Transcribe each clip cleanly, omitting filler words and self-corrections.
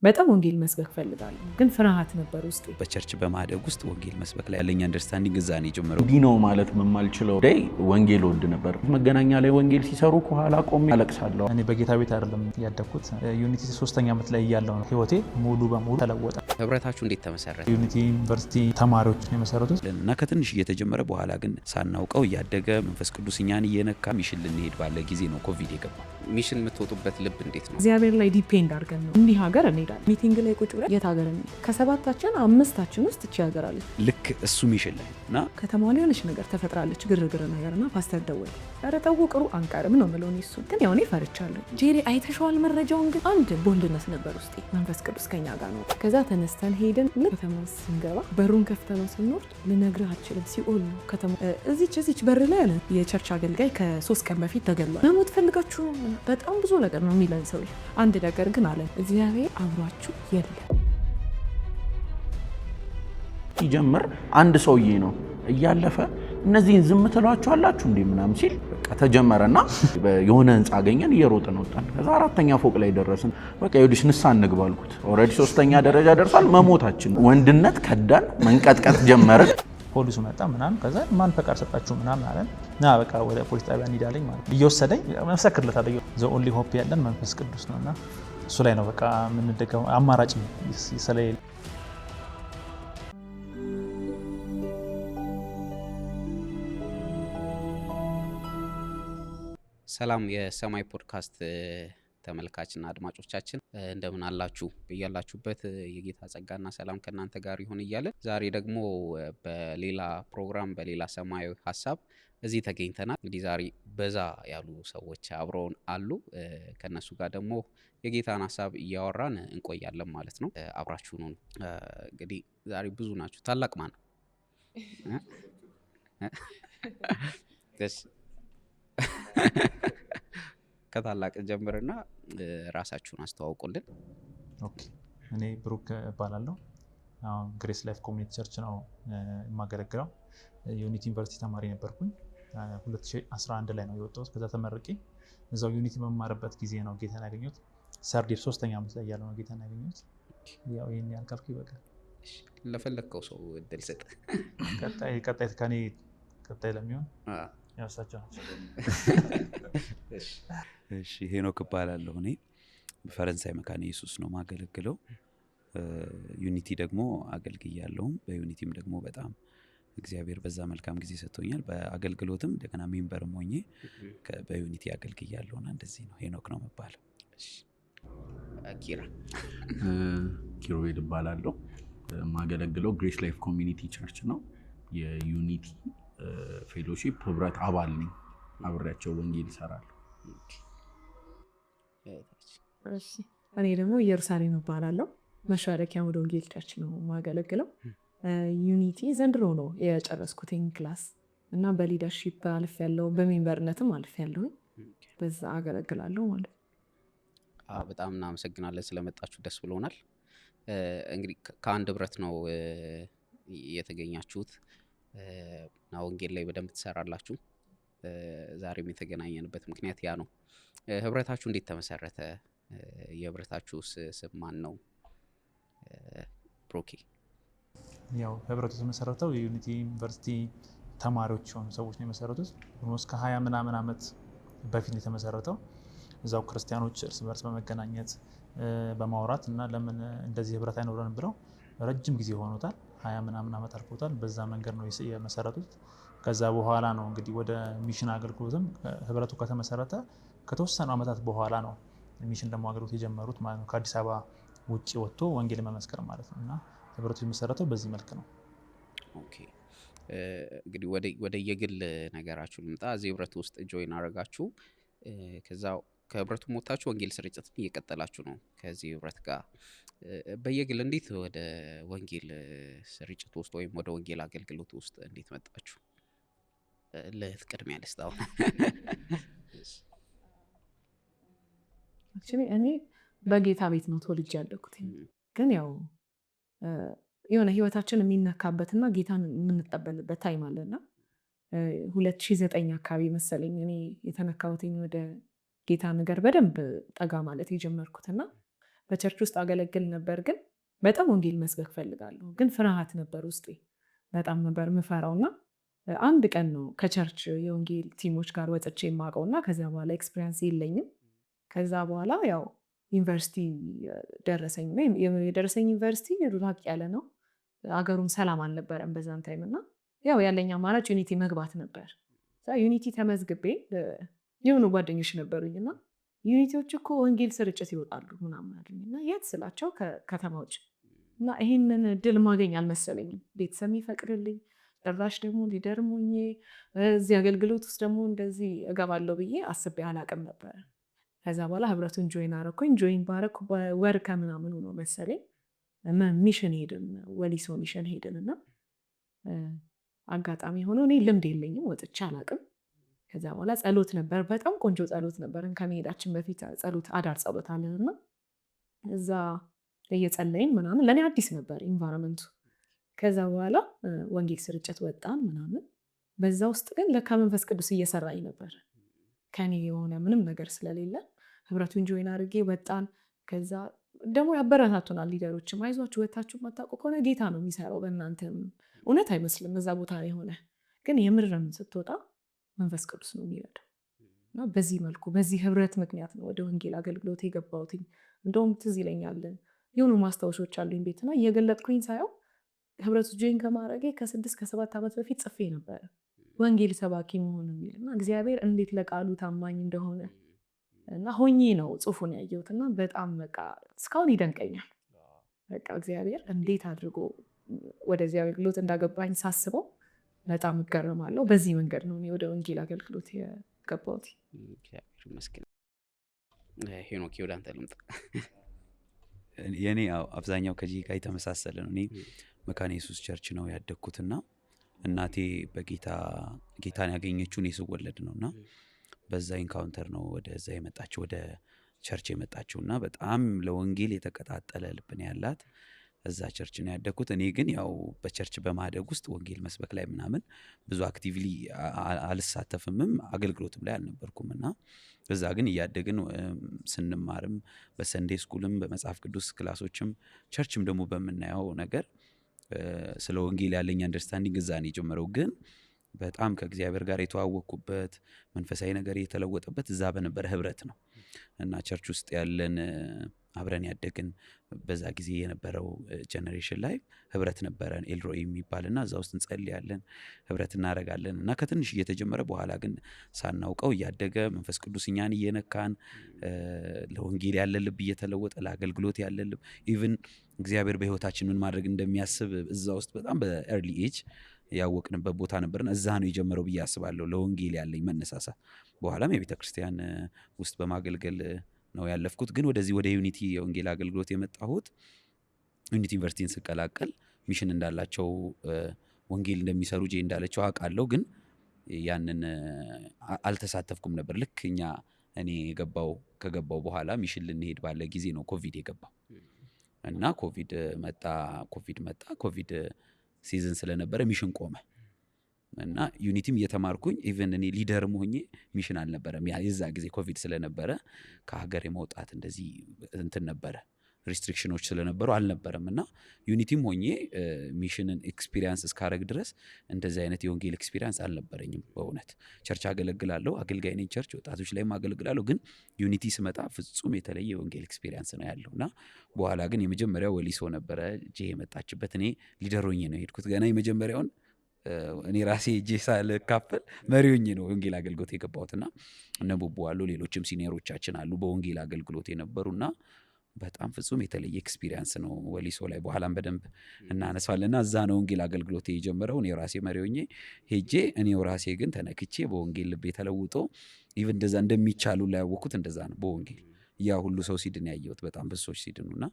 በጣም ወንጌል መስበክ ፈልጋለሁ፣ ግን ፍርሃት ነበር ውስጤ። በቸርች በማደግ ውስጥ ወንጌል መስበክ ላይ ያለኝ አንደርስታንዲንግ እዛ ነው የጀመረው። እንዲህ ነው ማለት የማልችለው ዴይ ወንጌል ወድ ነበር። መገናኛ ላይ ወንጌል ሲሰሩ ከኋላ ቆሜ አለቅሳለሁ። እኔ በጌታ ቤት አይደለም ያደግኩት። ዩኒቲ 3ኛ ዓመት ላይ እያለሁ ነው ህይወቴ ሙሉ በሙሉ ተለወጠ። ህብረታችሁ እንዴት ተመሰረተ? ዩኒቲ ዩኒቨርሲቲ ተማሪዎች ነው የመሰረቱት እና ከትንሽ እየተጀመረ በኋላ ግን ሳናውቀው እያደገ መንፈስ ቅዱስ እኛን እየነካ ሚሽን ልንሄድ ባለ ጊዜ ነው ኮቪድ የገባው። ሚሽን የምትወጡበት ልብ እንዴት ነው? እግዚአብሔር ላይ ዲፔንድ አድርገን ነው እንዲህ ሀገር እንሄዳለን። ሚቲንግ ላይ ቁጭ ብለን የት ሀገር እንሄድ? ከሰባታችን 5ታችን ውስጥ እቺ ሀገር አለች። ልክ እሱ ሚሽን ላይ እና ከተማዋ ላይ የሆነች ነገር ተፈጥራለች፣ ግርግር ነገርና ፓስተር ደወለ። ኧረ ተው ቅሩ አንቀርም ነው የምለው እሱ። ግን ያው እኔ ፈርቻለሁ። ጄሪ አይተሽዋል መረጃውን? ግን አንድ ቦልድነስ ነበር ውስጤ። መንፈስ ቅዱስ ከኛ ጋር ነው። ከዛ ተነስተን ሄድን። ከተማ ስንገባ በሩን ከፍተነው ስንወርድ ልነግርህ አልችልም፣ ሲኦል ነው ከተማ። እዚች በር ላይ አለ የቸርች አገልጋይ ከ3 ቀን በፊት ተገሏል። መሞት ፈልጋችሁ? በጣም ብዙ ነገር ነው የሚለን ሰው። አንድ ነገር ግን አለ፣ እግዚአብሔር አብሯችሁ የለም። ሲጀምር አንድ ሰውዬ ነው እያለፈ እነዚህን ዝም ትሏቸዋላችሁ እንዴ ምናምን ሲል በቃ ተጀመረና የሆነ ህንጻ አገኘን፣ እየሮጥን ወጣን። ከዛ 4ኛ ፎቅ ላይ ደረስን። በቃ ይኸውልሽ ንስሓ እንግባ አልኩት። ኦልሬዲ 3ኛ ደረጃ ደርሷል። መሞታችን ወንድነት ከዳን፣ መንቀጥቀጥ ጀመርን። ፖሊሱ መጣ ምናምን። ከዛ ማን ፈቃድ ሰጣችሁ ምናምን አለን። ና በቃ ወደ ፖሊስ ጣቢያ እንሄዳለኝ ማለት ነው። እየወሰደኝ መሰክርለታለሁ። ዘ ኦንሊ ሆፕ ያለን መንፈስ ቅዱስ ነውና እሱ ላይ ነው በቃ የምንደገመው። አማራጭ ስለሌለ ሰላም የሰማይ ፖድካስት ተመልካችና አድማጮቻችን እንደምን አላችሁ? በያላችሁበት የጌታ ጸጋና ሰላም ከእናንተ ጋር ይሁን እያለን ዛሬ ደግሞ በሌላ ፕሮግራም በሌላ ሰማያዊ ሀሳብ እዚህ ተገኝተናል። እንግዲህ ዛሬ በዛ ያሉ ሰዎች አብረውን አሉ። ከነሱ ጋር ደግሞ የጌታን ሀሳብ እያወራን እንቆያለን ማለት ነው። አብራችሁን ሁኑ። እንግዲህ ዛሬ ብዙ ናችሁ። ታላቅ ማን ነው? ከታላቅ ጀምርና ራሳችሁን አስተዋውቁልን። ኦኬ፣ እኔ ብሩክ እባላለሁ። አሁን ግሬስ ላይፍ ኮሚኒቲ ቸርች ነው የማገለግለው። ዩኒቲ ዩኒቨርሲቲ ተማሪ ነበርኩኝ። 2011 ላይ ነው የወጣሁት። ከዛ ተመርቄ እዛው ዩኒቲ መማርበት ጊዜ ነው ጌታን ያገኘሁት። ሰርዲፍ 3ኛ ዓመት ላይ ያለው ነው ጌታን ያገኘሁት። ያው ይሄን ያልካልኩ ይበቃል። ለፈለከው ሰው እድል ስጥ። ቀጣይ ከኔ ቀጣይ ለሚሆን ያሳቸው ናቸው። እሺ፣ ሄኖክ እባላለሁ። እኔ በፈረንሳይ መካነ ኢየሱስ ነው ማገለግለው። ዩኒቲ ደግሞ አገልግያለሁም። በዩኒቲም ደግሞ በጣም እግዚአብሔር በዛ መልካም ጊዜ ሰጥቶኛል። በአገልግሎትም እንደገና ሜምበርም ሆኜ በዩኒቲ አገልግያለሁና እንደዚህ ነው። ሄኖክ ነው መባለው። እሺ፣ ኪሩቤል እባላለሁ። ማገለግለው ግሬስ ላይፍ ኮሚኒቲ ቸርች ነው። የዩኒቲ ፌሎሺፕ ህብረት አባል ነኝ። አብሬያቸው ወንጌል ይሰራሉ። እሺ፣ እኔ ደግሞ ኢየሩሳሌም እባላለሁ። መሻረኪያ ወደ ወንጌል ቸርች ነው ማገለግለው። ዩኒቲ ዘንድሮ ነው የጨረስኩትኝ ክላስ እና በሊደርሺፕ አልፍ ያለው በሜምበርነትም አልፍ ያለው በዛ አገለግላለሁ ማለት ነው። በጣም እናመሰግናለን ስለመጣችሁ፣ ደስ ብሎናል። እንግዲህ ከአንድ ህብረት ነው የተገኛችሁት እና ወንጌል ላይ በደንብ ትሰራላችሁ። ዛሬም የተገናኘንበት ምክንያት ያ ነው። ህብረታችሁ እንዴት ተመሰረተ? የህብረታችሁ ስም ማን ነው? ብሮኬ። ያው ህብረቱ የተመሰረተው የዩኒቲ ዩኒቨርሲቲ ተማሪዎች የሆኑ ሰዎች ነው የመሰረቱት። እስከ 20 ምናምን ዓመት በፊት ነው የተመሰረተው። እዛው ክርስቲያኖች እርስ በርስ በመገናኘት በማውራት እና ለምን እንደዚህ ህብረት አይኖረንም ብለው ረጅም ጊዜ ሆኖታል። 20 ምናምን ዓመት አልፎታል። በዛ መንገድ ነው የመሰረቱት። ከዛ በኋላ ነው እንግዲህ ወደ ሚሽን አገልግሎትም ህብረቱ ከተመሰረተ ከተወሰኑ ዓመታት በኋላ ነው ሚሽን ደግሞ አገልግሎት የጀመሩት ማለት ነው። ከአዲስ አበባ ውጭ ወጥቶ ወንጌል መመስከር ማለት ነው። እና ህብረቱ የመሰረተው በዚህ መልክ ነው። ኦኬ፣ እንግዲህ ወደ የግል ነገራችሁ ልምጣ። እዚህ ህብረቱ ውስጥ ጆይን አደረጋችሁ። ከዛ ከህብረቱ ሞታችሁ ወንጌል ስርጭትን እየቀጠላችሁ ነው ከዚህ ህብረት ጋር። በየግል እንዴት ወደ ወንጌል ስርጭት ውስጥ ወይም ወደ ወንጌል አገልግሎት ውስጥ እንዴት መጣችሁ? ለእህት ቅድሚያ ልስጣው። እኔ በጌታ ቤት ነው ተወልጄ ያደግኩት። ግን ያው የሆነ ህይወታችን የሚነካበትና ጌታን የምንጠበልበት ታይም አለና 2009 አካባቢ መሰለኝ እኔ የተነካሁትኝ ወደ ጌታ ነገር በደንብ ጠጋ ማለት የጀመርኩትና በቸርች ውስጥ አገለግል ነበር፣ ግን በጣም ወንጌል መስበክ ፈልጋለሁ። ግን ፍርሃት ነበር ውስጤ፣ በጣም ነበር የምፈራው እና አንድ ቀን ነው ከቸርች የወንጌል ቲሞች ጋር ወጥቼ የማውቀው እና ከዚያ በኋላ ኤክስፒሪንስ የለኝም። ከዛ በኋላ ያው ዩኒቨርሲቲ ደረሰኝ። የደረሰኝ ዩኒቨርሲቲ ራቅ ያለ ነው፣ አገሩም ሰላም አልነበረም በዛን ታይም እና ያው ያለኝ አማራጭ ዩኒቲ መግባት ነበር። ዩኒቲ ተመዝግቤ የሆኑ ጓደኞች ነበሩኝ እና ዩኒቲዎች እኮ ወንጌል ስርጭት ይወጣሉ ምናምን አሉኝ እና የት ስላቸው ከከተማ ውጭ እና ይህንን እድል ማገኝ አልመሰለኝም። ቤተሰብ ይፈቅድልኝ ጭራሽ ደግሞ ሊደርሙኝ እዚህ አገልግሎት ውስጥ ደግሞ እንደዚህ እገባለሁ ብዬ አስቤ አላቅም ነበር። ከዛ በኋላ ህብረቱን ጆይን አረኩኝ። ጆይን ባረኩ በወር ከምናምን ሆኖ መሰለኝ ሚሽን ሄድን፣ ወሊሶ ሚሽን ሄድን እና አጋጣሚ ሆኖ እኔ ልምድ የለኝም ወጥቼ አላቅም። ከዛ በኋላ ጸሎት ነበር፣ በጣም ቆንጆ ጸሎት ነበርን። ከመሄዳችን በፊት ጸሎት አዳር ጸሎት አለን እና እዛ እየጸለይን ምናምን ለእኔ አዲስ ነበር ኢንቫይሮንመንቱ። ከዛ በኋላ ወንጌል ስርጭት ወጣን ምናምን። በዛ ውስጥ ግን ለካ መንፈስ ቅዱስ እየሰራኝ ነበር፣ ከኔ የሆነ ምንም ነገር ስለሌለ ህብረቱን ጆይን አድርጌ ወጣን። ከዛ ደግሞ ያበረታቱናል ሊደሮችም፣ አይዟችሁ ወታችሁ ማታውቁ ከሆነ ጌታ ነው የሚሰራው በእናንተም። እውነት አይመስልም እዛ ቦታ ላይ ሆነ፣ ግን የምርም ስትወጣ መንፈስ ቅዱስ ነው የሚረዳው። እና በዚህ መልኩ በዚህ ህብረት ምክንያት ነው ወደ ወንጌል አገልግሎት የገባሁት። እንደውም ትዝ ይለኛል የሆኑ ማስታወሾች አሉኝ ቤትና እየገለጥኩኝ ሳየው ህብረቱ ጆይን ከማድረጌ ከ6 ከ7 ዓመት በፊት ጽፌ ነበረ ወንጌል ሰባኪ መሆን የሚል እና እግዚአብሔር እንዴት ለቃሉ ታማኝ እንደሆነ እና ሆኜ ነው ጽሁፉን ያየሁት እና በጣም በቃ እስካሁን ይደንቀኛል። በቃ እግዚአብሔር እንዴት አድርጎ ወደዚህ አገልግሎት እንዳገባኝ ሳስበው በጣም እገረማለሁ። በዚህ መንገድ ነው ወደ ወንጌል አገልግሎት የገባሁት። እግዚአብሔር ይመስገን። ሄኖክ ወደ አንተ ልምጣ። የኔ አብዛኛው ከዚህ ጋር የተመሳሰለ ነው። እኔ መካነ ኢየሱስ ቸርች ነው ያደግኩትና እናቴ ጌታን ያገኘችው እኔ ስወለድ ነውና በዛ ኢንካውንተር ነው ወደዛ የመጣችው ወደ ቸርች የመጣችው እና በጣም ለወንጌል የተቀጣጠለ ልብ ነው ያላት። እዛ ቸርች ነው ያደግኩት። እኔ ግን ያው በቸርች በማደግ ውስጥ ወንጌል መስበክ ላይ ምናምን ብዙ አክቲቭሊ አልሳተፍምም፣ አገልግሎትም ላይ አልነበርኩም እና እዛ ግን እያደግን ስንማርም በሰንዴ ስኩልም በመጽሐፍ ቅዱስ ክላሶችም ቸርችም ደግሞ በምናየው ነገር ስለ ወንጌል ያለኝ አንደርስታንዲንግ እዛ ነው የጀመረው። ግን በጣም ከእግዚአብሔር ጋር የተዋወቅኩበት መንፈሳዊ ነገር የተለወጠበት እዛ በነበረ ህብረት ነው እና ቸርች ውስጥ ያለን አብረን ያደግን በዛ ጊዜ የነበረው ጀነሬሽን ላይ ህብረት ነበረን ኤልሮይ የሚባልና እዛ ውስጥ እንጸልያለን፣ ህብረት እናደርጋለን እና ከትንሽ እየተጀመረ በኋላ ግን ሳናውቀው እያደገ መንፈስ ቅዱስ እኛን እየነካን ለወንጌል ያለ ልብ እየተለወጠ ለአገልግሎት ያለ ልብ ኢቭን እግዚአብሔር በህይወታችን ምን ማድረግ እንደሚያስብ እዛ ውስጥ በጣም በኤርሊ ኤጅ ያወቅንበት ቦታ ነበርና እዛ ነው የጀመረው ብዬ አስባለሁ ለወንጌል ያለኝ መነሳሳት። በኋላም የቤተ ክርስቲያን ውስጥ በማገልገል ነው ያለፍኩት። ግን ወደዚህ ወደ ዩኒቲ የወንጌል አገልግሎት የመጣሁት ዩኒቲ ዩኒቨርሲቲን ስቀላቀል ሚሽን እንዳላቸው ወንጌል እንደሚሰሩ ጄ እንዳለቸው አውቃለሁ። ግን ያንን አልተሳተፍኩም ነበር። ልክ እኔ ከገባው በኋላ ሚሽን ልንሄድ ባለ ጊዜ ነው ኮቪድ የገባው እና ኮቪድ መጣ። ኮቪድ ሲዝን ስለነበረ ሚሽን ቆመ እና ዩኒቲም እየተማርኩኝ ኢቨን እኔ ሊደርም ሆኜ ሚሽን አልነበረም። የዛ ጊዜ ኮቪድ ስለነበረ ከሀገር የመውጣት እንደዚህ እንትን ነበረ፣ ሪስትሪክሽኖች ስለነበሩ አልነበረም እና ዩኒቲም ሆኜ ሚሽንን ኤክስፒሪየንስ እስካረግ ድረስ እንደዚህ አይነት የወንጌል ኤክስፒሪየንስ አልነበረኝም። በእውነት ቸርች አገለግላለሁ፣ አገልጋይ ነኝ፣ ቸርች ወጣቶች ላይም አገለግላለሁ። ግን ዩኒቲ ስመጣ ፍጹም የተለየ የወንጌል ኤክስፒሪየንስ ነው ያለው እና በኋላ ግን የመጀመሪያው ወሊሶ ነበረ ጄ የመጣችበት። እኔ ሊደር ሆኜ ነው የሄድኩት። ገና የመጀመሪያውን እኔ ራሴ እጄ ሳልካፈል መሪ ሆኜ ነው ወንጌል አገልግሎት የገባሁትና እነ ቡቡ አሉ፣ ሌሎችም ሲኒየሮቻችን አሉ በወንጌል አገልግሎት የነበሩና በጣም ፍጹም የተለየ ኤክስፒሪየንስ ነው ወሊሶ ላይ። በኋላም በደንብ እናነሳለና እዛ ነው ወንጌል አገልግሎት የጀመረው። እኔ ራሴ መሪ ሆኜ ሄጄ እኔው ራሴ ግን ተነክቼ በወንጌል ልቤ ተለውጦ ኢቭን እንደዛ እንደሚቻሉ ላይ ያወቅኩት እንደዛ ነው በወንጌል ያ ሁሉ ሰው ሲድን ያየሁት፣ በጣም ብዙ ሰዎች ሲድኑና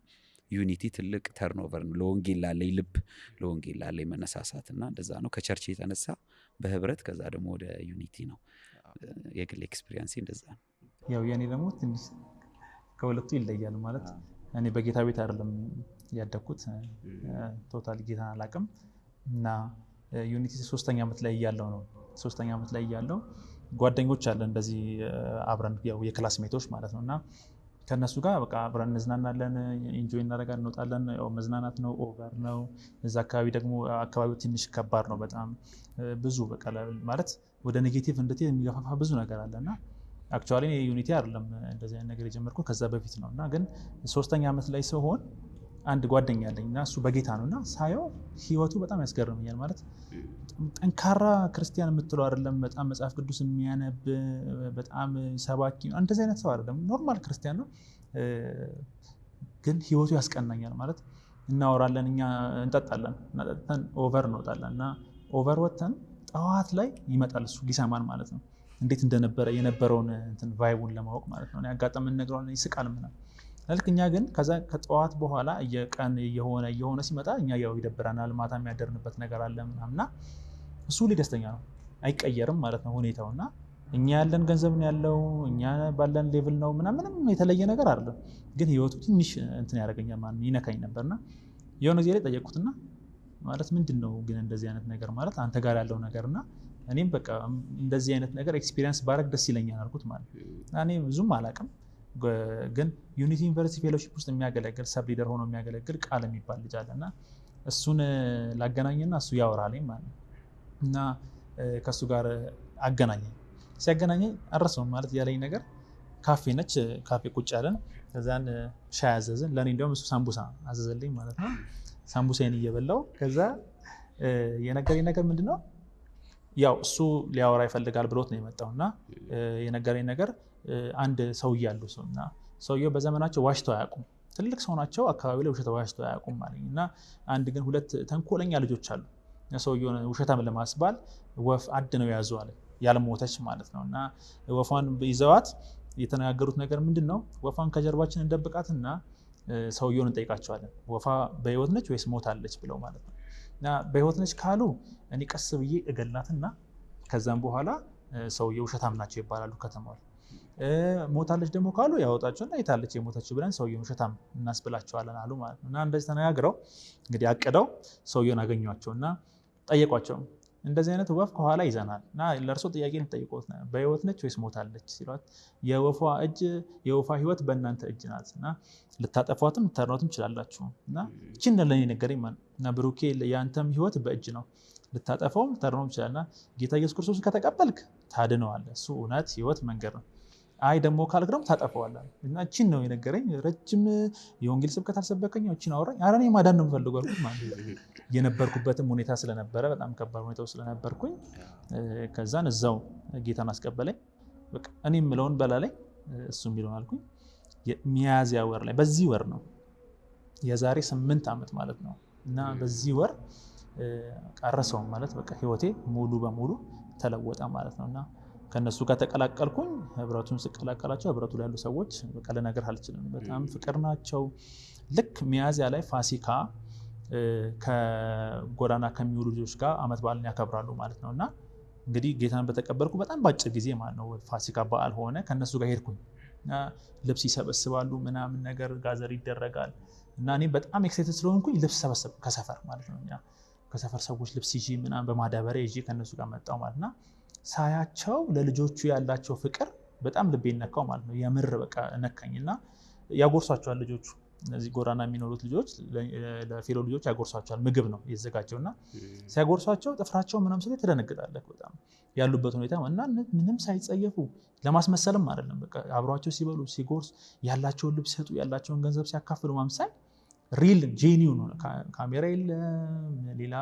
ዩኒቲ ትልቅ ተርኖቨር ነው ለወንጌል ላለኝ ልብ፣ ለወንጌል ላለኝ መነሳሳትና እንደዛ ነው ከቸርች የተነሳ በህብረት ከዛ ደግሞ ወደ ዩኒቲ ነው የግል ኤክስፒሪየንስ እንደዛ ነው። ያው የኔ ደግሞ ትንሽ ከሁለቱ ይለያል ማለት እኔ በጌታ ቤት አይደለም ያደግኩት፣ ቶታሊ ጌታን አላውቅም እና ዩኒቲ 3ኛ ዓመት ላይ እያለሁ ነው 3ኛ ዓመት ላይ እያለሁ ጓደኞች አለን እንደዚህ አብረን ያው የክላስ ሜቶች ማለት ነው እና ከነሱ ጋር በቃ አብረን እንዝናናለን፣ ኢንጆይ እናደርጋለን፣ እንወጣለን። ያው መዝናናት ነው፣ ኦቨር ነው። እዛ አካባቢ ደግሞ አካባቢው ትንሽ ከባድ ነው በጣም ብዙ በቃ ማለት ወደ ኔጌቲቭ እንድትሄድ የሚገፋፋ ብዙ ነገር አለ እና አክቹዋሊ ዩኒቲ አይደለም እንደዚህ አይነት ነገር የጀመርኩት ከዛ በፊት ነው። እና ግን 3ኛ ዓመት ላይ ሲሆን አንድ ጓደኛ አለኝ እና እሱ በጌታ ነው እና ሳየው ህይወቱ በጣም ያስገርመኛል። ማለት ጠንካራ ክርስቲያን የምትለው አይደለም፣ በጣም መጽሐፍ ቅዱስ የሚያነብ በጣም ሰባኪ እንደዚህ አይነት ሰው አይደለም፣ ኖርማል ክርስቲያን ነው። ግን ህይወቱ ያስቀናኛል። ማለት እናወራለን፣ እኛ እንጠጣለን፣ ጠጥተን ኦቨር እንወጣለን እና ኦቨር ወጥተን ጠዋት ላይ ይመጣል እሱ ሊሰማን ማለት ነው፣ እንዴት እንደነበረ የነበረውን ቫይቡን ለማወቅ ማለት ነው። ያጋጠመን ነግረውን ይስቃል ምናምን ልክ እኛ ግን ከዛ ከጠዋት በኋላ እየቀን እየሆነ ሲመጣ እኛ ያው ይደብረናል፣ ማታ የሚያደርንበት ነገር አለ ምናምና እሱ ላይ ደስተኛ ነው፣ አይቀየርም ማለት ነው ሁኔታው። እና እኛ ያለን ገንዘብ ነው ያለው፣ እኛ ባለን ሌቭል ነው ምንም የተለየ ነገር አይደለም። ግን ህይወቱ ትንሽ እንትን ያደርገኛል ማለት ይነካኝ ነበርና የሆነ ጊዜ ላይ ጠየቅኩትና ማለት ምንድን ነው ግን እንደዚህ አይነት ነገር ማለት አንተ ጋር ያለው ነገርና እኔም በቃ እንደዚህ አይነት ነገር ኤክስፒሪየንስ ባረግ ደስ ይለኛል አልኩት ማለት እኔ ብዙም አላውቅም ግን ዩኒቲ ዩኒቨርሲቲ ፌሎሺፕ ውስጥ የሚያገለግል ሰብ ሊደር ሆኖ የሚያገለግል ቃል የሚባል ልጅ አለና እሱን ላገናኝና እሱ ያወራልኝ ማለት ነው። እና ከእሱ ጋር አገናኘኝ። ሲያገናኘኝ አረሰውም ማለት ያለኝ ነገር ካፌ ነች፣ ካፌ ቁጭ ያለን ከዛን ሻይ አዘዝን። ለእኔ እንዲያውም እሱ ሳምቡሳ አዘዘልኝ ማለት ነው። ሳምቡሳዬን እየበላው ከዛ የነገረኝ ነገር ምንድነው ያው እሱ ሊያወራ ይፈልጋል ብሎት ነው የመጣው እና የነገረኝ ነገር አንድ ሰውዬ አሉ ሰው እና ሰውየው በዘመናቸው ዋሽተው አያውቁም። ትልቅ ሰው ናቸው፣ አካባቢ ላይ ውሸት ዋሽተው አያውቁም ማለት እና አንድ ግን 2 ተንኮለኛ ልጆች አሉ። ሰውየው ውሸታም ለማስባል ወፍ አድነው ያዙ አለ፣ ያልሞተች ማለት ነው። እና ወፏን ይዘዋት የተነጋገሩት ነገር ምንድን ነው? ወፏን ከጀርባችን እንደብቃትና ሰውየውን እንጠይቃቸዋለን፣ ወፏ በህይወት ነች ወይስ ሞታለች ብለው ማለት ነው። እና በህይወት ነች ካሉ እኔ ቀስ ብዬ እገላትና ከዛም በኋላ ሰውየው ውሸታም ናቸው ይባላሉ ከተማው። ሞታለች ደግሞ ካሉ ያወጣቸውና የታለች የሞተችው ብለን ሰውየውን ውሸታም እናስብላቸዋለን አሉ ማለት ነው። እና እንደዚህ ተነጋግረው እንግዲህ አቅደው ሰውየውን አገኟቸውና ጠየቋቸው። እንደዚህ አይነት ወፍ ከኋላ ይዘናል እና ለእርሶ ጥያቄ ልጠይቅዎት ነው፣ በህይወት ነች ወይስ ሞታለች ሲሏት የወፏ ህይወት በእናንተ እጅ ናት እና ልታጠፏትም ልታድኗትም ትችላላችሁ እና እችን ለእኔ ነገረኝ ማለት እና ብሩኬ የአንተም ህይወት በእጅ ነው፣ ልታጠፋውም ልታድነውም ትችላልና ጌታ ኢየሱስ ክርስቶስ ከተቀበልክ ታድነዋለህ፣ እሱ እውነት ህይወት መንገድ ነው። አይ ደግሞ ካልክ ደግሞ ታጠፋዋለህ እና እችን ነው የነገረኝ። ረጅም የወንጌል ስብከት አልሰበከኝ፣ እችን አወራኝ። ኧረ እኔ ማዳን ነው የምፈልገው አልኩት ማለት ነው። የነበርኩበትም ሁኔታ ስለነበረ በጣም ከባድ ሁኔታው ስለነበርኩኝ ከዛን እዛው ጌታን አስቀበለኝ። በቃ እኔ የምለውን በላለኝ፣ እሱ የሚለውን አልኩኝ። ሚያዝያ ወር ላይ በዚህ ወር ነው የዛሬ 8 ዓመት ማለት ነው። እና በዚህ ወር ቀረሰውም ማለት በቃ ህይወቴ ሙሉ በሙሉ ተለወጠ ማለት ነው። እና ከነሱ ጋር ተቀላቀልኩኝ። ህብረቱን ስቀላቀላቸው ህብረቱ ላይ ያሉ ሰዎች በቃ ልነግርህ አልችልም፣ በጣም ፍቅር ናቸው። ልክ ሚያዝያ ላይ ፋሲካ ከጎዳና ከሚውሉ ልጆች ጋር አመት በዓልን ያከብራሉ ማለት ነው። እና እንግዲህ ጌታን በተቀበልኩ በጣም ባጭር ጊዜ ማለት ነው ፋሲካ በዓል ሆነ። ከነሱ ጋር ሄድኩኝ። ልብስ ይሰበስባሉ ምናምን ነገር ጋዘር ይደረጋል እና እኔ በጣም ኤክሳይትድ ስለሆንኩኝ ልብስ ሰበሰብ ከሰፈር ማለት ነው። ከሰፈር ሰዎች ልብስ ይዤ ምናምን በማዳበሪያ ይዤ ከነሱ ጋር መጣሁ ማለት ነው። ሳያቸው ለልጆቹ ያላቸው ፍቅር በጣም ልቤን ነካው ማለት ነው። የምር በቃ ነካኝና ያጎርሷቸዋል ልጆቹ። እነዚህ ጎዳና የሚኖሩት ልጆች ለፌሎ ልጆች ያጎርሷቸዋል። ምግብ ነው የተዘጋጀውና ሲያጎርሷቸው ጥፍራቸው ምናምን ሲል ትደነግጣለህ በጣም ያሉበት ሁኔታ እና ምንም ሳይጸየፉ ለማስመሰልም አይደለም። በቃ አብሯቸው ሲበሉ ሲጎርስ ያላቸውን ልብስ ሲሰጡ ያላቸውን ገንዘብ ሲያካፍሉ ማምሳይ ሪል ጄኒውን ሆነ። ካሜራ የለ፣ ሌላ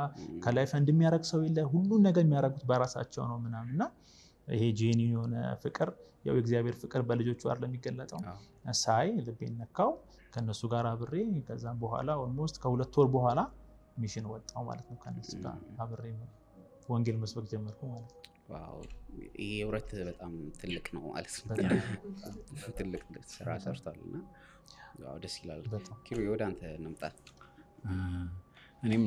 ከላይ ፈንድ የሚያደርግ ሰው የለ። ሁሉን ነገር የሚያደርጉት በራሳቸው ነው ምናምንና ይሄ ጄኒውን የሆነ ፍቅር ያው የእግዚአብሔር ፍቅር በልጆቹ አይደለም የሚገለጠው። ሳይ ልቤን ነካው። ከነሱ ጋር አብሬ ከዛም በኋላ ኦልሞስት ከ2 ወር በኋላ ሚሽን ወጣው ማለት ነው። ከነሱ ጋር አብሬ ወንጌል መስበክ ጀመርኩ ማለት ነው። ዋው! ይሄ ህብረት በጣም ትልቅ ነው ማለት ነው። ትልቅ ስራ ሰርቷልና ያው ደስ ይላል። ኪሩ ወደ አንተ እንምጣ። እኔም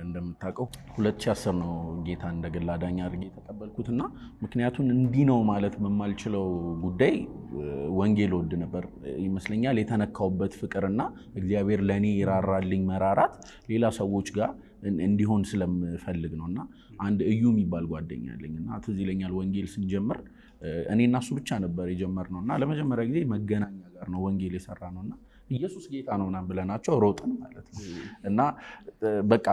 እንደምታውቀው 2010 ነው ጌታ እንደ ግል አዳኝ አድርጌ የተቀበልኩትና ምክንያቱም እንዲህ ነው ማለት በማልችለው ጉዳይ ወንጌል ወድ ነበር ይመስለኛል። የተነካውበት ፍቅርና እግዚአብሔር ለኔ ይራራልኝ መራራት ሌላ ሰዎች ጋር እንዲሆን ስለምፈልግ ነውና አንድ እዩ የሚባል ጓደኛ አለኝና ትዝ ይለኛል ወንጌል ስንጀምር እኔና እሱ ብቻ ነበር የጀመርነው እና ለመጀመሪያ ጊዜ መገናኛ ጋር ነው ወንጌል የሰራ ነው እና ኢየሱስ ጌታ ነው ምናምን ብለናቸው ሮጥን ማለት ነው እና በቃ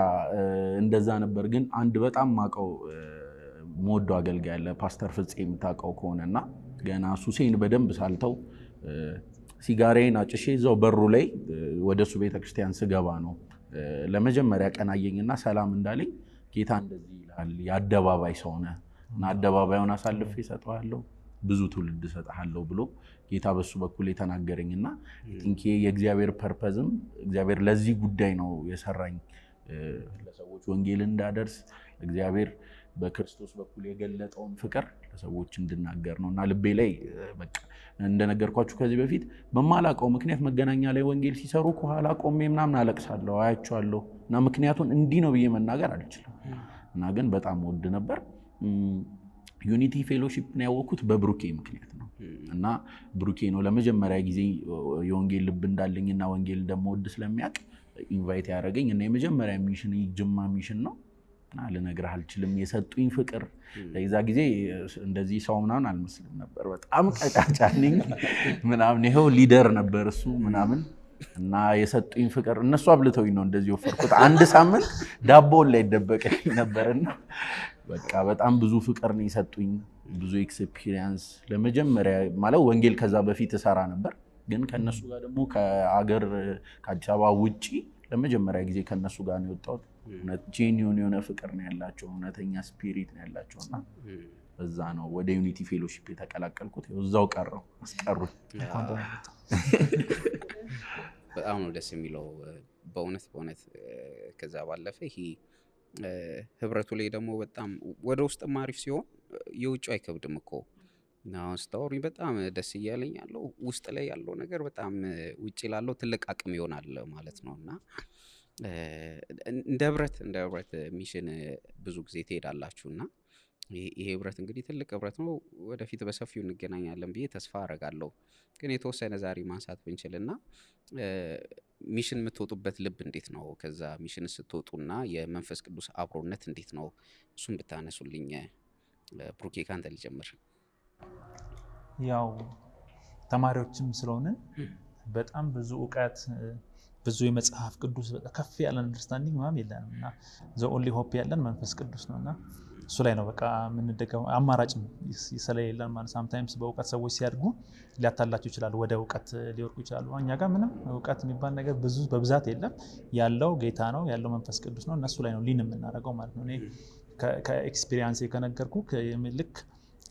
እንደዛ ነበር። ግን አንድ በጣም ማቀው ሞዶ አገልጋይ ያለ ፓስተር ፍፄ የምታውቀው ከሆነና ገና ሱሴን በደንብ ሳልተው ሲጋሬን አጭሼ እዛው በሩ ላይ ወደሱ ቤተክርስቲያን ስገባ ነው ለመጀመሪያ ቀን አየኝና ሰላም እንዳለኝ ጌታ እንደዚህ ይላል የአደባባይ ሰው ነህ እና አደባባዩን አሳልፌ እሰጠዋለሁ ብዙ ትውልድ እሰጥሃለሁ ብሎ ጌታ በሱ በኩል የተናገረኝና እንኪ የእግዚአብሔር ፐርፐዝም እግዚአብሔር ለዚህ ጉዳይ ነው የሰራኝ ለሰዎች ወንጌል እንዳደርስ እግዚአብሔር በክርስቶስ በኩል የገለጠውን ፍቅር ለሰዎች እንድናገር ነውና ልቤ ላይ በቃ እንደነገርኳችሁ ከዚህ በፊት በማላቀው ምክንያት መገናኛ ላይ ወንጌል ሲሰሩ ከኋላ ቆሜ ምናምን አለቅሳለሁ አያቸዋለሁ እና ምክንያቱን እንዲህ ነው ብዬ መናገር አልችልም እና ግን በጣም ወድ ነበር። ዩኒቲ ፌሎሺፕ ነው ያወቅኩት በብሩኬ ምክንያት ነው እና ብሩኬ ነው ለመጀመሪያ ጊዜ የወንጌል ልብ እንዳለኝና ወንጌል እንደምወድ ስለሚያውቅ ኢንቫይት ያደረገኝ እና የመጀመሪያ ሚሽን ጅማ ሚሽን ነው እና ልነግርህ አልችልም የሰጡኝ ፍቅር ለዛ ጊዜ እንደዚህ ሰው ምናምን አልመስልም ነበር በጣም ቀጫጫ ነኝ ምናምን ይሄው ሊደር ነበር እሱ ምናምን እና የሰጡኝ ፍቅር እነሱ አብልተውኝ ነው እንደዚህ ወፈርኩት አንድ ሳምንት ዳቦን ላይ ደበቀኝ ነበርና በቃ በጣም ብዙ ፍቅር ነው የሰጡኝ ብዙ ኤክስፒሪየንስ ለመጀመሪያ ማለት ወንጌል ከዛ በፊት እሰራ ነበር ግን ከነሱ ጋር ደግሞ ከአገር ከአዲስ አበባ ውጪ ለመጀመሪያ ጊዜ ከነሱ ጋር ነው የወጣሁት እውነት ጄኒውን የሆነ ፍቅር ነው ያላቸው እውነተኛ ስፒሪት ነው ያላቸውና በዛ ነው ወደ ዩኒቲ ፌሎሺፕ የተቀላቀልኩት እዛው ቀረው አስቀሩኝ በጣም ነው ደስ የሚለው በእውነት ከዛ ባለፈ ይሄ ህብረቱ ላይ ደግሞ በጣም ወደ ውስጥ ማሪፍ ሲሆን የውጭ አይከብድም እኮ ነው ስታወሪ በጣም ደስ እያለኝ ያለው ውስጥ ላይ ያለው ነገር በጣም ውጪ ላለው ትልቅ አቅም ይሆናል ማለት ነውና እንደ ህብረት ሚሽን ብዙ ጊዜ ትሄዳላችሁና ይሄ ህብረት እንግዲህ ትልቅ ህብረት ነው ወደፊት በሰፊው እንገናኛለን ብዬ ተስፋ አረጋለሁ። ግን የተወሰነ ዛሬ ማንሳት ብንችልና ሚሽን የምትወጡበት ልብ እንዴት ነው ከዛ ሚሽን ስትወጡና የመንፈስ ቅዱስ አብሮነት እንዴት ነው እሱን ብታነሱልኝ ብሩኬ ካንተ ልጀምር። ያው ተማሪዎችም ስለሆነን በጣም ብዙ ዕውቀት ብዙ የመጽሐፍ ቅዱስ ከፍ ያለ አንደርስታንዲንግ ምናምን የለንም እና ዘ ኦንሊ ሆፕ ያለን መንፈስ ቅዱስ ነውና እሱ ላይ ነው በቃ የምንደገመው አማራጭም ስለሌለን ማለት ሳምታይምስ በእውቀት ሰዎች ሲያድጉ ሊያታላቸው ይችላል ወደ እውቀት ሊወርቁ ይችላሉ እኛ ጋር ምንም እውቀት የሚባል ነገር ብዙ በብዛት የለም ያለው ጌታ ነው ያለው መንፈስ ቅዱስ ነው እነሱ ላይ ነው ሊን የምናደርገው ማለት ነው እኔ ከኤክስፒሪየንስ ከነገርኩ ልክ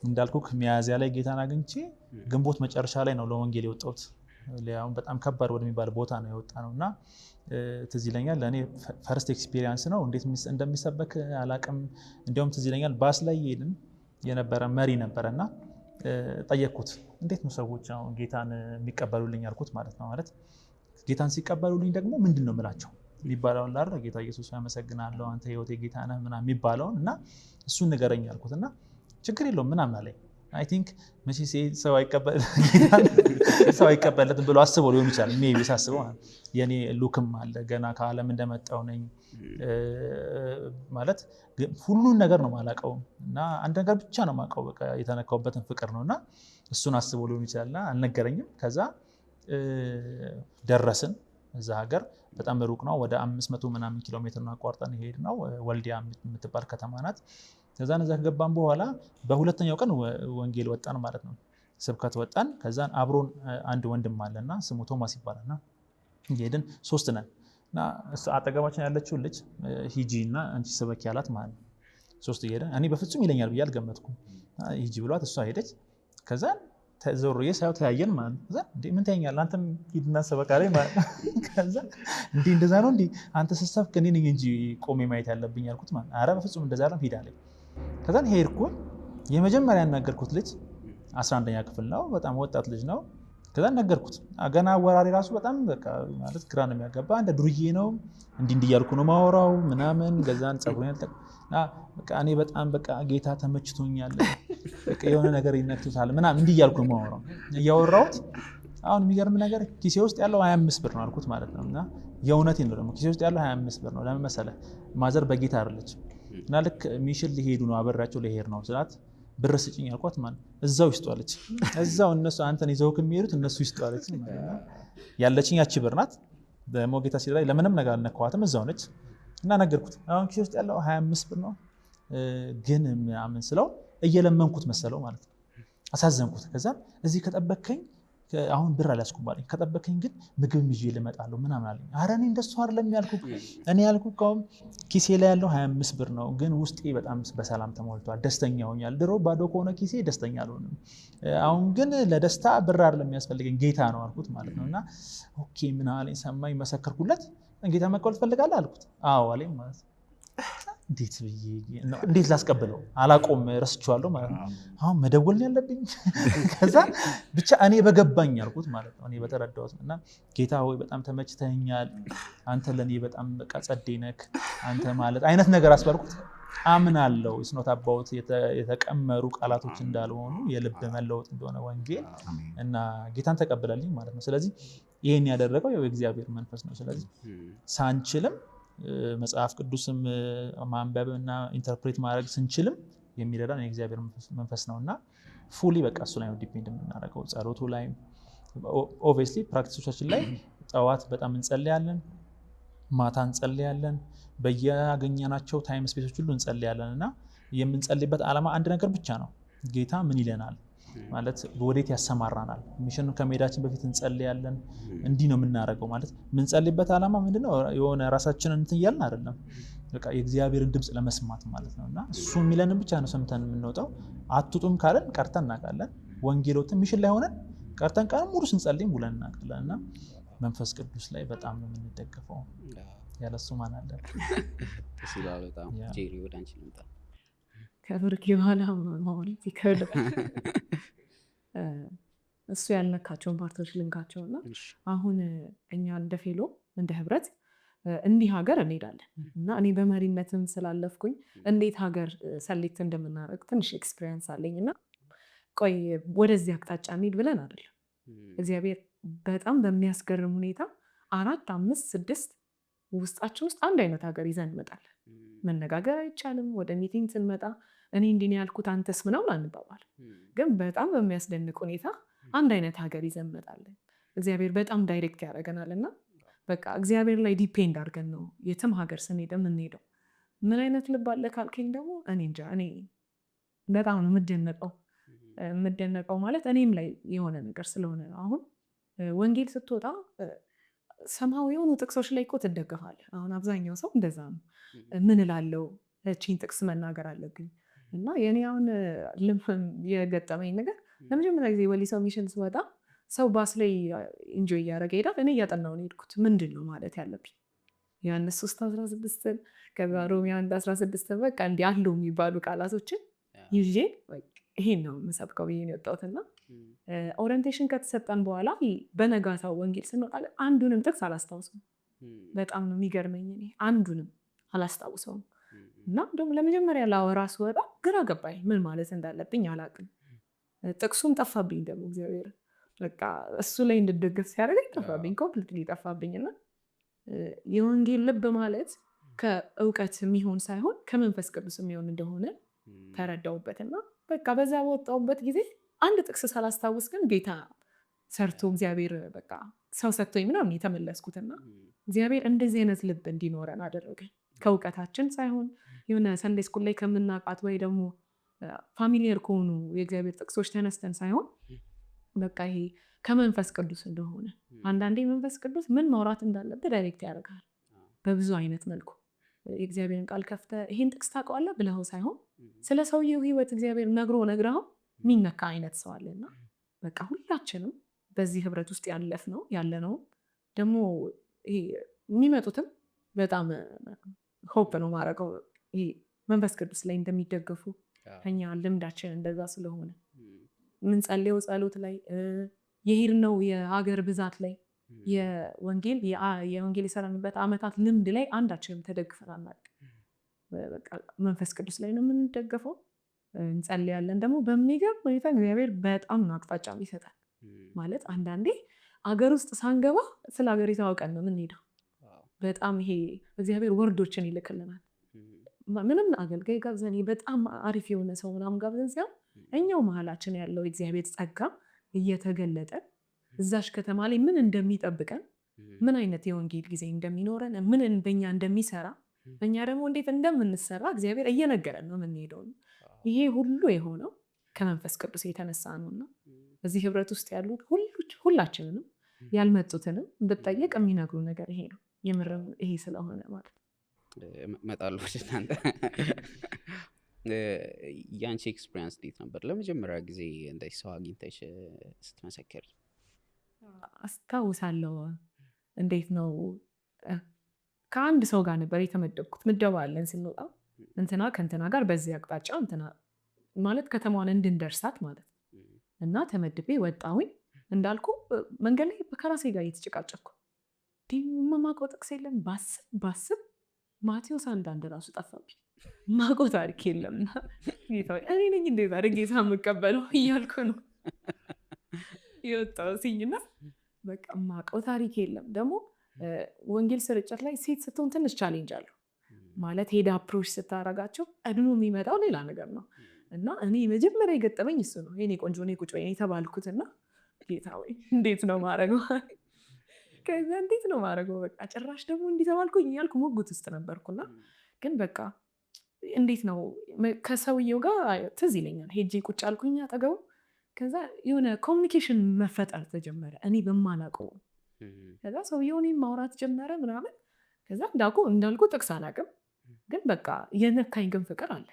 እንዳልኩ ሚያዝያ ላይ ጌታን አግኝቼ ግንቦት መጨረሻ ላይ ነው ለወንጌል የወጣሁት ሊያውም በጣም ከባድ ወደሚባል ቦታ ነው የወጣ ነውና ትዝ ይለኛል ለእኔ ፈርስት ኤክስፒሪየንስ ነው እንዴት እንደሚሰበክ አላቅም እንዲያውም ትዝ ይለኛል ባስ ላይ ሄድን የነበረ መሪ ነበረና ጠየቅኩት እንዴት ነው ሰዎች አሁን ጌታን የሚቀበሉልኝ አልኩት ማለት ነው ማለት ጌታን ሲቀበሉልኝ ደግሞ ምንድን ነው የምላቸው የሚባለውን ላረ ጌታ ኢየሱስ ያመሰግናለሁ አንተ ህይወቴ ጌታ ነህ ምናምን የሚባለውን እና እሱን ንገረኝ አልኩት እና ችግር የለውም ምናምን አለኝ አይ ቲንክ መቼ ሰው አይቀበለትም ብሎ አስበው ሊሆን ይችላል ሜቢ ሳስበው የኔ ሉክም አለ ገና ከዓለም እንደመጣው ነኝ ማለት ሁሉን ነገር ነው ማላቀው እና አንድ ነገር ብቻ ነው ማቀው በቃ የተነካውበትን ፍቅር ነውና እሱን አስበው ሊሆን ይችላልና አልነገረኝም ከዛ ደረስን እዛ ሀገር በጣም ሩቅ ነው ወደ 500 ምናምን ኪሎ ሜትር ነው አቋርጠን ሄድ ነው ወልዲያ የምትባል ከተማ ናት ከዛን እዛ ከገባን በኋላ በሁለተኛው ቀን ወንጌል ወጣን ማለት ነው ስብከት ወጣን ከዛን አብሮን አንድ ወንድም አለና ስሙ ቶማስ ይባላልና ሄድን ሶስት ነን እና አጠገባችን ያለችው ልጅ ሂጂና አንቺ ሰበኪ ያላት ማለት ነው ሶስት ሄደን እኔ በፍጹም ይለኛል ብዬ አልገመትኩም ሂጂ ብሏት እሷ ሄደች ከዛን ተዞርዬ ሳይው ተያየን ማለት ነው እንዴ ምን ታየኛለህ አንተም ሂድና ሰበካ ላይ ማለት ከዛ እንዴ እንደዛ ነው እንዴ አንተ ስትሰብክ እኔ ነኝ እንጂ ቆሜ ማየት ያለብኝ አልኩት ማለት አረ በፍጹም እንደዛ አይደለም ሂድ አለኝ ከዛን ሄድኩኝ የመጀመሪያ ያናገርኩት ልጅ 11ኛ ክፍል ነው በጣም ወጣት ልጅ ነው ከዛን ነገርኩት ገና አወራሪ ራሱ በጣም በቃ ማለት ግራ ነው የሚያጋባ እንደ ዱርዬ ነው እንዲህ እያልኩ ነው ማወራው ምናምን ገዛን ጸጉሩን ያልጠቅና በቃ እኔ በጣም በቃ ጌታ ተመችቶኛል በቃ የሆነ ነገር ይነክቱታል ምናምን እንዲህ እያልኩ ነው ማወራው እያወራሁት አሁን የሚገርም ነገር ኪሴ ውስጥ ያለው 25 ብር ነው አልኩት ማለት ነው እና የእውነቴን ነው ደግሞ ኪሴ ውስጥ ያለው 25 ብር ነው ለምን መሰለህ ማዘር በጌታ አይደለች እና ልክ ሚሽን ሊሄዱ ነው አበራቸው ሊሄድ ነው ስላት ብር ስጭኝ አልኳት ማለት እዛው ይስጡ አለች። እዛው እነሱ አንተን ይዘው ከሚሄዱት እነሱ ይስጡ አለች ማለት ነው። ያለችኝ ያቺ ብር ናት። ደግሞ ጌታ ሲላይ ለምንም ነገር አልነካዋትም እዛው ነች። እና ነገርኩት አሁን ኪስ ውስጥ ያለው 25 ብር ነው ግን ምናምን ስለው እየለመንኩት መሰለው ማለት ነው። አሳዘንኩት። ከዛ እዚህ ከጠበከኝ አሁን ብር አልያዝኩም አለኝ። ከጠበከኝ ግን ምግብ ይዤ ልመጣለሁ ምናምን አለኝ። ኧረ እኔ እንደሱ አይደለም ያልኩት። እኔ ያልኩት ካሁን ኪሴ ላይ ያለው 25 ብር ነው ግን ውስጤ በጣም በሰላም ተሞልቷል፣ ደስተኛ ሆኛል። ድሮ ባዶ ከሆነ ኪሴ ደስተኛ አልሆንም። አሁን ግን ለደስታ ብር አይደለም የሚያስፈልገኝ ጌታ ነው አልኩት ማለት ነው። እና ኦኬ ምን አለኝ፣ ሰማኝ፣ መሰከርኩለት። ጌታ መቀበል ትፈልጋለህ አልኩት። አዎ አለኝ ማለት ነው። እንዴት ላስቀብለው አላቆም ረስቼዋለሁ ማለት ነው። አሁን መደወል ነው ያለብኝ። ከዛ ብቻ እኔ በገባኝ አልኩት ማለት ነው። እኔ በተረዳሁት እና ጌታ ሆይ በጣም ተመችተኛል፣ አንተ ለኔ በጣም በቃ ጸደይ ነህ አንተ ማለት አይነት ነገር አስባልኩት። አምናለሁ ስኖት አባውት የተቀመሩ ቃላቶች እንዳልሆኑ የልብ መለወጥ እንደሆነ ወንጌል እና ጌታን ተቀበለልኝ ማለት ነው። ስለዚህ ይሄን ያደረገው የእግዚአብሔር መንፈስ ነው። ስለዚህ ሳንችልም መጽሐፍ ቅዱስም ማንበብ እና ኢንተርፕሬት ማድረግ ስንችልም የሚረዳን የእግዚአብሔር መንፈስ ነውና ፉሊ በቃ እሱ ላይ ነው ዲፔንድ የምናደርገው። ጸሎቱ ላይ ኦብቪየስሊ ፕራክቲሶቻችን ላይ ጠዋት በጣም እንጸልያለን፣ ማታ እንጸልያለን፣ በያገኘናቸው ታይም ስፔሶች ሁሉ እንጸልያለን እና የምንጸልይበት ዓላማ አንድ ነገር ብቻ ነው። ጌታ ምን ይለናል ማለት ወዴት ያሰማራናል። ሚሽን ከመሄዳችን በፊት እንጸልያለን። እንዲህ ነው የምናደርገው ማለት የምንጸልይበት ዓላማ ምንድነው? የሆነ ራሳችንን እንትን እያልን አይደለም፣ በቃ የእግዚአብሔርን ድምፅ ለመስማት ማለት ነው። እና እሱ የሚለንን ብቻ ነው ሰምተን የምንወጣው። አትጡም ካለን ቀርተን እናውቃለን። ወንጌሎትን ሚሽን ላይ ሆነን ቀርተን ቀን ሙሉ ስንጸልይም ውለን እናውቃለን። እና መንፈስ ቅዱስ ላይ በጣም ነው የምንደገፈው። ያለሱ ማን አለ? በጣም ጄሪ ወደ አንቺ ልምጣ። ከብርክ የኋላ ማለት ይከብዳል። እሱ ያልነካቸውን ፓርቶች ልንካቸውና አሁን እኛ እንደ ፌሎ እንደ ህብረት እንዲህ ሀገር እንሄዳለን እና እኔ በመሪነትም ስላለፍኩኝ እንዴት ሀገር ሰሌክት እንደምናደርግ ትንሽ ኤክስፒሪየንስ አለኝ እና ቆይ ወደዚህ አቅጣጫ እንሂድ ብለን አይደለም። እግዚአብሔር በጣም በሚያስገርም ሁኔታ 4፣ 5፣ 6 ውስጣችን ውስጥ አንድ አይነት ሀገር ይዘን እንመጣለን። መነጋገር አይቻልም። ወደ ሚቲንግ ስንመጣ እኔ እንዲህ ያልኩት አንተስ ምናምን አንባባል። ግን በጣም በሚያስደንቅ ሁኔታ አንድ አይነት ሀገር ይዘን እንመጣለን። እግዚአብሔር በጣም ዳይሬክት ያደርገናል እና በቃ እግዚአብሔር ላይ ዲፔንድ አድርገን ነው የትም ሀገር ስንሄድ የምንሄደው። ምን አይነት ልብ አለ ካልከኝ ደግሞ እኔ እንጃ። እኔ በጣም ነው የምደነቀው ማለት እኔም ላይ የሆነ ነገር ስለሆነ ነው። አሁን ወንጌል ስትወጣ ሰማው የሆኑ ጥቅሶች ላይ እኮ ትደገፋለህ። አሁን አብዛኛው ሰው እንደዛ ነው። ምን እላለሁ እቺን ጥቅስ መናገር አለብኝ እና የኔ አሁን የገጠመኝ ነገር ለመጀመሪያ ጊዜ ወሊሶ ሚሽን ስወጣ ሰው ባስ ላይ ኢንጆይ እያደረገ ሄዳል። እኔ እያጠናሁ ነው የሄድኩት። ምንድን ነው ማለት ያለብኝ ዮሐንስ 3:16 ከዛ ሮሜ 1:16 በቃ እንዲህ አለው የሚባሉ ቃላቶችን ይዤ ይሄን ነው የምሰብከው ብዬ ነው የወጣሁትና ኦሪንቴሽን ከተሰጠን በኋላ በነጋታው ወንጌል ስንወጣ አንዱንም ጥቅስ አላስታውሰውም። በጣም ነው የሚገርመኝ። እኔ አንዱንም አላስታውሰውም እና ደግሞ ለመጀመሪያ ላወራ ስወጣ ግራ ገባኝ። ምን ማለት እንዳለብኝ አላውቅም። ጥቅሱም ጠፋብኝ። ደግሞ እግዚአብሔር በቃ እሱ ላይ እንድደገፍ ሲያደርገኝ ጠፋብኝ፣ ኮምፕሊትሊ ጠፋብኝና የወንጌል ልብ ማለት ከእውቀት የሚሆን ሳይሆን ከመንፈስ ቅዱስ የሚሆን እንደሆነ ተረዳውበትና በቃ በዛ በወጣውበት ጊዜ አንድ ጥቅስ ሳላስታውስ ግን ጌታ ሰርቶ እግዚአብሔር በቃ ሰው ሰጥቶኝ ምናምን የተመለስኩትና እግዚአብሔር እንደዚህ አይነት ልብ እንዲኖረን አደረገ። ከእውቀታችን ሳይሆን የሆነ ሰንዴይ ስኩል ላይ ከምናውቃት ወይ ደግሞ ፋሚሊየር ከሆኑ የእግዚአብሔር ጥቅሶች ተነስተን ሳይሆን በቃ ይሄ ከመንፈስ ቅዱስ እንደሆነ። አንዳንዴ መንፈስ ቅዱስ ምን ማውራት እንዳለበት ዳይሬክት ያደርጋል በብዙ አይነት መልኩ። የእግዚአብሔርን ቃል ከፍተህ ይሄን ጥቅስ ታውቀዋለህ ብለኸው ሳይሆን ስለ ሰውየው ህይወት እግዚአብሔር ነግረኸው የሚነካ አይነት ሰው አለና በቃ ሁላችንም በዚህ ህብረት ውስጥ ያለነው ደግሞ ይሄ የሚመጡትም በጣም ሆፕ ነው ማረገው ይሄ መንፈስ ቅዱስ ላይ እንደሚደገፉ ከኛ ልምዳችን እንደዛ ስለሆነ ምንጸልየው ጸሎት ላይ የሄድነው የሀገር ብዛት ላይ የወንጌል የሰራንበት ዓመታት ልምድ ላይ አንዳችንም ተደግፈናል። በቃ መንፈስ ቅዱስ ላይ ነው የምንደገፈው። እንጸልያለን ደግሞ በሚገርም ሁኔታ እግዚአብሔር በጣም ነው አቅጣጫ ይሰጣል። ማለት አንዳንዴ አገር ውስጥ ሳንገባ ስለ ሀገር የታወቀን ነው የምንሄደው። በጣም ይሄ እግዚአብሔር ወርዶችን ይልክልናል። ምንም አገልጋይ ጋብዘን በጣም አሪፍ የሆነ ሰው ምናምን ጋብዘን ሲሆን እኛው መሀላችን ያለው እግዚአብሔር ጸጋ እየተገለጠ እዛሽ ከተማ ላይ ምን እንደሚጠብቀን ምን አይነት የወንጌል ጊዜ እንደሚኖረን ምን በኛ እንደሚሰራ እኛ ደግሞ እንዴት እንደምንሰራ እግዚአብሔር እየነገረን ነው የምንሄደው። ይሄ ሁሉ የሆነው ከመንፈስ ቅዱስ የተነሳ ነውና በዚህ ህብረት ውስጥ ያሉት ሁላችንንም ያልመጡትንም ብትጠይቅ የሚነግሩ ነገር ይሄ ነው። የምርም ይሄ ስለሆነ ማለት እመጣለሁ ወደ እናንተ። የአንቺ ኤክስፒሪየንስ እንዴት ነበር? ለመጀመሪያ ጊዜ እንደዚህ ሰው አግኝተሽ ስትመሰክሪ? አስታውሳለሁ። እንዴት ነው ከአንድ ሰው ጋር ነበር የተመደብኩት። ምደባ አለን ስንወጣ እንትና ከእንትና ጋር በዚህ አቅጣጫ እንትና ማለት ከተማዋን እንድንደርሳት ማለት እና ተመድቤ ወጣሁኝ። እንዳልኩ መንገድ ላይ ከራሴ ጋር እየተጨቃጨኩ ማውቀው ጥቅስ የለም ባስብ ማቴዎስ 1:1 ራሱ ጠፋብኝ። ማውቀው ታሪክ የለም። እኔ ነኝ እንዴት አድርጌ ጌታ የምቀበለው እያልኩ ነው የወጣው ሲኝና በቃ ማውቀው ታሪክ የለም። ደግሞ ወንጌል ስርጭት ላይ ሴት ስትሆን ትንሽ ቻሌንጅ አለው ማለት ሄዳ አፕሮች ስታረጋቸው ቀድሞ የሚመጣው ሌላ ነገር ነው እና እኔ መጀመሪያ የገጠመኝ እሱ ነው። የኔ ቆንጆ እኔ ቁጭ በይ የተባልኩትና ጌታ ወይ እንዴት ነው ማረገው? ከዛ እንዴት ነው ማረገው? በቃ ጭራሽ ደግሞ እንዲህ ተባልኩኝ እያልኩ ሞጉት ውስጥ ነበርኩና ግን በቃ እንዴት ነው ከሰውየው ጋር ትዝ ይለኛል ሄጄ ቁጭ አልኩኝ አጠገቡ። ከዛ የሆነ ኮሚኒኬሽን መፈጠር ተጀመረ እኔ በማላውቀው። ከዛ ሰውየው እኔን ማውራት ጀመረ ምናምን። ከዛ እንዳልኩ ጥቅስ አላውቅም ግን በቃ የነካኝ ግን ፍቅር አለ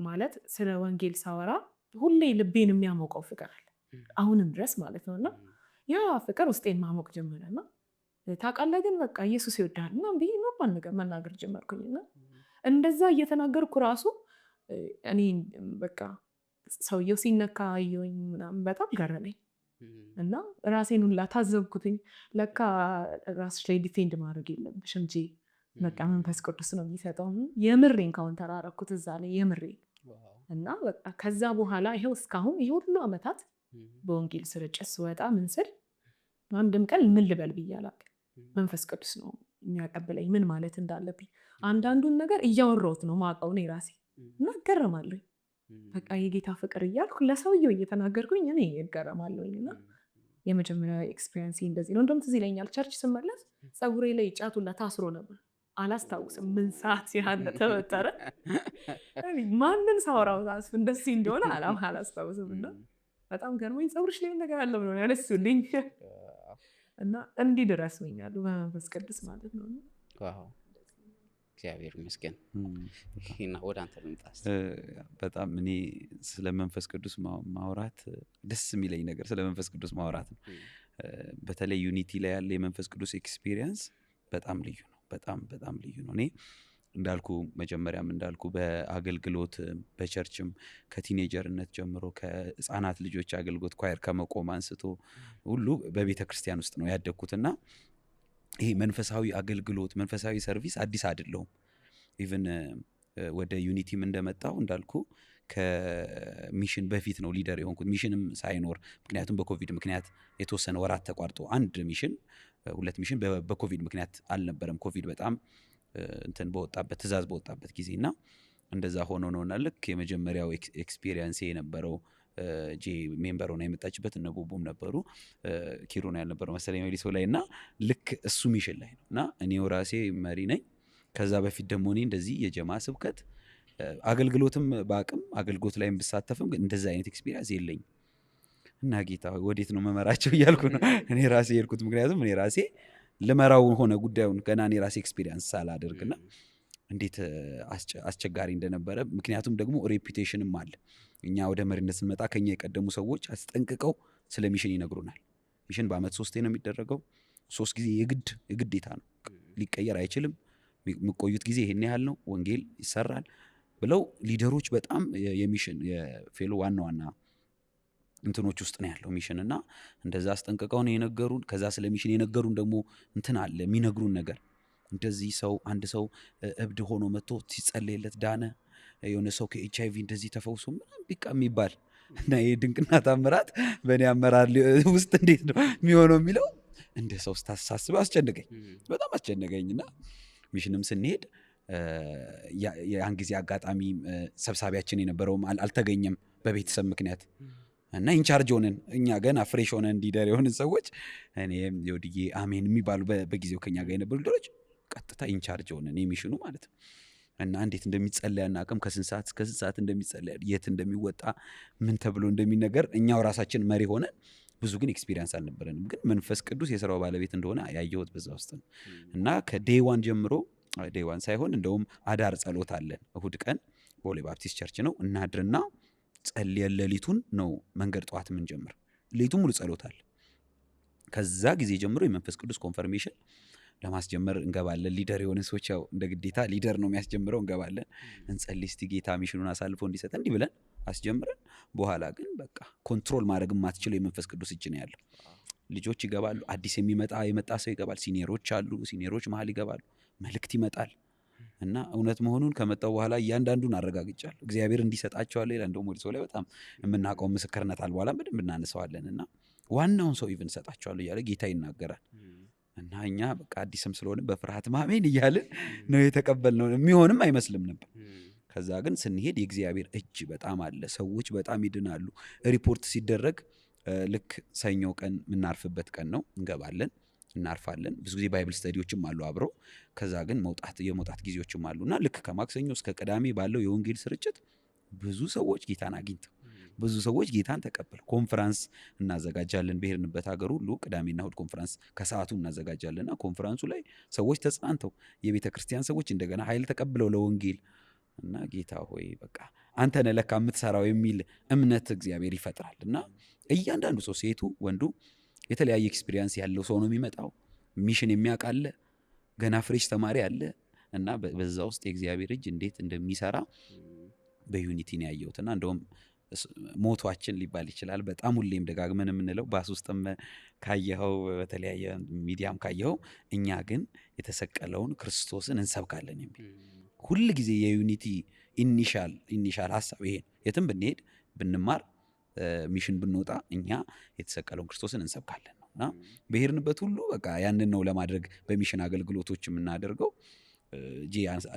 ማለት ስለ ወንጌል ሳወራ ሁሌ ልቤን የሚያሞቀው ፍቅር አለ አሁንም ድረስ ማለት ነው። እና ያ ፍቅር ውስጤን ማሞቅ ጀመረና ታውቃለህ ግን በቃ ኢየሱስ ይወዳል እና ብዬ ኖርማል ነገር መናገር ጀመርኩኝና እንደዛ እየተናገርኩ ራሱ እኔ በቃ ሰውየው ሲነካ አየሁኝ ምናምን በጣም ገረመኝ እና ራሴን ሁላ ታዘብኩትኝ። ለካ ራስሽ ላይ ዲፌንድ ማድረግ የለብሽ እንጂ በቃ መንፈስ ቅዱስ ነው የሚሰጠው። የምሬን ካውንተር አደረኩት እዛ ላይ የምሬን እና በቃ ከዛ በኋላ ይሄው እስካሁን ይሄ ሁሉ ዓመታት በወንጌል ስርጭት ስወጣ ምን ስል አንድም ቀን ምን ልበል ብዬ አላውቅም። መንፈስ ቅዱስ ነው የሚያቀብለኝ ምን ማለት እንዳለብኝ። አንዳንዱን ነገር እያወራሁት ነው ማውቀው እኔ ራሴ እና እገረማለሁ። በቃ የጌታ ፍቅር እያልኩ ለሰውየው እየተናገርኩኝ እኔ እገረማለሁኝ። እና የመጀመሪያ ኤክስፒሪየንስ እንደዚህ ነው። እንደውም ትዝ ይለኛል ቸርች ስመለስ ፀጉሬ ላይ ጫቱላ ታስሮ ነበር። አላስታውስም ምን ሰዓት ያህል ተወጠረ ማንን ሳወራው ራሱ እንደዚህ እንደሆነ አላስታውስም። እና በጣም ገርሞኝ ፀጉርሽ ላይ ነገር አለ ብሎ ያነሱልኝ እና እንዲህ ድረስ ነኛሉ በመንፈስ ቅዱስ ማለት ነው። እግዚአብሔር ይመስገን። ይሄና ወደ አንተ ልምጣስ። በጣም እኔ ስለ መንፈስ ቅዱስ ማውራት ደስ የሚለኝ ነገር ስለ መንፈስ ቅዱስ ማውራት ነው። በተለይ ዩኒቲ ላይ ያለ የመንፈስ ቅዱስ ኤክስፒሪየንስ በጣም ልዩ ነው። በጣም ልዩ ነው። እኔ እንዳልኩ መጀመሪያም እንዳልኩ በአገልግሎት በቸርችም ከቲኔጀርነት ጀምሮ ከህፃናት ልጆች አገልግሎት ኳየር ከመቆም አንስቶ ሁሉ በቤተ ክርስቲያን ውስጥ ነው ያደግኩትና ይሄ መንፈሳዊ አገልግሎት መንፈሳዊ ሰርቪስ አዲስ አይደለሁም። ኢቭን ወደ ዩኒቲም እንደመጣው እንዳልኩ ከሚሽን በፊት ነው ሊደር የሆንኩት ሚሽንም ሳይኖር። ምክንያቱም በኮቪድ ምክንያት የተወሰነ ወራት ተቋርጦ አንድ ሚሽን 2 ሚሽን በኮቪድ ምክንያት አልነበረም። ኮቪድ በጣም እንትን በወጣበት ትእዛዝ በወጣበት ጊዜና እንደዛ ሆኖ ነውና ልክ የመጀመሪያው ኤክስፒሪየንስ የነበረው ጄ ሜምበር ሆና የመጣችበት እነ ቡቡም ነበሩ ኪሩና ያልነበረው መሰለኝ ሜሊሶ ላይ እና ልክ እሱ ሚሽን ላይ ነው እና እኔው ራሴ መሪ ነኝ። ከዛ በፊት ደግሞ እኔ እንደዚህ የጀማ ስብከት አገልግሎትም በአቅም አገልግሎት ላይም ብሳተፍም እንደዛ አይነት ኤክስፒሪየንስ የለኝ እና ጌታ ወዴት ነው መመራቸው እያልኩ ነው እኔ ራሴ የሄድኩት። ምክንያቱም እኔ ራሴ ልመራው ሆነ ጉዳዩን ገና እኔ ራሴ ኤክስፒሪየንስ ሳላደርግና እንዴት አስቸጋሪ እንደነበረ ምክንያቱም ደግሞ ሬፑቴሽንም አለ። እኛ ወደ መሪነት ስንመጣ ከኛ የቀደሙ ሰዎች አስጠንቅቀው ስለ ሚሽን ይነግሩናል። ሚሽን በአመት 3 ነው የሚደረገው። 3 ጊዜ የግዴታ ነው፣ ሊቀየር አይችልም። የሚቆዩት ጊዜ ይሄን ያህል ነው፣ ወንጌል ይሰራል ብለው ሊደሮች በጣም የሚሽን የፌሎ ዋና እንትኖች ውስጥ ነው ያለው ሚሽን እና እንደዛ አስጠንቅቀው ነው የነገሩን። ከዛ ስለ ሚሽን የነገሩን ደግሞ እንትን አለ የሚነግሩን ነገር እንደዚህ አንድ ሰው እብድ ሆኖ መጥቶ ሲጸለይለት ዳነ፣ የሆነ ሰው ከኤችአይቪ እንደዚህ ተፈውሶ ምናምን ቢቃ የሚባል እና ይሄ ድንቅና ታምራት በእኔ አመራር ውስጥ እንዴት ነው የሚሆነው የሚለው እንደ ሰው ስታሳስበው አስጨነቀኝ፣ በጣም አስጨነቀኝና ሚሽንም ስንሄድ ያን ጊዜ አጋጣሚ ሰብሳቢያችን የነበረውም አልተገኘም በቤተሰብ ምክንያት እና ኢንቻርጅ ሆነን እኛ ገና ፍሬሽ ሆነን ሊደር የሆንን ሰዎች እኔም የወድዬ አሜን የሚባሉ በጊዜው ከኛ ጋር የነበሩ ሊደሮች ቀጥታ ኢንቻርጅ ሆነን የሚሽኑ ማለት ነው። እና እንዴት እንደሚጸለይ አናውቅም። ከስንት ሰዓት እስከ ስንት ሰዓት እንደሚጸለይ የት እንደሚወጣ ምን ተብሎ እንደሚነገር እኛው ራሳችን መሪ ሆነን ብዙ ግን ኤክስፒሪየንስ አልነበረንም። ግን መንፈስ ቅዱስ የሥራው ባለቤት እንደሆነ ያየሁት በዛ ውስጥ ነው። እና ከዴይ ዋን ጀምሮ ዴይ ዋን ሳይሆን እንደውም አዳር ጸሎት አለን እሁድ ቀን ቦሌ ባፕቲስት ቸርች ነው። እናድርና ጸልየን ሌሊቱን ነው መንገድ ጠዋት ምን ጀምር ሌሊቱን ሙሉ ጸሎት አለ። ከዛ ጊዜ ጀምሮ የመንፈስ ቅዱስ ኮንፈርሜሽን ለማስጀመር እንገባለን። ሊደር የሆነ ሰዎች ያው እንደ ግዴታ ሊደር ነው የሚያስጀምረው። እንገባለን፣ እንጸልይ እስቲ ጌታ ሚሽኑን አሳልፎ እንዲሰጥ እንዲህ ብለን አስጀምረን በኋላ ግን በቃ ኮንትሮል ማድረግ የማትችለው የመንፈስ ቅዱስ እጅ ነው ያለው። ልጆች ይገባሉ፣ አዲስ የመጣ ሰው ይገባል፣ ሲኒየሮች አሉ፣ ሲኒየሮች መሀል ይገባሉ፣ መልእክት ይመጣል እና እውነት መሆኑን ከመጣው በኋላ እያንዳንዱን አረጋግጫለሁ። እግዚአብሔር እንዲሰጣቸዋል ይላል። እንደውም ወደ ሰው ላይ በጣም የምናውቀው ምስክርነት አለ፣ በኋላ በደንብ እናነሳዋለን። እና ዋናውን ሰው ኢቭን ሰጣቸዋለሁ እያለ ጌታ ይናገራል። እና እኛ በቃ አዲስም ስለሆነ በፍርሃት ማሜን እያልን ነው የተቀበልነው። የሚሆንም አይመስልም ነበር። ከዛ ግን ስንሄድ የእግዚአብሔር እጅ በጣም አለ። ሰዎች በጣም ይድናሉ። ሪፖርት ሲደረግ ልክ ሰኞ ቀን የምናርፍበት ቀን ነው። እንገባለን፣ እናርፋለን። ብዙ ጊዜ ባይብል ስተዲዎችም አሉ አብረው። ከዛ ግን የመውጣት ጊዜዎችም አሉ እና ልክ ከማክሰኞ እስከ ቅዳሜ ባለው የወንጌል ስርጭት ብዙ ሰዎች ጌታን አግኝተው ብዙ ሰዎች ጌታን ተቀበሉ። ኮንፈረንስ እናዘጋጃለን በሄድንበት ሀገር ሁሉ ቅዳሜና እሁድ ኮንፈረንስ ከሰዓቱ እናዘጋጃለንና ኮንፈረንሱ ላይ ሰዎች ተጽናንተው የቤተ ክርስቲያን ሰዎች እንደገና ኃይል ተቀብለው ለወንጌል እና ጌታ ሆይ በቃ አንተ ነህ ለካ የምትሰራው የሚል እምነት እግዚአብሔር ይፈጥራል። እና እያንዳንዱ ሰው ሴቱ ወንዱ የተለያየ ኤክስፒሪየንስ ያለው ሰው ነው የሚመጣው። ሚሽን የሚያውቅ አለ፣ ገና ፍሬሽ ተማሪ አለ። እና በዛ ውስጥ የእግዚአብሔር እጅ እንዴት እንደሚሰራ በዩኒቲ ነው ያየሁትና እንደውም ሞቷችን ሊባል ይችላል። በጣም ሁሌም ደጋግመን የምንለው ባስ ውስጥም ካየኸው በተለያየ ሚዲያም ካየኸው እኛ ግን የተሰቀለውን ክርስቶስን እንሰብካለን የሚል ሁል ጊዜ የዩኒቲ ኢኒሻል ሀሳብ ይሄ የትም ብንሄድ ብንማር ሚሽን ብንወጣ እኛ የተሰቀለውን ክርስቶስን እንሰብካለን ነው። እና በሄድንበት ሁሉ በቃ ያንን ነው ለማድረግ በሚሽን አገልግሎቶች የምናደርገው።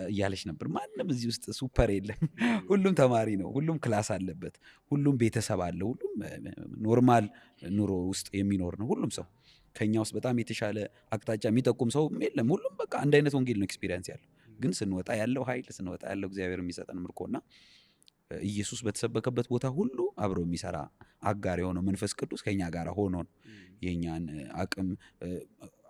እያለች ነበር ማንም እዚህ ውስጥ ሱፐር የለም። ሁሉም ተማሪ ነው፣ ሁሉም ክላስ አለበት፣ ሁሉም ቤተሰብ አለ፣ ሁሉም ኖርማል ኑሮ ውስጥ የሚኖር ነው። ሁሉም ሰው ከኛ ውስጥ በጣም የተሻለ አቅጣጫ የሚጠቁም ሰው የለም። ሁሉም በቃ አንድ አይነት ወንጌል ነው ኤክስፒሪየንስ ያለው። ግን ስንወጣ ያለው ኃይል ስንወጣ ያለው እግዚአብሔር የሚሰጠን ምርኮና ኢየሱስ በተሰበከበት ቦታ ሁሉ አብሮ የሚሰራ አጋር የሆነው መንፈስ ቅዱስ ከኛ ጋር ሆኖ የኛን አቅም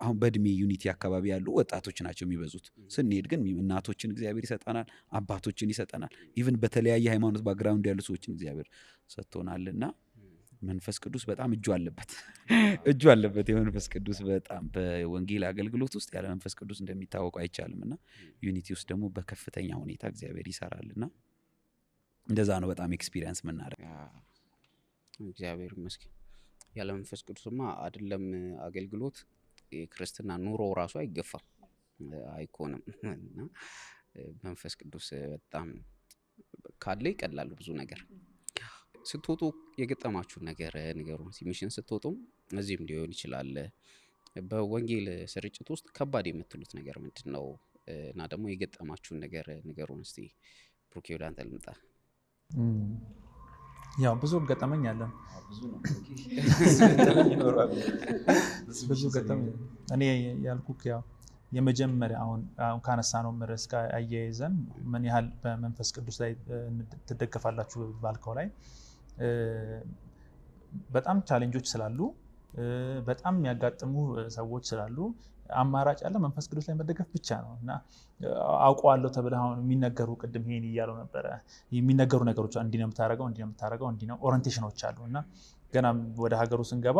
አሁን በእድሜ ዩኒቲ አካባቢ ያሉ ወጣቶች ናቸው የሚበዙት። ስንሄድ ግን እናቶችን እግዚአብሔር ይሰጠናል፣ አባቶችን ይሰጠናል። ኢቭን በተለያየ ሃይማኖት ባክግራውንድ ያሉ ሰዎችን እግዚአብሔር ሰጥቶናልና መንፈስ ቅዱስ በጣም እጁ አለበት። የመንፈስ ቅዱስ በጣም በወንጌል አገልግሎት ውስጥ ያለ መንፈስ ቅዱስ እንደሚታወቀው አይቻልምና ዩኒቲ ውስጥ ደግሞ በከፍተኛ ሁኔታ እግዚአብሔር ይሰራልና እንደዛ ነው በጣም ኤክስፒሪየንስ የምናደርግ። እግዚአብሔር ይመስገን። ያለ መንፈስ ቅዱስማ አይደለም አገልግሎት የክርስትና ኑሮ ራሱ አይገፋም አይኮንም። እና መንፈስ ቅዱስ በጣም ካለ ይቀላሉ ብዙ ነገር። ስትወጡ የገጠማችሁን ነገር ንገሩን። ሚሽን ስትወጡም እዚህም ሊሆን ይችላል በወንጌል ስርጭት ውስጥ ከባድ የምትሉት ነገር ምንድን ነው? እና ደግሞ የገጠማችሁን ነገር ንገሩን እስቲ። ብሩኬ ወደ አንተ ልምጣ። ያው ብዙ ገጠመኝ አለ። ብዙ ገጠመኝ እኔ ያልኩክ ያው የመጀመሪያ አሁን ካነሳ ነው ርዕስ ጋር አያይዘን ምን ያህል በመንፈስ ቅዱስ ላይ ትደገፋላችሁ ባልከው ላይ በጣም ቻሌንጆች ስላሉ በጣም የሚያጋጥሙ ሰዎች ስላሉ አማራጭ ያለ መንፈስ ቅዱስ ላይ መደገፍ ብቻ ነው። እና አውቀዋለሁ ተብለህ አሁን የሚነገሩ ቅድም ይሄን እያለው ነበረ የሚነገሩ ነገሮች እንዲህ ነው የምታደርገው እንዲህ ነው ኦሪንቴሽኖች አሉ። እና ገና ወደ ሀገሩ ስንገባ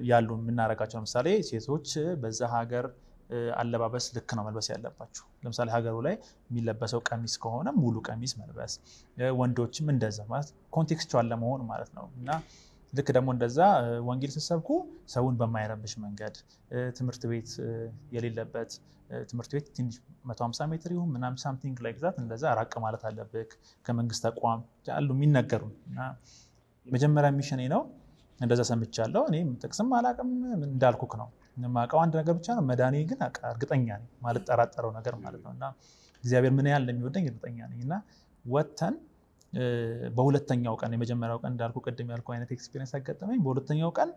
ያሉ የምናደርጋቸው ለምሳሌ ሴቶች በዛ ሀገር አለባበስ ልክ ነው መልበስ ያለባችሁ። ለምሳሌ ሀገሩ ላይ የሚለበሰው ቀሚስ ከሆነ ሙሉ ቀሚስ መልበስ፣ ወንዶችም እንደዛ ማለት ኮንቴክስቹዋል ለመሆን ማለት ነው። እና ልክ ደግሞ እንደዛ ወንጌል ስትሰብኩ ሰውን በማይረብሽ መንገድ ትምህርት ቤት የሌለበት ትምህርት ቤት ትንሽ 150 ሜትር ይሁን ምናምን ሳምቲንግ ላይክ ዛት እንደዛ ራቅ ማለት አለብህ ከመንግስት ተቋም ያሉ የሚነገሩ። እና መጀመሪያ ሚሽኔ ነው እንደዛ ሰምቻለሁ። እኔም ጥቅስም አላቅም እንዳልኩክ ነው የማውቀው አንድ ነገር ብቻ ነው መዳኔ ግን እርግጠኛ ነኝ ማለት ጠራጠረው ነገር ማለት ነው። እና እግዚአብሔር ምን ያህል እንደሚወደኝ እርግጠኛ ነኝ። እና ወተን በሁለተኛው ቀን የመጀመሪያው ቀን እንዳልኩ ቅድም ያልኩ አይነት ኤክስፒሪየንስ አጋጠመኝ። በሁለተኛው ቀን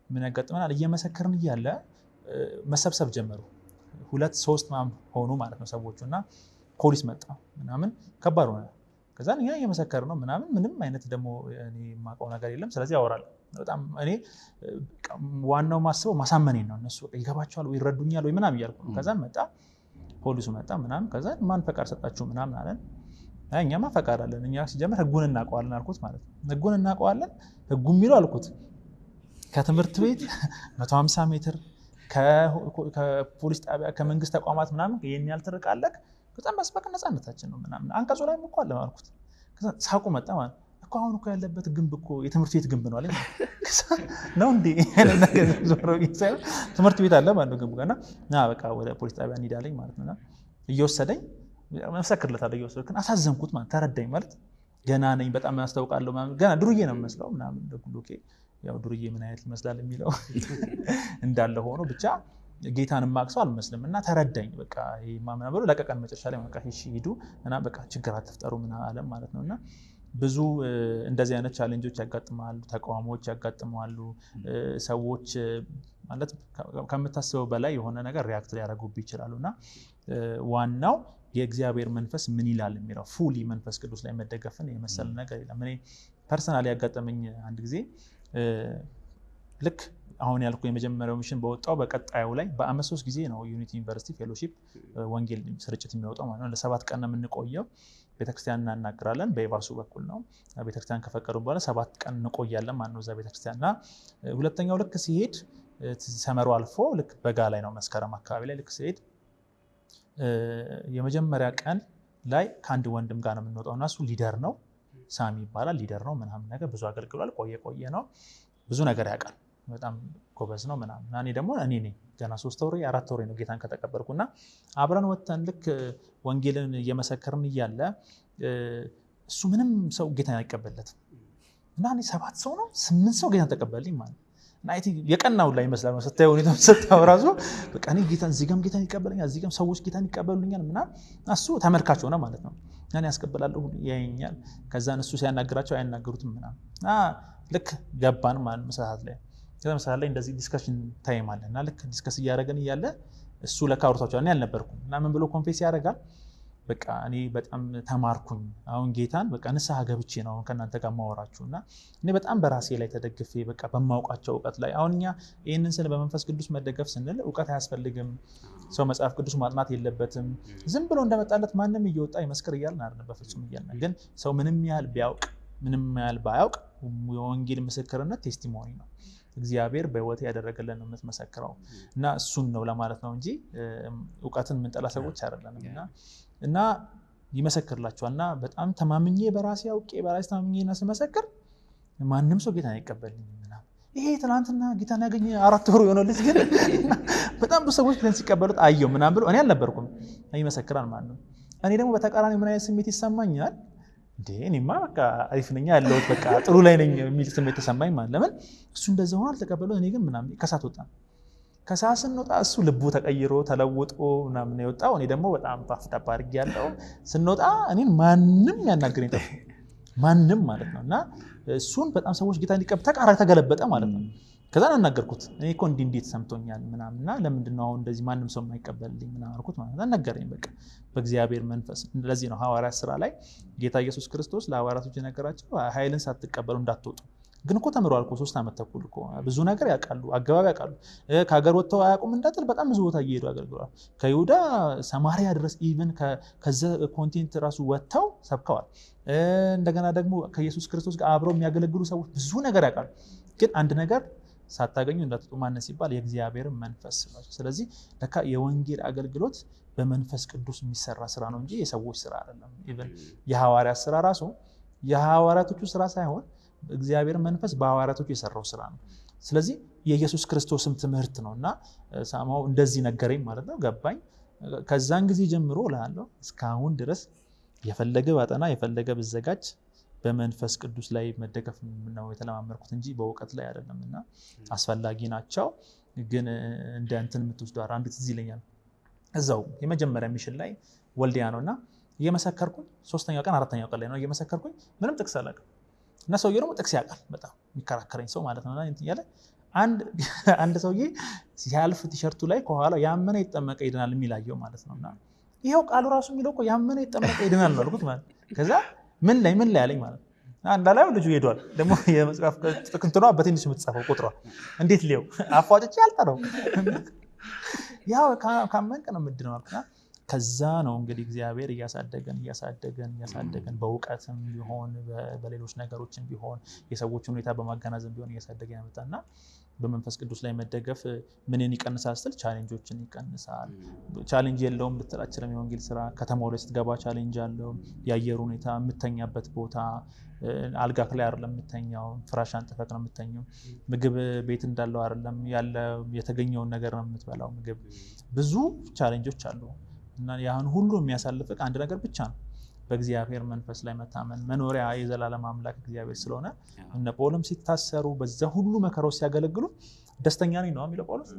ምን ያጋጥመናል? እየመሰከርን እያለ መሰብሰብ ጀመሩ። 2-3 ሆኑ ማለት ነው ሰዎቹ እና ፖሊስ መጣ ምናምን ከባድ ሆነ። ከዛ እኛ እየመሰከርን ነው ምናምን ምንም አይነት ደግሞ እኔ የማውቀው ነገር የለም። ስለዚህ ያወራል በጣም እኔ ዋናው ማስበው ማሳመኔን ነው። እነሱ ይገባቸዋል ወይ ይረዱኛል ወይ ምናምን እያልኩ ነው። ከዛ መጣ ፖሊሱ መጣ ምናምን ከዛ ማን ፈቃድ ሰጣችሁ ምናምን አለን። እኛማ ፈቃድ አለን እኛ ሲጀምር ህጉን እናውቀዋለን አልኩት ማለት ነው። ህጉን እናውቀዋለን ህጉ የሚለው አልኩት ከትምህርት ቤት 150 ሜትር ከፖሊስ ጣቢያ ከመንግስት ተቋማት ምናምን ይሄን ያህል ትርቃለህ በጣም መስበክ ነፃነታችን ነው ምናምን አንቀጹ ላይ እኮ አለ አልኩት። ከዛ ሳቁ መጣ ማለት እኮ አሁን እኮ ያለበት ግንብ እኮ የትምህርት ቤት ግንብ ነው አለኝ። ነው እንዴ ትምህርት ቤት አለ ማለት ነው ግንቡ ጋር እና በቃ ወደ ፖሊስ ጣቢያ እንሄዳለኝ ማለት ነው። እየወሰደኝ መሰክርለታለሁ እየወሰድኩ ግን አሳዘንኩት ማለት ተረዳኝ ማለት ገና ነኝ በጣም ያስታውቃለሁ ማለት ገና ዱርዬ ነው የምመስለው ምናምን ኦኬ ያው ዱርዬ ምን አይነት ይመስላል የሚለው እንዳለ ሆኖ ብቻ ጌታን ማክሰው አልመስልም እና ተረዳኝ በቃ ይሄ ማመና ብሎ ለቀቀን መጨረሻ ላይ በቃ እሺ ሂዱ እና በቃ ችግር አትፍጠሩ ምን አለም ማለት ነውና ብዙ እንደዚህ አይነት ቻሌንጆች ያጋጥማሉ፣ ተቃውሞዎች ያጋጥማሉ። ሰዎች ማለት ከምታስበው በላይ የሆነ ነገር ሪያክት ሊያደርጉብህ ይችላሉና ዋናው የእግዚአብሔር መንፈስ ምን ይላል የሚለው ፉሊ መንፈስ ቅዱስ ላይ መደገፍን የመሰለ ነገር የለም። እኔ ፐርሰናሊ ያጋጠመኝ አንድ ጊዜ ልክ አሁን ያልኩ የመጀመሪያው ሚሽን በወጣው በቀጣዩ ላይ በአመት 3 ጊዜ ነው ዩኒቲ ዩኒቨርሲቲ ፌሎሺፕ ወንጌል ስርጭት የሚወጣው ማለት ነው። ለ7 ቀን ነው የምንቆየው። ቤተክርስቲያን እናናግራለን በኤቫሱ በኩል ነው። ቤተክርስቲያን ከፈቀዱ በኋላ 7 ቀን እንቆያለን ማለት ነው እዛ ቤተክርስቲያንና ሁለተኛው ልክ ሲሄድ ሰመሩ አልፎ ልክ በጋ ላይ ነው መስከረም አካባቢ ላይ ልክ ሲሄድ የመጀመሪያ ቀን ላይ ከአንድ ወንድም ጋር ነው የምንወጣው እና እሱ ሊደር ነው ሳሚ ይባላል ሊደር ነው ምናምን ነገር ብዙ አገልግሏል ቆየ ነው ብዙ ነገር ያውቃል በጣም ጎበዝ ነው ምናምን እና እኔ ደግሞ እኔ ነኝ ገና 3 ወር 4 ወር ነው ጌታን ከተቀበልኩና አብረን ወጥተን ልክ ወንጌልን እየመሰከርን እያለ እሱ ምንም ሰው ጌታን አይቀበልለትም እና እኔ 7 ሰው ነው 8 ሰው ጌታን ተቀበልልኝ ማለት እና አይ ቲንክ የቀናው ላይ ይመስላል ነው ስታየው ሁኔታው ስታየው ራሱ በቃ እኔ ጌታን እዚህም ጌታን ይቀበለኛል እዚህም ሰዎች ጌታን ይቀበሉኛል ምናምን እሱ ተመልካች ሆነ ማለት ነው። እኔ ያስቀበላለሁ ያየኛል ከዛ እሱ ሲያናግራቸው አያናገሩትም ምናምን ልክ ገባን ማለት መሰዓት ላይ ለምሳሌ ላይ እንደዚህ ዲስከሽን ታይም አለና ልክ ዲስከስ እያደረገን እያለ እሱ ለካ አውርቷቸው እኔ አልነበርኩም እና ምን ብሎ ኮንፌስ ያደርጋል በቃ እኔ በጣም ተማርኩኝ አሁን ጌታን በቃ ንስሐ ገብቼ ነው ከናንተ ጋር ማወራችሁና እኔ በጣም በራሴ ላይ ተደግፌ በቃ በማውቃቸው ዕውቀት ላይ አሁን እኛ ይሄንን ስለ በመንፈስ ቅዱስ መደገፍ ስንል ዕውቀት አያስፈልግም ሰው መጽሐፍ ቅዱስ ማጥናት የለበትም ዝም ብሎ እንደመጣለት ማንም እየወጣ ይመስክር እያልን አይደለም በፍጹም እያልን ግን ሰው ምንም ያህል ቢያውቅ ምንም ያህል ባያውቅ የወንጌል ምስክርነት ቴስቲሞኒ ነው እግዚአብሔር በህይወት ያደረገልን ነው የምትመሰክረው እና እሱን ነው ለማለት ነው እንጂ ዕውቀትን የምንጠላ ሰዎች አይደለንም እና ይመሰክርላችኋልና በጣም ተማምኜ በራሴ አውቄ በራሴ ተማምኜና ስመሰክር ማንም ሰው ጌታን አይቀበልኝም ምናምን ይሄ ትናንትና ጌታን ያገኘ 4 ወር የሆነው ልጅ ግን በጣም ብዙ ሰዎች ጌታን ሲቀበሉት አየው ምናምን ብሎ እኔ አልነበርኩም ይመሰክራል ማለት ነው። እኔ ደግሞ በተቃራኒ ምን አይነት ስሜት ይሰማኛል እኔማ በቃ አሪፍ ነኝ ያለሁት በቃ ጥሩ ላይ ነኝ የሚል ስሜት ተሰማኝ ማለት ለምን እሱ እንደዛ ሆኖ አልተቀበለው እኔ ግን ምናምን ከሳት ወጣ ከሳት ስንወጣ እሱ ልቡ ተቀይሮ ተለውጦ ምናምን የወጣው እኔ ደግሞ በጣም ፓፍታፕ አድርጌያለሁ ስንወጣ እኔን ማንም ያናገረኝ ጠፋ ማንም ማለት ነውና እሱን በጣም ሰዎች ጌታ እንዲቀበል ተቃራኒ ተገለበጠ ማለት ነው። ከዛ አናገርኩት እኔ እኮ እንዴት ሰምቶኛል ምናምንና ለምንድን ነው እንደዚህ ማንም ሰው የማይቀበልልኝ ምናምን አልኩት ማለት ነው። ነገረኝ በቃ በእግዚአብሔር መንፈስ ለዚህ ነው ሐዋርያት ሥራ ላይ ጌታ ኢየሱስ ክርስቶስ ለሐዋርያቶች የነገራቸው ኃይልን ሳትቀበሉ እንዳትወጡ ግን እኮ ተምረዋል እኮ 3 ዓመት ተኩል እኮ ብዙ ነገር ያውቃሉ አገባብ ያውቃሉ ከሀገር ወጥተው አያውቁም እንዳትል በጣም ብዙ ቦታ እየሄዱ አገልግለዋል ከይሁዳ ሰማሪያ ድረስ ኢቭን ከዛ ኮንቲኔንት ራሱ ወጥተው ሰብከዋል እንደገና ደግሞ ከኢየሱስ ክርስቶስ ጋር አብረው የሚያገለግሉ ሰዎች ብዙ ነገር ያውቃሉ ግን አንድ ነገር ሳታገኙ እንዳትወጡ ማነስ ሲባል የእግዚአብሔር መንፈስ ነው። ስለዚህ ለካ የወንጌል አገልግሎት በመንፈስ ቅዱስ የሚሰራ ስራ ነው እንጂ የሰዎች ስራ አይደለም። ኢቭን የሐዋርያት ስራ ራሱ የሐዋርያቶቹ ስራ ሳይሆን እግዚአብሔር መንፈስ በሐዋርያቶቹ የሰራው ስራ ነው። ስለዚህ የኢየሱስ ክርስቶስም ትምህርት ነውና ሳማው እንደዚህ ነገረኝ ማለት ነው ገባኝ። ከዛን ጊዜ ጀምሮ እላለሁ እስካሁን ድረስ የፈለገ ባጠና የፈለገ ብዘጋጅ በመንፈስ ቅዱስ ላይ መደገፍ ነው የተለማመርኩት እንጂ በእውቀት ላይ አይደለምና አስፈላጊ ናቸው። ግን እንደ እንትን የምትወስደው አንድ ትዝ ይለኛል እዛው የመጀመሪያ ሚሽን ላይ ወልዲያ ነውና እየመሰከርኩኝ 3ኛው ቀን 4ኛው ቀን ላይ ነው እየመሰከርኩኝ ምንም ጥቅስ አላውቅም እና ሰውዬው ደግሞ ጥቅስ ያውቃል በጣም የሚከራከረኝ ሰው ማለት ነው። እያለ አንድ ሰውዬ ሲያልፍ ቲሸርቱ ላይ ከኋላ ያመነ ይጠመቀ ይድናል የሚላየው ማለት ነው። እና ይኸው ቃሉ ራሱ የሚለው እኮ ያመነ ይጠመቀ ይድናል ነው አልኩት ማለት ከዛ ምን ላይ ያለኝ ማለት ነው። እንዳላየው ልጁ ሄዷል። ደግሞ የመጽሐፍ ጥቅንትኗ በትንሽ የምትጻፈው ቁጥሯ እንዴት ሊየው አፏጭቼ አልጠረው ያው ካመንክ ነው የምድነው አልኩና ከዛ ነው እንግዲህ እግዚአብሔር እያሳደገን በእውቀትም ቢሆን በሌሎች ነገሮችም ቢሆን የሰዎችን ሁኔታ በማገናዘብ ቢሆን እያሳደገን ያመጣና በመንፈስ ቅዱስ ላይ መደገፍ ምንን ይቀንሳል ስትል ቻሌንጆችን ይቀንሳል። ቻሌንጅ የለውም ልትል አትችልም። የወንጌል ስራ ከተማው ላይ ስትገባ ቻሌንጅ አለው። የአየር ሁኔታ፣ የምተኛበት ቦታ አልጋ ላይ አይደለም የምተኛው፣ ፍራሽ አንጥፈህ ነው የምተኛው። ምግብ ቤት እንዳለው አይደለም ያለ የተገኘውን ነገር ነው የምትበላው። ምግብ ብዙ ቻሌንጆች አሉ እና ያን ሁሉ የሚያሳልፍህ አንድ ነገር ብቻ ነው፣ በእግዚአብሔር መንፈስ ላይ መታመን። መኖሪያ የዘላለም አምላክ እግዚአብሔር ስለሆነ እነ ጳውሎስ ሲታሰሩ በዛ ሁሉ መከራዎች ሲያገለግሉ ደስተኛ ነኝ ነው የሚለው ጳውሎስ።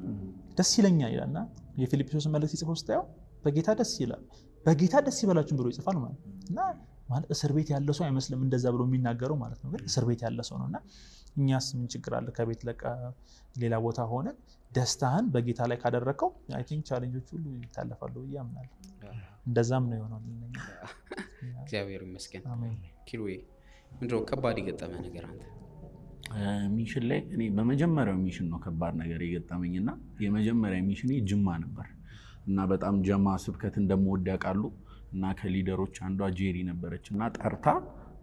ደስ ይለኛል ይላልና የፊልጵስዩስ መልእክት ሲጽፍ ስታየው በጌታ ደስ ይላል፣ በጌታ ደስ ይበላችሁ ብሎ ይጽፋል ማለት እና ማለት እስር ቤት ያለ ሰው አይመስልም እንደዛ ብሎ የሚናገረው ማለት ነው። ግን እስር ቤት ያለ ሰው ነውና እኛስ ምን ችግር አለ? ከቤት ለቀ ሌላ ቦታ ሆነ ደስታህን በጌታ ላይ ካደረከው አይ ቲንክ ቻሌንጆች ሁሉ ይታለፋሉ ብዬ አምናለሁ። እንደዛም ነው የሆነው። እግዚአብሔር ይመስገን። ኪሩዬ ምንድነው ከባድ የገጠመ ነገር አንተ? ሚሽን ላይ እኔ በመጀመሪያው ሚሽን ነው ከባድ ነገር የገጠመኝና የመጀመሪያ ሚሽን ጅማ ነበር እና በጣም ጀማ ስብከት እንደምወድ ያውቃሉ እና ከሊደሮች አንዷ ጄሪ ነበረች እና ጠርታ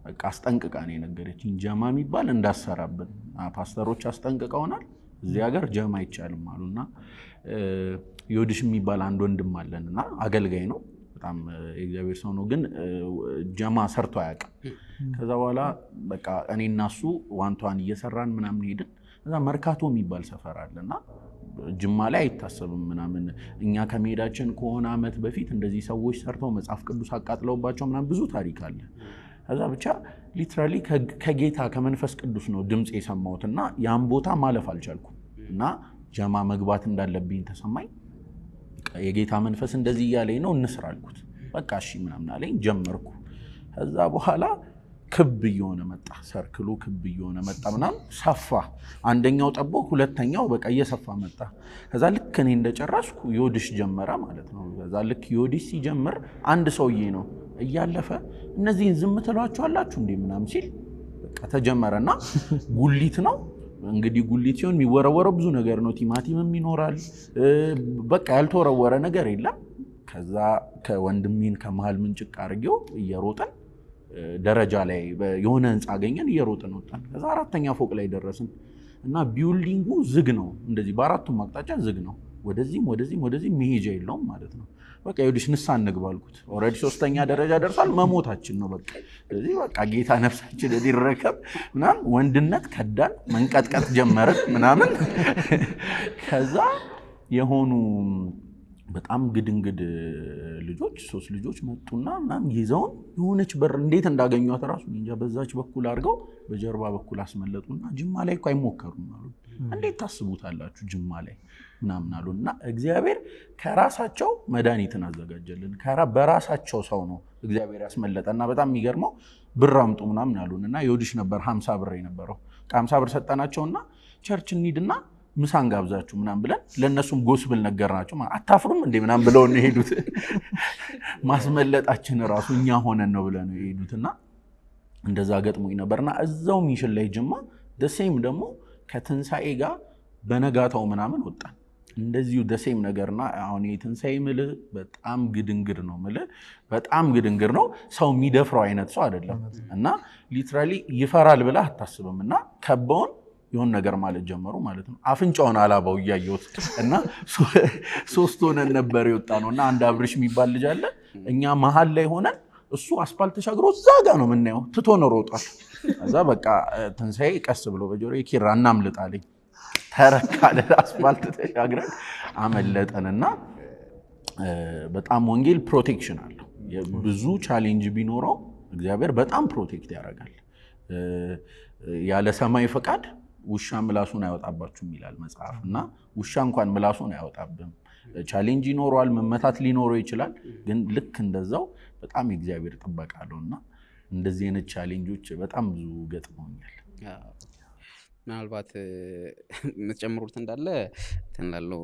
በቃ አስጠንቅቃ ነው የነገረችኝ። ጀማ የሚባል እንዳሰራብን ፓስተሮች አስጠንቅቀውናል፣ እዚህ ሀገር ጀማ አይቻልም አሉና ዮድሽ የሚባል አንድ ወንድም አለንና አገልጋይ ነው፣ በጣም የእግዚአብሔር ሰው ነው፣ ግን ጀማ ሰርቶ አያውቅም። ከዛ በኋላ በቃ እኔና እሱ ዋንቷን እየሰራን ምናምን ሄድን። ከዛ መርካቶ የሚባል ሰፈር አለና ጅማ ላይ አይታሰብም ምናምን። እኛ ከመሄዳችን ከሆነ ዓመት በፊት እንደዚህ ሰዎች ሰርተው መጽሐፍ ቅዱስ አቃጥለውባቸው ምናምን ብዙ ታሪክ አለ። ከዛ ብቻ ሊትራሊ ከጌታ ከመንፈስ ቅዱስ ነው ድምፅ የሰማሁትና ያን ቦታ ማለፍ አልቻልኩም እና ጀማ መግባት እንዳለብኝ ተሰማኝ። የጌታ መንፈስ እንደዚህ እያለኝ ነው እንስራ አልኩት። በቃ እሺ ምናምን አለኝ፣ ጀመርኩ። ከዛ በኋላ ክብ እየሆነ መጣ፣ ሰርክሉ ክብ እየሆነ መጣ ምናምን ሰፋ። አንደኛው ጠቦ ሁለተኛው በቃ እየሰፋ መጣ። ከዛ ልክ እኔ እንደጨረስኩ ዮዲሽ ጀመረ ማለት ነው። ከዛ ልክ ዮዲሽ ሲጀምር አንድ ሰውዬ ነው እያለፈ እነዚህን ዝም ትሏቸዋላችሁ እንዴ ምናምን ሲል በቃ ተጀመረና ጉሊት ነው እንግዲህ። ጉሊት ሲሆን የሚወረወረው ብዙ ነገር ነው፣ ቲማቲምም ይኖራል፣ በቃ ያልተወረወረ ነገር የለም። ከዛ ከወንድሜን ከመሃል ምንጭቅ አድርጌው እየሮጠን ደረጃ ላይ የሆነ ህንፃ አገኘን፣ እየሮጥን ወጣን። ከዛ 4ኛ ፎቅ ላይ ደረስን እና ቢልዲንጉ ዝግ ነው፣ እንደዚህ በአራቱም አቅጣጫ ዝግ ነው። ወደዚህም መሄጃ የለውም ማለት ነው። በቃ ይኸውልሽ ንሳ እንግባ አልኩት። ኦልሬዲ 3ኛ ደረጃ ደርሷል፣ መሞታችን ነው በቃ። ስለዚህ በቃ ጌታ ነፍሳችን እንዲረከብ ምናምን ወንድነት ከዳን፣ መንቀጥቀጥ ጀመርን ምናምን። ከዛ የሆኑ በጣም ግድንግድ ልጆች 3 ልጆች መጡና ምናምን ይዘውን የሆነች በር እንዴት እንዳገኟት ራሱ እንጃ፣ በዛች በኩል አድርገው በጀርባ በኩል አስመለጡና ጅማ ላይ እኮ አይሞከሩም አሉ። እንዴት ታስቡታላችሁ ጅማ ላይ ምናምን አሉና እግዚአብሔር ከራሳቸው መድኃኒትን አዘጋጀልን። በራሳቸው ሰው ነው እግዚአብሔር ያስመለጠና በጣም የሚገርመው ብር አምጡ ምናምን አሉንና ዮዲሽ ነበር 50 ብር የነበረው። ከ50 ብር ሰጠናቸውና ቸርች እንሂድና ምሳን ጋብዛችሁ ምናምን ብለን ለነሱም ጎስብል ነገርናቸው። አታፍሩም እንዴ ምናምን ብለው ነው የሄዱት። ማስመለጣችን ራሱ እኛ ሆነን ነው ብለው ነው የሄዱትና እንደዛ ገጥሞኝ ነበርና እዛው ሚሽን ላይ ጅማ ደሴም ደግሞ ከትንሳኤ ጋር በነጋታው ምናምን ወጣን። እንደዚሁ ደሴም ነገርና አሁን የትንሳኤ ምልህ በጣም ግድንግር ነው ምልህ በጣም ግድንግር ነው። ሰው የሚደፍረው አይነት ሰው አይደለም እና ሊትራሊ ይፈራል ብለህ አታስብም። እና ከበውን የሆነ ነገር ማለት ጀመሩ ማለት ነው። አፍንጫውን አላባው እያየሁት እና 3 ሆነን ነበር የወጣ ነው እና አንድ አብርሽ የሚባል ልጅ አለ። እኛ መሀል ላይ ሆነን እሱ አስፓልት ተሻግሮ እዛ ጋ ነው የምናየው፣ ትቶ ነው ሮጧል። ከዛ በቃ ትንሳኤ ቀስ ብሎ በጆሮ ኪራ እናምልጣለኝ ተረካለ። አስፓልት ተሻግረን አመለጠንና በጣም ወንጌል ፕሮቴክሽን አለው። ብዙ ቻሌንጅ ቢኖረው እግዚአብሔር በጣም ፕሮቴክት ያደርጋል። ያለ ሰማይ ፈቃድ ውሻ ምላሱን አይወጣባችሁም ይላል መጽሐፍ እና ውሻ እንኳን ምላሱን አይወጣብም። ቻሌንጅ ይኖረዋል፣ መመታት ሊኖረው ይችላል። ግን ልክ እንደዛው በጣም የእግዚአብሔር ጥበቃ አለውና እንደዚህ አይነት ቻሌንጆች በጣም ብዙ ገጥመውኛል። ምናልባት የምትጨምሩት እንዳለ ትንላለው።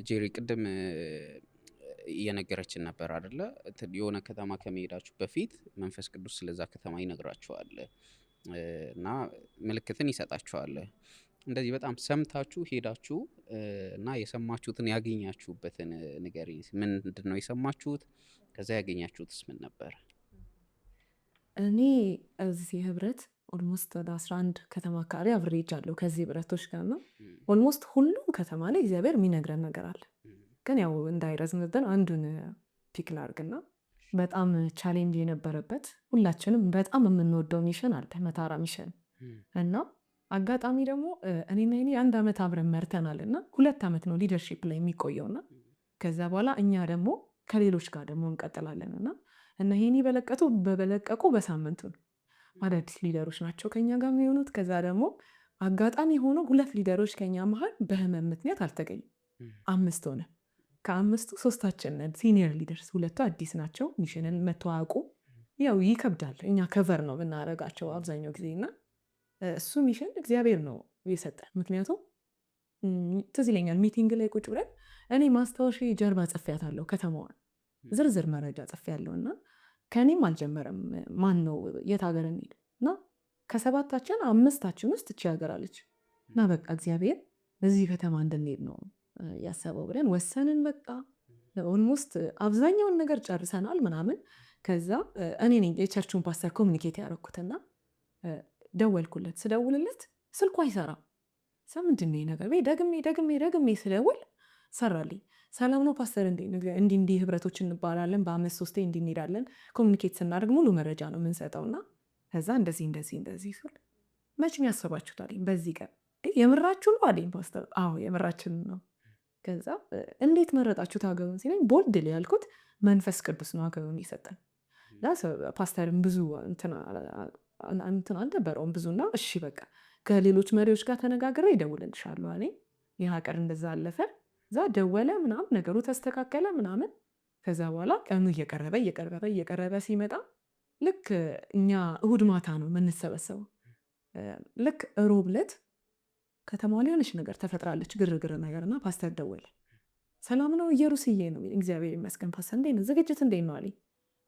ጄሪ ቅድም እየነገረችን ነበር አይደለ? የሆነ ከተማ ከመሄዳችሁ በፊት መንፈስ ቅዱስ ስለዛ ከተማ ይነግራችኋል እና ምልክትን ይሰጣችኋል። እንደዚህ በጣም ሰምታችሁ ሄዳችሁ እና የሰማችሁትን ያገኛችሁበትን ንገሪኝ። ምንድን ነው የሰማችሁት? ከዛ ያገኛችሁትስ ምን ነበር? እኔ እዚህ ህብረት ኦልሞስት ወደ 11 ከተማ አካባቢ አብሬጃለሁ ከዚህ ህብረቶች ጋር ነው። ኦልሞስት ሁሉም ከተማ ላይ እግዚአብሔር የሚነግረን ነገር አለ። ግን ያው እንዳይረዝምብን አንዱን ፒክ ላድርግና በጣም ቻሌንጅ የነበረበት ሁላችንም በጣም የምንወደው ሚሽን አለ፣ መታራ ሚሽን እና አጋጣሚ ደግሞ እኔና እኔ 1 ዓመት አብረን መርተናል እና 2 ዓመት ነው ሊደርሺፕ ላይ የሚቆየውና ከዛ በኋላ እኛ ደግሞ ከሌሎች ጋር ደግሞ እንቀጥላለን እና ይሄኔ በለቀቁ በሳምንቱ ነው አዳዲስ ሊደሮች ናቸው ከኛ ጋር የሚሆኑት። ከዛ ደግሞ አጋጣሚ ሆኖ 2 ሊደሮች ከኛ መሀል በህመም ምክንያት አልተገኙም። 5 ሆነ። ከ5ቱ 3ታችን ሲኒየር ሊደርስ፣ 2ቱ አዲስ ናቸው። ሚሽንን መተዋወቁ ያው ይከብዳል። እኛ ከቨር ነው የምናደርጋቸው አብዛኛው ጊዜ እና እሱ ሚሽን እግዚአብሔር ነው የሰጠን። ምክንያቱም ትዝ ይለኛል ሚቲንግ ላይ ቁጭ ብለን እኔ ማስታወሻ ጀርባ ጽፌያታለሁ፣ ከተማዋን ዝርዝር መረጃ ጽፌያለሁ እና ከእኔም አልጀመረም ማን ነው የት ሀገር እንሂድ እና ከ7ታችን 5ታችን ውስጥ እቺ ሀገር አለች እና በቃ እግዚአብሔር እዚህ ከተማ እንድንሄድ ነው ያሰበው ብለን ወሰንን። በቃ ኦልሞስት አብዛኛውን ነገር ጨርሰናል ምናምን። ከዛ እኔ ነኝ የቸርቹን ፓስተር ኮሚኒኬት ያደረኩትና ደወልኩለት። ስደውልለት ስልኩ አይሰራም። ምንድን ነው ነገር ደግሜ ስደውል ሰራልኝ። ሰላም ነው ፓስተር፣ እንዲህ ህብረቶች እንባላለን፣ በአመት 3 እንዲህ እንሄዳለን፣ ኮሚኒኬት ስናደርግ ሙሉ መረጃ ነው የምንሰጠውና ከዛ እንደዚህ ስል መቼም ያሰባችሁት አለኝ። በዚህ ቀን የምራችሁ ነው አለኝ ፓስተር። አዎ የምራችን ነው። ከዛ እንዴት መረጣችሁት ሀገሩን ሲለኝ ቦልድ ያልኩት መንፈስ ቅዱስ ነው ሀገሩን ይሰጠን። ፓስተርን ብዙ እንትን አልነበረውም ብዙና እሺ በቃ ከሌሎች መሪዎች ጋር ተነጋግሬ ይደውልልሻለሁ አለኝ። ይህ ቀን እንደዛ አለፈ። እዛ ደወለ ምናምን ነገሩ ተስተካከለ ምናምን። ከዛ በኋላ ቀኑ እየቀረበ ሲመጣ ልክ እኛ እሁድ ማታ ነው የምንሰበሰበው። ልክ ሮብ ዕለት ከተማዋ ላይ የሆነች ነገር ተፈጥራለች፣ ግርግር ነገርና ፓስተር ደወለ። ሰላም ነው ኢየሩስዬ ነው። እግዚአብሔር ይመስገን ፓስተር፣ እንዴት ነው ዝግጅት እንዴት ነው አለኝ።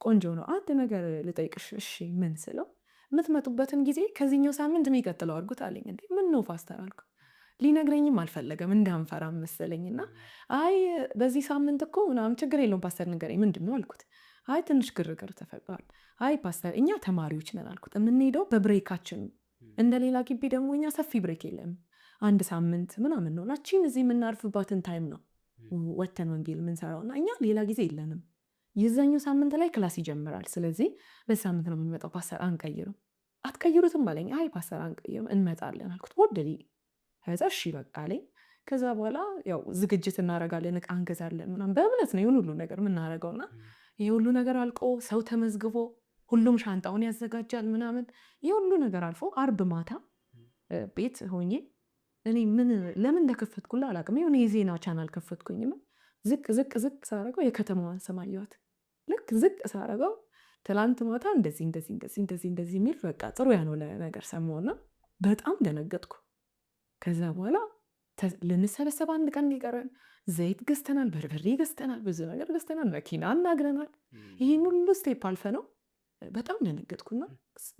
ቆንጆ ነው። አንድ ነገር ልጠይቅሽ። እሺ ምን ስለው የምትመጡበትን ጊዜ ከዚህኛው ሳምንት የሚቀጥለው አድርጉት አለኝ። እንዴ ምን ነው ፓስተር አልኩ። ሊነግረኝም አልፈለገም እንዳንፈራ መሰለኝና አይ በዚህ ሳምንት እኮ ምናምን ችግር የለውም ፓስተር ንገረኝ ምንድን ነው አልኩት። አይ ትንሽ ግርግር ተፈጥሯል። አይ ፓስተር እኛ ተማሪዎች ነን አልኩት። የምንሄደው በብሬካችን፣ እንደሌላ ግቢ ደግሞ እኛ ሰፊ ብሬክ የለም፣ 1 ሳምንት ምናምን ነው ናችን እዚህ የምናርፍባትን ታይም ነው ወተን ወንጌል የምንሰራውና እኛ ሌላ ጊዜ የለንም። የዛኛው ሳምንት ላይ ክላስ ይጀምራል። ስለዚህ በዚህ ሳምንት ነው የምንመጣው ፓስተር አንቀይርም። አትቀይሩትም አለኝ። አይ ፓስተር አንቀይርም እንመጣለን አልኩት። ወደዲ ከዛ እሺ በቃ አለኝ። ከዛ በኋላ ያው ዝግጅት እናደርጋለን፣ እቃ እንገዛለን ምናምን በእምነት ነው ይሁን ሁሉ ነገር የምናደርገውና ይሄ ሁሉ ነገር አልቆ ሰው ተመዝግቦ ሁሉም ሻንጣውን ያዘጋጃል ምናምን። ይሄ ሁሉ ነገር አልፎ አርብ ማታ ቤት ሆኜ እኔ ለምን እንደከፈትኩላ አላውቅም። የሆነ የዜና ቻናል ከፈትኩኝና ዝቅ ሳረገው የከተማዋን ስም አየኋት። ልክ ዝቅ ሳረገው ትላንት ማታ እንደዚህ የሚል በቃ ጥሩ ያልሆነ ነገር ሰማሁና በጣም ደነገጥኩ። ከዛ በኋላ ልንሰበሰብ 1 ቀን ሊቀረን ዘይት ገዝተናል፣ በርበሬ ገዝተናል፣ ብዙ ነገር ገዝተናል፣ መኪና እናግረናል። ይህን ሁሉ ስቴፕ አልፈ ነው በጣም ደነገጥኩና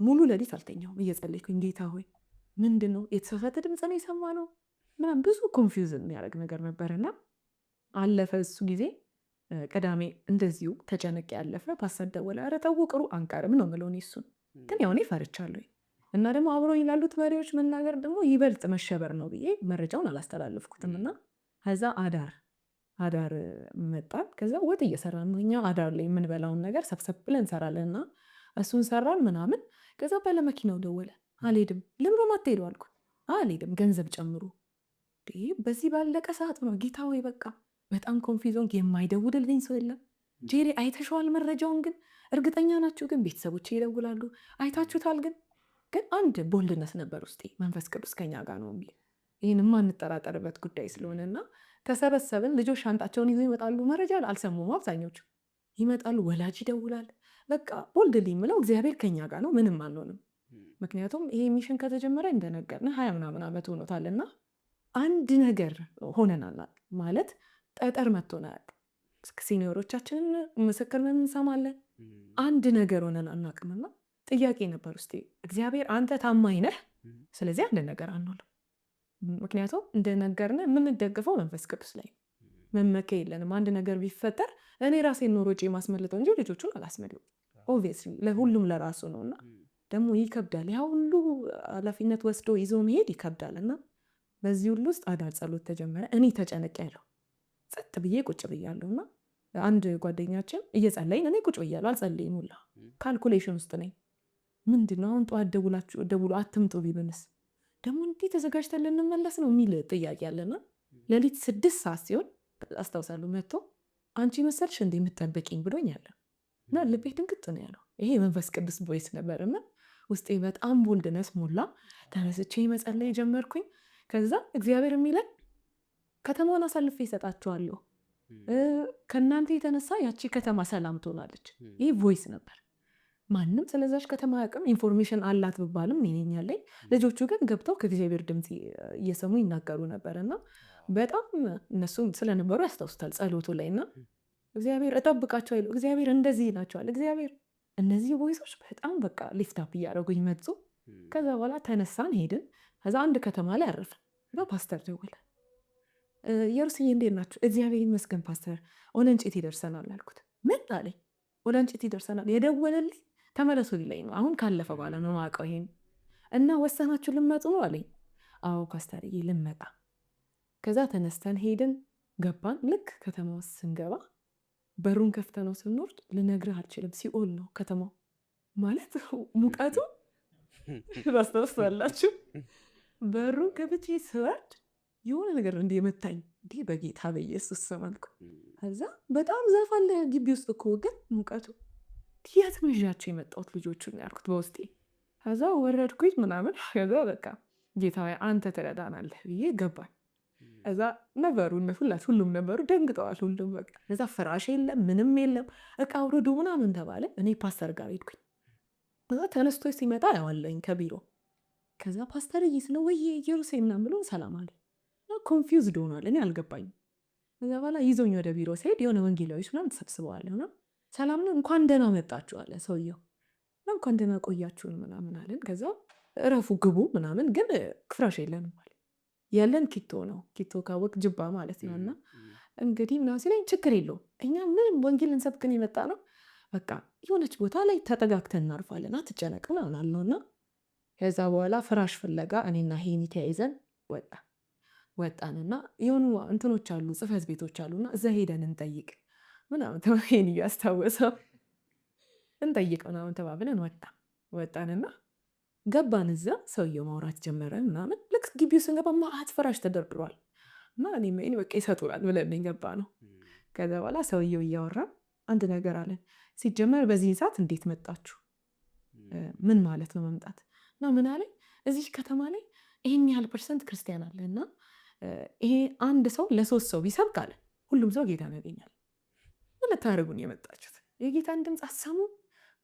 ሙሉ ሌሊት አልተኛሁም እየጸለይኩኝ ጌታ ሆይ ምንድን ነው የተሳሳተ ድምፅ ነው የሰማነው ምናምን ብዙ ኮንፊውዝን የሚያደርግ ነገር ነበርና አለፈ እሱ ጊዜ። ቅዳሜ እንደዚሁ ተጨነቅ ያለፈ ፓስተር ደወለ። ኧረ ተው ቅሩ አንቀርም ነው የምለው እሱን ግን ያው እኔ ፈርቻለሁ እና ደግሞ አብሮኝ ላሉት መሪዎች መናገር ደግሞ ይበልጥ መሸበር ነው ብዬ መረጃውን አላስተላለፍኩትም። እና ከዛ አዳር መጣን። ከዛ ወጥ እየሰራን ነው እኛ አዳር ላይ የምንበላውን ነገር ሰብሰብ ብለን እንሰራለን እና እሱን ሰራን ምናምን። ከዛ ባለመኪናው ደወለ። አልሄድም። ለምን ማትሄዱ አልኩ። አልሄድም ገንዘብ ጨምሩ። በዚህ ባለቀ ሰዓት ነው ጌታ ወይ በቃ በጣም ኮንፊውዝን። የማይደውልልኝ ሰው የለም። ጄሪ አይተሸዋል መረጃውን ግን እርግጠኛ ናችሁ? ግን ቤተሰቦች ይደውላሉ አይታችሁታል? ግን አንድ ቦልድነስ ነበር ውስጤ፣ መንፈስ ቅዱስ ከኛ ጋር ነው የሚል ይህን የማንጠራጠርበት ጉዳይ ስለሆነና ተሰበሰብን። ልጆች ሻንጣቸውን ይዘው ይመጣሉ። መረጃ አልሰሙም አብዛኞቹ። ይመጣሉ፣ ወላጅ ይደውላል። በቃ ቦልድሊ የምለው እግዚአብሔር ከኛ ጋር ነው፣ ምንም አንሆንም። ምክንያቱም ይሄ ሚሽን ከተጀመረ እንደነገርን 20 ምናምን ዓመት ሆኖታልና አንድ ነገር ሆነናል ማለት ጠጠር መጥቶን አያውቅም። ሲኒዮሮቻችንን ምስክርነት እንሰማለን። አንድ ነገር ሆነን አናውቅምና ጥያቄ ነበር ውስጤ። እግዚአብሔር አንተ ታማኝ ነህ፣ ስለዚህ አንድ ነገር አንሆንም። ምክንያቱም እንደነገርን የምንደግፈው መንፈስ ቅዱስ ላይ መመከ የለንም። አንድ ነገር ቢፈጠር እኔ ራሴን ኖሮ ጭ ማስመልጠው እንጂ ልጆቹን አላስመልም። ኦብቪየስሊ ለሁሉም ለራሱ ነውና ደግሞ ይከብዳል። ያ ሁሉ ኃላፊነት ወስዶ ይዞ መሄድ ይከብዳል። እና በዚህ ሁሉ ውስጥ አዳር ጸሎት ተጀመረ። እኔ ተጨነቄያለሁ፣ ጸጥ ብዬ ቁጭ ብያለሁ። እና አንድ ጓደኛችን እየጸለይን እኔ ቁጭ ብያለሁ፣ አልጸልይም ሁላ ካልኩሌሽን ውስጥ ነኝ። ምንድነው አሁን ጠዋት ደውሎ አትምጡ ቢሉንስ ደግሞ እንዲህ ተዘጋጅተን ልንመለስ ነው የሚል ጥያቄ አለና ሌሊት 6 ሰዓት ሲሆን አስታውሳለሁ መጥቶ አንቺ መሰልሽ እንደ የምትጠብቂኝ ብሎኝ አለ እና ልቤ ድንግጥ ነው ያለው። ይሄ መንፈስ ቅዱስ ቦይስ ነበርና ውስጤ በጣም ቦልድነስ ሞላ። ተነስቼ መጸለይ ጀመርኩኝ። ከዛ እግዚአብሔር የሚለን ከተማውን አሳልፌ ይሰጣችኋለሁ፣ ከእናንተ የተነሳ ያቺ ከተማ ሰላም ትሆናለች። ይህ ቮይስ ነበር። ማንም ስለዛች ከተማ አያውቅም። ኢንፎርሜሽን አላት ብባልም እኔ ያለኝ። ልጆቹ ግን ገብተው ከእግዚአብሔር ድምፅ እየሰሙ ይናገሩ ነበር እና በጣም እነሱ ስለነበሩ ያስታውሱታል ጸሎቱ ላይ እና እግዚአብሔር እጠብቃቸው አይለው፣ እግዚአብሔር እንደዚህ ይላቸዋል። እግዚአብሔር እነዚህ ቮይሶች በጣም በቃ ሊፍታፕ እያደረጉኝ መጡ። ከዛ በኋላ ተነሳን ሄድን። ከዛ አንድ ከተማ ላይ አረፍን። ፓስተር ደወለ። ኢየሩስዬ እንዴት ናችሁ? እግዚአብሔር ይመስገን ፓስተር፣ ወለንጭት ይደርሰናል አልኩት። ምን አለኝ? ወለንጭት ይደርሰናል። የደወለልኝ ተመለሱ ሊለኝ ነው። አሁን ካለፈ በኋላ ነው የማውቀው ይሄን። እና ወሰናችሁ ልመጡ ነው አለኝ። አዎ ፓስተርዬ ልመጣ። ከዛ ተነስተን ሄድን፣ ገባን። ልክ ከተማ ውስጥ ስንገባ በሩን ከፍተነው ስንወርድ ልነግርህ አልችልም፣ ሲኦል ነው ከተማው። ማለት ሙቀቱ ታስታውሳላችሁ። በሩን ከፍቼ ስወርድ የሆነ ነገር እንዲህ የመታኝ እንዲህ በጌታ በኢየሱስ ስም አልኩ። ከዛ በጣም ዛፍ አለ ግቢ ውስጥ እኮ፣ ግን ሙቀቱ የት ነው ይዣቸው የመጣሁት ልጆቹን ያልኩት በውስጤ። ከዛ ወረድኩኝ ምናምን። ከዛ በቃ ጌታ አንተ ትረዳናለህ ብዬ ገባኝ። እዛ ነበሩ ሁሉም ነበሩ፣ ደንግጠዋል ሁሉም። በቃ እዛ ፍራሽ የለም ምንም የለም፣ እቃ አውርዱ ምናምን ተባለ። እኔ ፓስተር ጋር ሄድኩኝ። እዛ ተነስቶ ሲመጣ ያዋለኝ ከቢሮ። ከዛ ፓስተር ስለው ወይ ኢየሩሳሌም ምናምን ብሎ ሰላም አለ። ኮንፊውዝድ ሆኗል፣ እኔ አልገባኝም። እዛ በኋላ ይዞኝ ወደ ቢሮ ሲሄድ የሆነ ወንጌላዊዎች ምናምን ተሰብስበዋል። ሆና ሰላም ነው እንኳን ደህና መጣችሁ አለ ሰውየው። እንኳን ደህና ቆያችሁን ምናምን አለን። ከዛ እረፉ ግቡ ምናምን፣ ግን ፍራሽ የለንም አለ። ያለን ኪቶ ነው፣ ኪቶ ካወቅ ጅባ ማለት ነው። እና እንግዲህ ምናምን ሲለኝ ችግር የለውም እኛ ምንም ወንጌል እንሰብክን የመጣ ነው፣ በቃ የሆነች ቦታ ላይ ተጠጋግተን እናርፋለን፣ አትጨነቅ ምናምን አልነውና ከዛ በኋላ ፍራሽ ፍለጋ እኔና ሄኒ ተያይዘን ወጣንና የሆኑ እንትኖች አሉ ጽሕፈት ቤቶች አሉና እዛ ሄደን እንጠይቅ ምናምን ተባሄን እያስታወሰው እንጠይቅ ምናምን ተባብለን ወጣንና ገባን። እዛ ሰውየው ማውራት ጀመረ ምናምን። ልክ ግቢው ስንገባ ማአት ፍራሽ ተደርድሯል እና እኔ በቃ ይሰጡናል ብለን ገባ ነው። ከዛ በኋላ ሰውየው እያወራ አንድ ነገር አለን። ሲጀመር በዚህ ሰዓት እንዴት መጣችሁ? ምን ማለት ነው መምጣት? እና ምን አለኝ፣ እዚህ ከተማ ላይ ይህን ያህል ፐርሰንት ክርስቲያን አለ እና ይሄ አንድ ሰው ለ3 ሰው ቢሰብክ አለ ሁሉም ሰው ጌታን ያገኛል። ምን ልታደርጉን የመጣችሁት? የጌታን ድምፅ አሰሙ።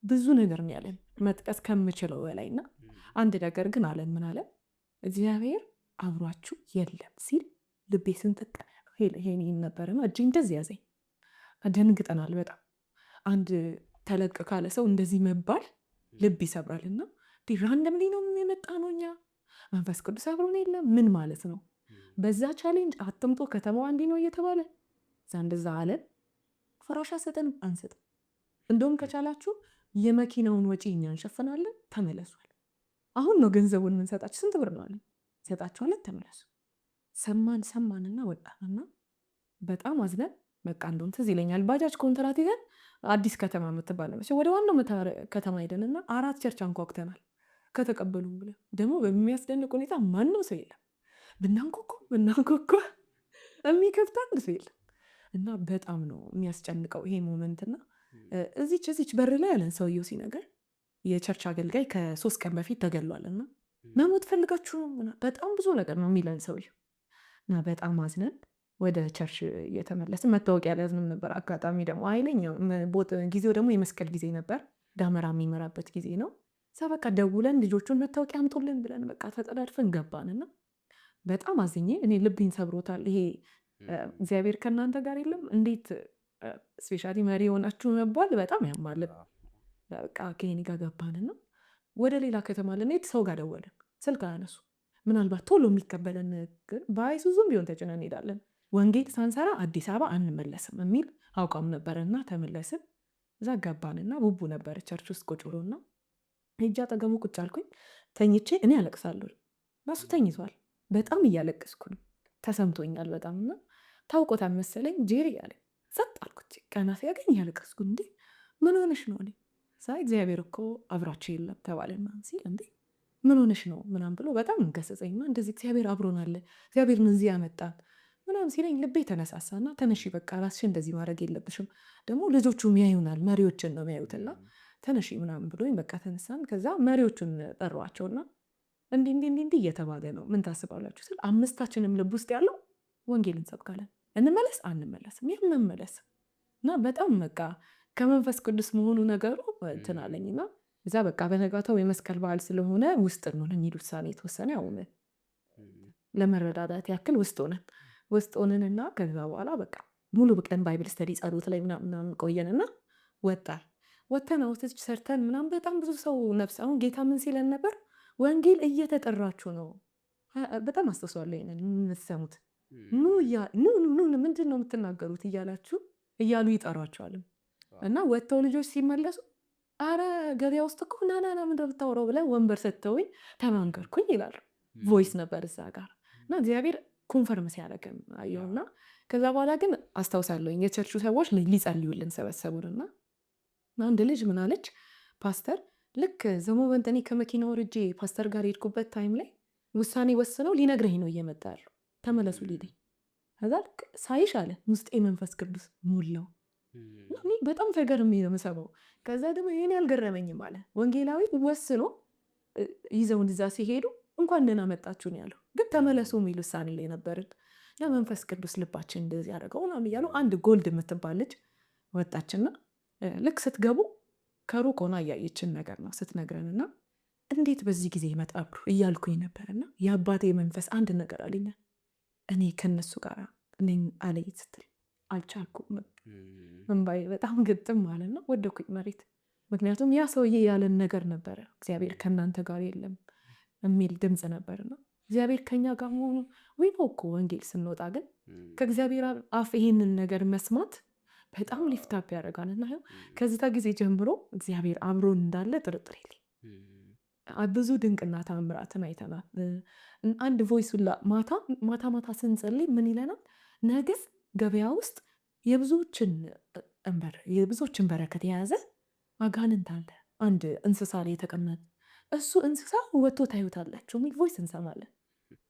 ብዙ ነገር ነው ያለን መጥቀስ ከምችለው በላይና አንድ ነገር ግን አለን። ምን አለን? እግዚአብሔር አብሯችሁ የለም ሲል ልቤ ስንጥቅ ይሄን ነበርና እጅ እንደዚህ ያዘኝ። ደንግጠናል በጣም። አንድ ተለቅ ካለ ሰው እንደዚህ መባል ልብ ይሰብራልና ራንደምሊ ነው የመጣ ነው። እኛ መንፈስ ቅዱስ አብሮን የለም ምን ማለት ነው? በዛ ቻሌንጅ አትምጦ ከተማዋ እንዲህ ነው እየተባለ እዛ እንደዛ አለን። ፍራሽ ሰጠን አንሰጥም፣ እንደውም ከቻላችሁ የመኪናውን ወጪ እኛ እንሸፍናለን፣ ተመለሷል። አሁን ነው ገንዘቡን የምንሰጣችሁ፣ ስንት ብር ነው አለን፣ ሰጣችኋለን፣ ተመለሱ። ሰማንና ወጣንና በጣም አዝነን በቃ እንደውም ትዝ ይለኛል ባጃጅ ኮንትራት ይዘን አዲስ ከተማ የምትባል ወደ ዋናው ከተማ ሄደንና 4 ቸርች አንኳኩተናል ከተቀበሉም ብለን። ደግሞ በሚያስደንቅ ሁኔታ ማንም ሰው የለም። ብናንኳኳ የሚከፍት አንድ ሰው የለም። እና በጣም ነው የሚያስጨንቀው ይሄ ሞመንትና እዚች በር ላይ ያለን ሰውየው ሲነገር የቸርች አገልጋይ ከ3 ቀን በፊት ተገሏልና መሞት ፈልጋችሁ ነው በጣም ብዙ ነገር ነው የሚለን ሰውየው። እና በጣም አዝነን ወደ ቸርች እየተመለስን መታወቂያ ያልያዝንም ነበር። አጋጣሚ ደግሞ ኃይለኛ ጊዜው ደግሞ የመስቀል ጊዜ ነበር። ዳመራ የሚመራበት ጊዜ ነው። እዛ በቃ ደውለን ልጆቹን መታወቂያ አምጡልን ብለን በቃ ተጠዳድፈን ገባንና በጣም አዝኜ እኔ ልቤን ሰብሮታል። ይሄ እግዚአብሔር ከእናንተ ጋር የለም እንዴት ስፔሻሊ መሪ የሆናችሁ መባል በጣም ያማል። በቃ ከኔ ጋር ገባንና ወደ ሌላ ከተማ ልንሄድ ሰው ጋር ደወልን። ስልክ አያነሱ። ምናልባት ቶሎ የሚቀበለን ግን በአይሱዙም ቢሆን ተጭነን እንሄዳለን። ወንጌል ሳንሰራ አዲስ አበባ አንመለስም የሚል አቋም ነበረና ተመለስን። እዛ ገባንና ቡቡ ነበረ ቸርች ውስጥ ቁጭ ብሎና ሄጄ አጠገቡ ቁጭ አልኩኝ። ተኝቼ እኔ አለቅሳለሁ፣ እሱ ተኝቷል። በጣም እያለቀስኩ ነው፣ ተሰምቶኛል በጣም እና ታውቆታል መሰለኝ ጄሪ አለኝ። ጸጥ አልኩት። ቀና ሲያገኝ እያለቀስኩ እንዴ ምን ሆነሽ ነው አለኝ። ሳይ እግዚአብሔር እኮ አብራችሁ የለም ተባለና ሲል እንዴ ምን ሆነሽ ነው ምናምን ብሎ በጣም እንገሰጸኝና እንደዚህ እግዚአብሔር አብሮን አለ፣ እግዚአብሔርን እዚህ ያመጣን ምናምን ሲለኝ ልቤ ተነሳሳና ተነሺ በቃ ራስሽ እንደዚህ ማድረግ የለብሽም ደግሞ ልጆቹም ያዩናል፣ መሪዎችን ነው የሚያዩትና ተነሺ ምናምን ብሎኝ በቃ ተነሳን። ከዛ መሪዎቹን ጠሯቸውና እንዲህ እየተባለ ነው ምን ታስባላችሁ ስል አምስታችንም ልብ ውስጥ ያለው ወንጌል እንሰብካለን፣ እንመለስ አንመለስም የምንመለስ እና በጣም በቃ ከመንፈስ ቅዱስ መሆኑ ነገሩ እንትን አለኝና እዛ በቃ በነጋታው የመስቀል በዓል ስለሆነ ውስጥ ነው የሚል ውሳኔ የተወሰነ ያው ለመረዳዳት ያክል ውስጥ ሆነንና ከዛ በኋላ በቃ ሙሉ በቀን ባይብል ስተዲ ጸሎት ላይ ምናምን ቆየንና ወተን አውቶች ሰርተን ምናምን በጣም ብዙ ሰው ነፍስ አሁን ጌታ ምን ሲለን ነበር? ወንጌል እየተጠራችሁ ነው። በጣም አስተውሰዋለሁ ይሄንን የምትሰሙት ኑ ምንድን ነው የምትናገሩት እያሉ ይጠሯቸዋል። እና ወጥተው ልጆች ሲመለሱ አረ ገበያ ውስጥ እኮ ና ምንድን ነው የምታወራው ብለን ወንበር ሰጥተውኝ ተናገርኩኝ ይላሉ። ቮይስ ነበር እዛ ጋር እና እግዚአብሔር ኮንፈርም ሲያደርግም አየሁና ከዛ በኋላ ግን አስታውሳለሁኝ የቸርቹ ሰዎች ሊጸልዩልን ሰበሰቡንና አንድ ልጅ ምን አለች፣ ፓስተር ልክ ዘሞመንት እኔ ከመኪና ወርጄ ፓስተር ጋር የሄድኩበት ታይም ላይ ውሳኔ ወስነው ሊነግረኝ ነው እየመጣ ያለው ተመለሱ ሊለኝ። ከዛ ልክ ሳይሽ አለ ውስጤ መንፈስ ቅዱስ ሞላው። እኔ በጣም ተገርሜ ነው የምሰማው። ከዛ ደግሞ ይሄን ያልገረመኝም አለ ወንጌላዊ ወስኖ ይዘውን እዛ ሲሄዱ እንኳን ደህና መጣችሁ ነው ያለው፣ ግን ተመለሱ የሚል ውሳኔ ላይ ነበርን። ለመንፈስ ቅዱስ ልባችን እንደዚህ ያደረገው ምናምን እያሉ አንድ ጎልድ የምትባል ልጅ ወጣችና ልክ ስትገቡ ከሩቅ ሆና እያየችን ነገር ነው ስትነግረንና እንዴት በዚህ ጊዜ ይመጣሉ እያልኩኝ ነበርና የአባቴ መንፈስ አንድ ነገር አለኝ፣ እኔ ከነሱ ጋር እኔን አለኝ ስትል አልቻልኩም። እንባዬ በጣም ግጥም ማለትና ወደኩኝ መሬት። ምክንያቱም ያ ሰውዬ ያለን ነገር ነበረ፣ እግዚአብሔር ከእናንተ ጋር የለም የሚል ድምፅ ነበርና እግዚአብሔር ከኛ ጋር መሆኑ ወይ ነው እኮ ወንጌል ስንወጣ ግን ከእግዚአብሔር አፍ ይሄንን ነገር መስማት በጣም ሊፍታፕ ያደርጋልና ከዚታ ጊዜ ጀምሮ እግዚአብሔር አብሮን እንዳለ ጥርጥር የለኝም። ብዙ ድንቅና ታምራትን አይተናል። አንድ ቮይስ ሁላ ማታ ስንጸልይ ምን ይለናል? ነገስ ገበያ ውስጥ የብዙዎችን በረከት የያዘ አጋንንት አለ፣ አንድ እንስሳ ላይ የተቀመጠ እሱ እንስሳ ወጥቶ ታዩታላችሁ የሚል ቮይስ እንሰማለን።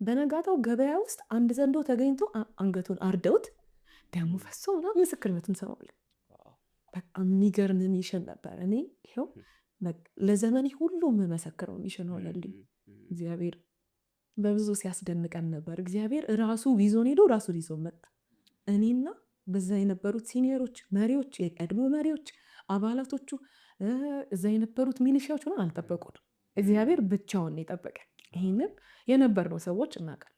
በነጋታው ገበያ ውስጥ አንድ ዘንዶ ተገኝቶ አንገቱን አርደውት ደሙ ፈሶ ምናምን ምስክርነት እንሰማለን። በቃ የሚገርም ሚሽን ነበር። እኔ ይኸው ለዘመኔ ሁሉ የምመሰክረው ሚሽን ሆነልኝ። እግዚአብሔር በብዙ ሲያስደንቀን ነበር። እግዚአብሔር ራሱ ይዞን ሄዶ ራሱ ይዞን መጣ። እኔና በዛ የነበሩት ሲኒየሮች፣ መሪዎች፣ የቀድሞ መሪዎች፣ አባላቶቹ እዛ የነበሩት ሚሊሻዎች ሆነ አልጠበቁንም። እግዚአብሔር ብቻውን የጠበቀን። ይህንም የነበርነው ሰዎች እናውቃለን።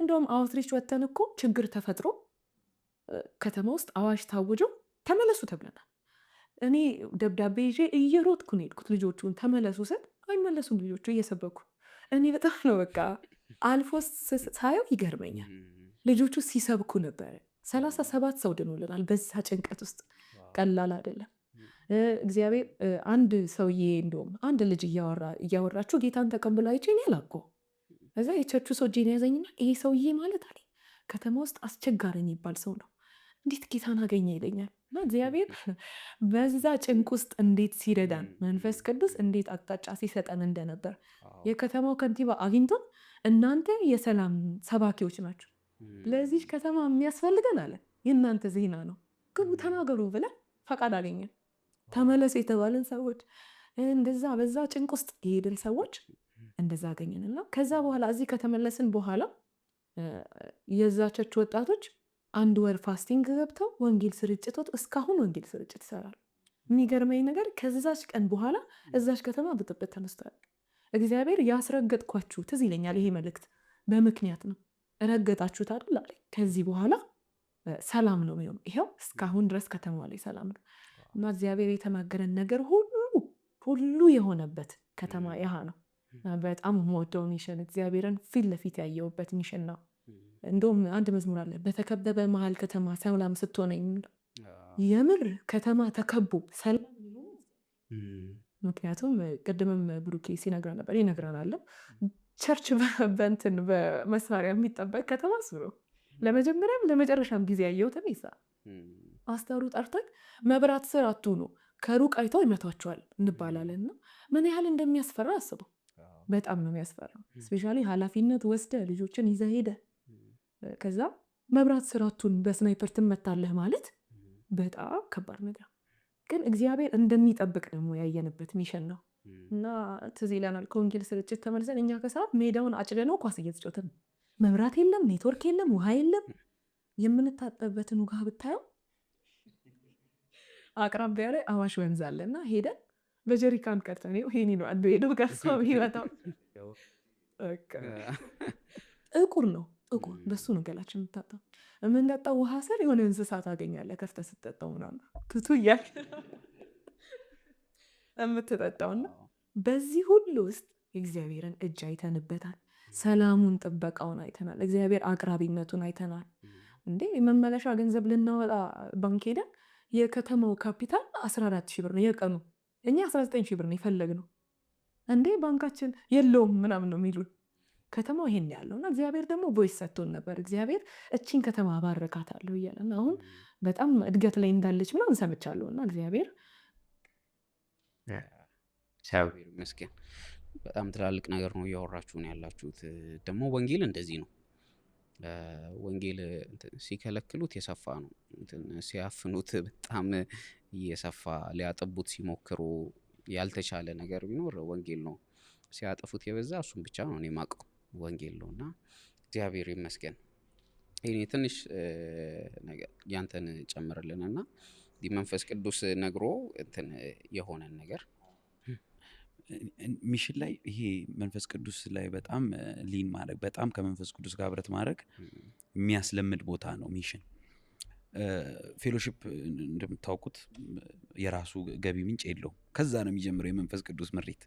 እንደውም አውትሪች ወተን እኮ ችግር ተፈጥሮ ከተማ ውስጥ አዋጅ ታውጀው ተመለሱ ተብለናል። እኔ ደብዳቤ ይዤ እየሮጥኩ ነው የሄድኩት። ልጆቹን ተመለሱ ስል አይመለሱም ልጆቹ እየሰበኩ። እኔ በጣም ነው በቃ አልፎ ሳየው ይገርመኛል። ልጆቹ ሲሰብኩ ነበረ። 37 ሰው ድኖልናል በዛ ጭንቀት ውስጥ። ቀላል አይደለም። እግዚአብሔር አንድ ሰውዬ እንደውም አንድ ልጅ እያወራችሁ ጌታን ተቀብሎ አይቼ እኔ አላውቀው። እዛ የቸርቹ ሰው እጄን ያዘኝና ይሄ ሰውዬ ማለት አለ ከተማ ውስጥ አስቸጋሪ የሚባል ሰው ነው፣ እንዴት ጌታን አገኘ ይለኛል። እና እግዚአብሔር በዛ ጭንቅ ውስጥ እንዴት ሲረዳን መንፈስ ቅዱስ እንዴት አቅጣጫ ሲሰጠን እንደነበር የከተማው ከንቲባ አግኝቶን እናንተ የሰላም ሰባኪዎች ናቸው፣ ለዚህ ከተማ የሚያስፈልገን አለ የእናንተ ዜና ነው፣ ግቡ ተናገሩ ብለን ፈቃድ አገኘን። ተመለሱ የተባለን ሰዎች እንደዛ በዛ ጭንቅ ውስጥ የሄድን ሰዎች እንደዛ አገኘንና ከዛ በኋላ እዚህ ከተመለስን በኋላ የዛቸች ወጣቶች 1 ወር ፋስቲንግ ገብተው ወንጌል ስርጭቶት እስካሁን ወንጌል ስርጭት ይሰራሉ። የሚገርመኝ ነገር ከዛች ቀን በኋላ እዛች ከተማ ብጥብጥ ተነስቷል። እግዚአብሔር ያስረገጥኳችሁ ትዝ ይለኛል ይሄ መልእክት በምክንያት ነው። ረገጣችሁት አይደል አለ። ከዚህ በኋላ ሰላም ነው የሚሆነው። ይኸው እስካሁን ድረስ ከተማ ላይ ሰላም ነው እና እግዚአብሔር የተናገረን ነገር ሁሉ የሆነበት ከተማ ያህ ነው። በጣም የምወደው ሚሽን እግዚአብሔርን ፊት ለፊት ያየሁበት ሚሽን ነው። እንደውም አንድ መዝሙር አለ፣ በተከበበ መሀል ከተማ ሰላም ስትሆነኝ። የምር ከተማ ተከቦ ሰላም። ምክንያቱም ቅድምም ብሩኬ ሲነግረን ነበር ይነግረናል፣ ቸርች በእንትን በመሳሪያ የሚጠበቅ ከተማ እሱ ነው። ለመጀመሪያም ለመጨረሻም ጊዜ ያየሁት እኔ አስተሩ ጠርተን መብራት ስር አትሁኑ ከሩቅ አይተው ይመቷቸዋል እንባላለን። እና ምን ያህል እንደሚያስፈራ አስበው። በጣም ነው የሚያስፈራው። ስፔሻሊ ኃላፊነት ወስደ ልጆችን ይዘህ ሄደ ከዛ መብራት ስር አትሁን በስናይፐር ትመታለህ ማለት በጣም ከባድ ነገር። ግን እግዚአብሔር እንደሚጠብቅ ደግሞ ያየንበት ሚሽን ነው እና ትዝ ይለናል ከወንጌል ስርጭት ተመልሰን እኛ ከሰዓት ሜዳውን አጭደነው ኳስ እየተጫወትን፣ መብራት የለም፣ ኔትወርክ የለም፣ ውሃ የለም። የምንታጠብበትን ውሃ ብታየው አቅራቢያ ላይ አዋሽ ወንዝ አለና ሄደን በጀሪካን ቀርተን ይሄኔ ነው አንዱ ሄደው ጋርሷ ይመጣው ጥቁር ነው ጥቁር። በሱ ነው ገላችን የምታጠው። የምንጠጣው ውሃ ስር የሆነ እንስሳት አገኛለህ ከፍተህ ስትጠጣው ምናምን ትቱ እያል የምትጠጣውና በዚህ ሁሉ ውስጥ የእግዚአብሔርን እጅ አይተንበታል። ሰላሙን ጥበቃውን አይተናል። እግዚአብሔር አቅራቢነቱን አይተናል። እንዴ የመመለሻ ገንዘብ ልናወጣ ባንክ ሄደን የከተማው ካፒታል 14,000 ብር ነው የቀኑ፣ እኛ 19,000 ብር ነው የፈለግነው። እንዴ ባንካችን የለውም ምናምን ነው የሚሉን። ከተማው ይሄን ያለው እና እግዚአብሔር ደግሞ ቮይስ ሰጥቶን ነበር። እግዚአብሔር እቺን ከተማ ባረካታለሁ እያለን አሁን በጣም እድገት ላይ እንዳለች ምናምን ሰምቻለሁ። እና እግዚአብሔር ይመስገን በጣም ትላልቅ ነገር ነው እያወራችሁ ነው ያላችሁት። ደግሞ ወንጌል እንደዚህ ነው። ወንጌል ሲከለክሉት የሰፋ ነው፣ ሲያፍኑት በጣም እየሰፋ ሊያጠቡት ሲሞክሩ ያልተቻለ ነገር ቢኖር ወንጌል ነው። ሲያጠፉት የበዛ እሱም ብቻ ነው እኔ የማውቀው ወንጌል ነው። እና እግዚአብሔር ይመስገን። ይሄ ትንሽ ነገር ያንተን ጨምርልንና መንፈስ ቅዱስ ነግሮ እንትን የሆነን ነገር ሚሽን ላይ ይሄ መንፈስ ቅዱስ ላይ በጣም ሊን ማድረግ በጣም ከመንፈስ ቅዱስ ጋር ህብረት ማድረግ የሚያስለምድ ቦታ ነው ሚሽን። ፌሎሺፕ እንደምታውቁት የራሱ ገቢ ምንጭ የለውም። ከዛ ነው የሚጀምረው የመንፈስ ቅዱስ ምሪት።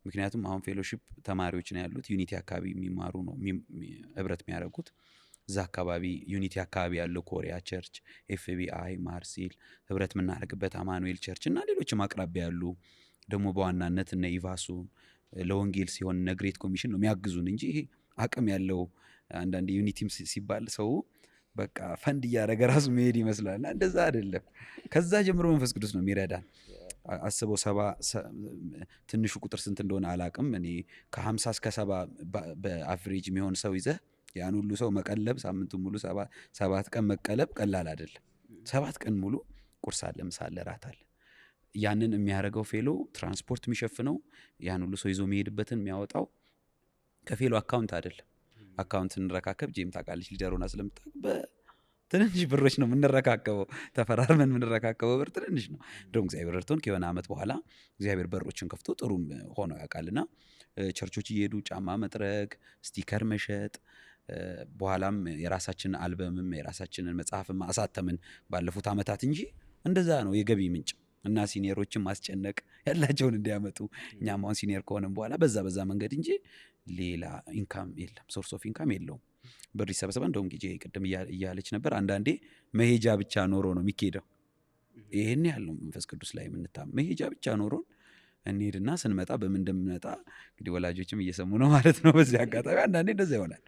ምክንያቱም አሁን ፌሎሺፕ ተማሪዎች ነው ያሉት፣ ዩኒቲ አካባቢ የሚማሩ ነው ህብረት የሚያደርጉት። እዛ አካባቢ ዩኒቲ አካባቢ ያለው ኮሪያ ቸርች፣ ኤፍቢአይ፣ ማርሲል ህብረት የምናደርግበት አማኑኤል ቸርች እና ሌሎችም አቅራቢያ ያሉ ደግሞ በዋናነት እነ ኢቫሱ ለወንጌል ሲሆን እነ ግሬት ኮሚሽን ነው የሚያግዙን እንጂ ይሄ አቅም ያለው አንዳንድ ዩኒቲም ሲባል ሰው በቃ ፈንድ እያደረገ ራሱ መሄድ ይመስላል። እንደዛ አይደለም። ከዛ ጀምሮ መንፈስ ቅዱስ ነው የሚረዳን። አስበው ትንሹ ቁጥር ስንት እንደሆነ አላቅም እኔ ከ50 እስከ 70 በአቨሬጅ የሚሆን ሰው ይዘህ ያን ሁሉ ሰው መቀለብ ሳምንቱን ሙሉ 7 ቀን መቀለብ ቀላል አይደለም። 7 ቀን ሙሉ ቁርስ አለ፣ ምሳ አለ፣ ራት አለ። ያንን የሚያደርገው ፌሎ ትራንስፖርት የሚሸፍነው ያን ሁሉ ሰው ይዞ የሚሄድበትን የሚያወጣው ከፌሎ አካውንት አይደለም። አካውንት ስንረካከብ ጄም ታውቃለች፣ ሊደር ሆና ስለምታውቅ በትንንሽ ብሮች ነው የምንረካከበው። ተፈራርመን የምንረካከበው ብር ትንንሽ ነው። እንደውም እግዚአብሔር ረድቶን ከሆነ ዓመት በኋላ እግዚአብሔር በሮችን ከፍቶ ጥሩም ሆኖ ያውቃልና ቸርቾች እየሄዱ ጫማ መጥረግ፣ ስቲከር መሸጥ፣ በኋላም የራሳችንን አልበምም የራሳችንን መጽሐፍም አሳተምን ባለፉት ዓመታት እንጂ እንደዛ ነው የገቢ ምንጭ እና ሲኒየሮችን ማስጨነቅ ያላቸውን እንዲያመጡ እኛም አሁን ሲኒየር ከሆነም በኋላ በዛ መንገድ እንጂ ሌላ ኢንካም የለም፣ ሶርስ ኦፍ ኢንካም የለውም። ብር ይሰበሰባ። እንደውም ጊዜ ቅድም እያለች ነበር አንዳንዴ መሄጃ ብቻ ኖሮ ነው የሚኬደው። ይህን ያለው መንፈስ ቅዱስ ላይ የምንታም መሄጃ ብቻ ኖሮን እንሄድና ስንመጣ በምን እንደምንመጣ እንግዲህ ወላጆችም እየሰሙ ነው ማለት ነው። በዚህ አጋጣሚ አንዳንዴ እንደዛ ይሆናል።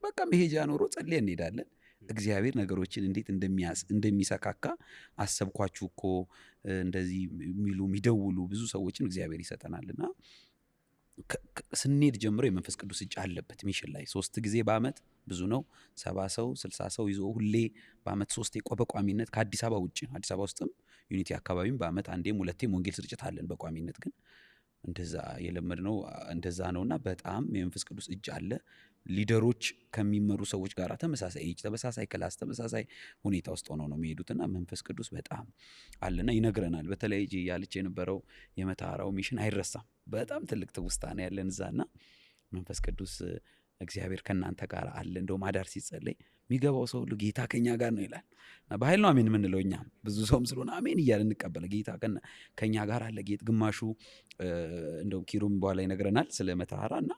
በቃ መሄጃ ኖሮ ጸልየን እንሄዳለን። እግዚአብሔር ነገሮችን እንዴት እንደሚሰካካ አሰብኳችሁ እኮ እንደዚህ የሚሉ የሚደውሉ ብዙ ሰዎችን እግዚአብሔር ይሰጠናልና ስንሄድ ጀምሮ የመንፈስ ቅዱስ እጅ አለበት። ሚሽን ላይ 3 ጊዜ በአመት ብዙ ነው 70 ሰው 60 ሰው ይዞ ሁሌ በአመት 3 በቋሚነት ከአዲስ አበባ ውጭ ነው። አዲስ አበባ ውስጥም ዩኒቲ አካባቢም በአመት 1 2 ወንጌል ስርጭት አለን በቋሚነት። ግን እንደዛ የለመድነው እንደዛ ነውና በጣም የመንፈስ ቅዱስ እጅ አለ። ሊደሮች ከሚመሩ ሰዎች ጋር ተመሳሳይ ኤጅ፣ ተመሳሳይ ክላስ፣ ተመሳሳይ ሁኔታ ውስጥ ሆነው ነው የሚሄዱትና መንፈስ ቅዱስ በጣም አለና ይነግረናል። በተለይ ያለች የነበረው የመተሃራው ሚሽን አይረሳም። በጣም ትልቅ ትውስታ ነው ያለን እዛና መንፈስ ቅዱስ እግዚአብሔር ከእናንተ ጋር አለ። እንደውም አዳር ሲጸለይ የሚገባው ሰው ሁሉ ጌታ ከኛ ጋር ነው ይላል። በኃይል ነው አሜን የምንለው እኛም ብዙ ሰውም ስለሆነ አሜን እያለ እንቀበለ ጌታ ከኛ ጋር አለ። ጌጥ ግማሹ እንደውም ኪሩም በኋላ ይነግረናል ስለ መተሃራ እና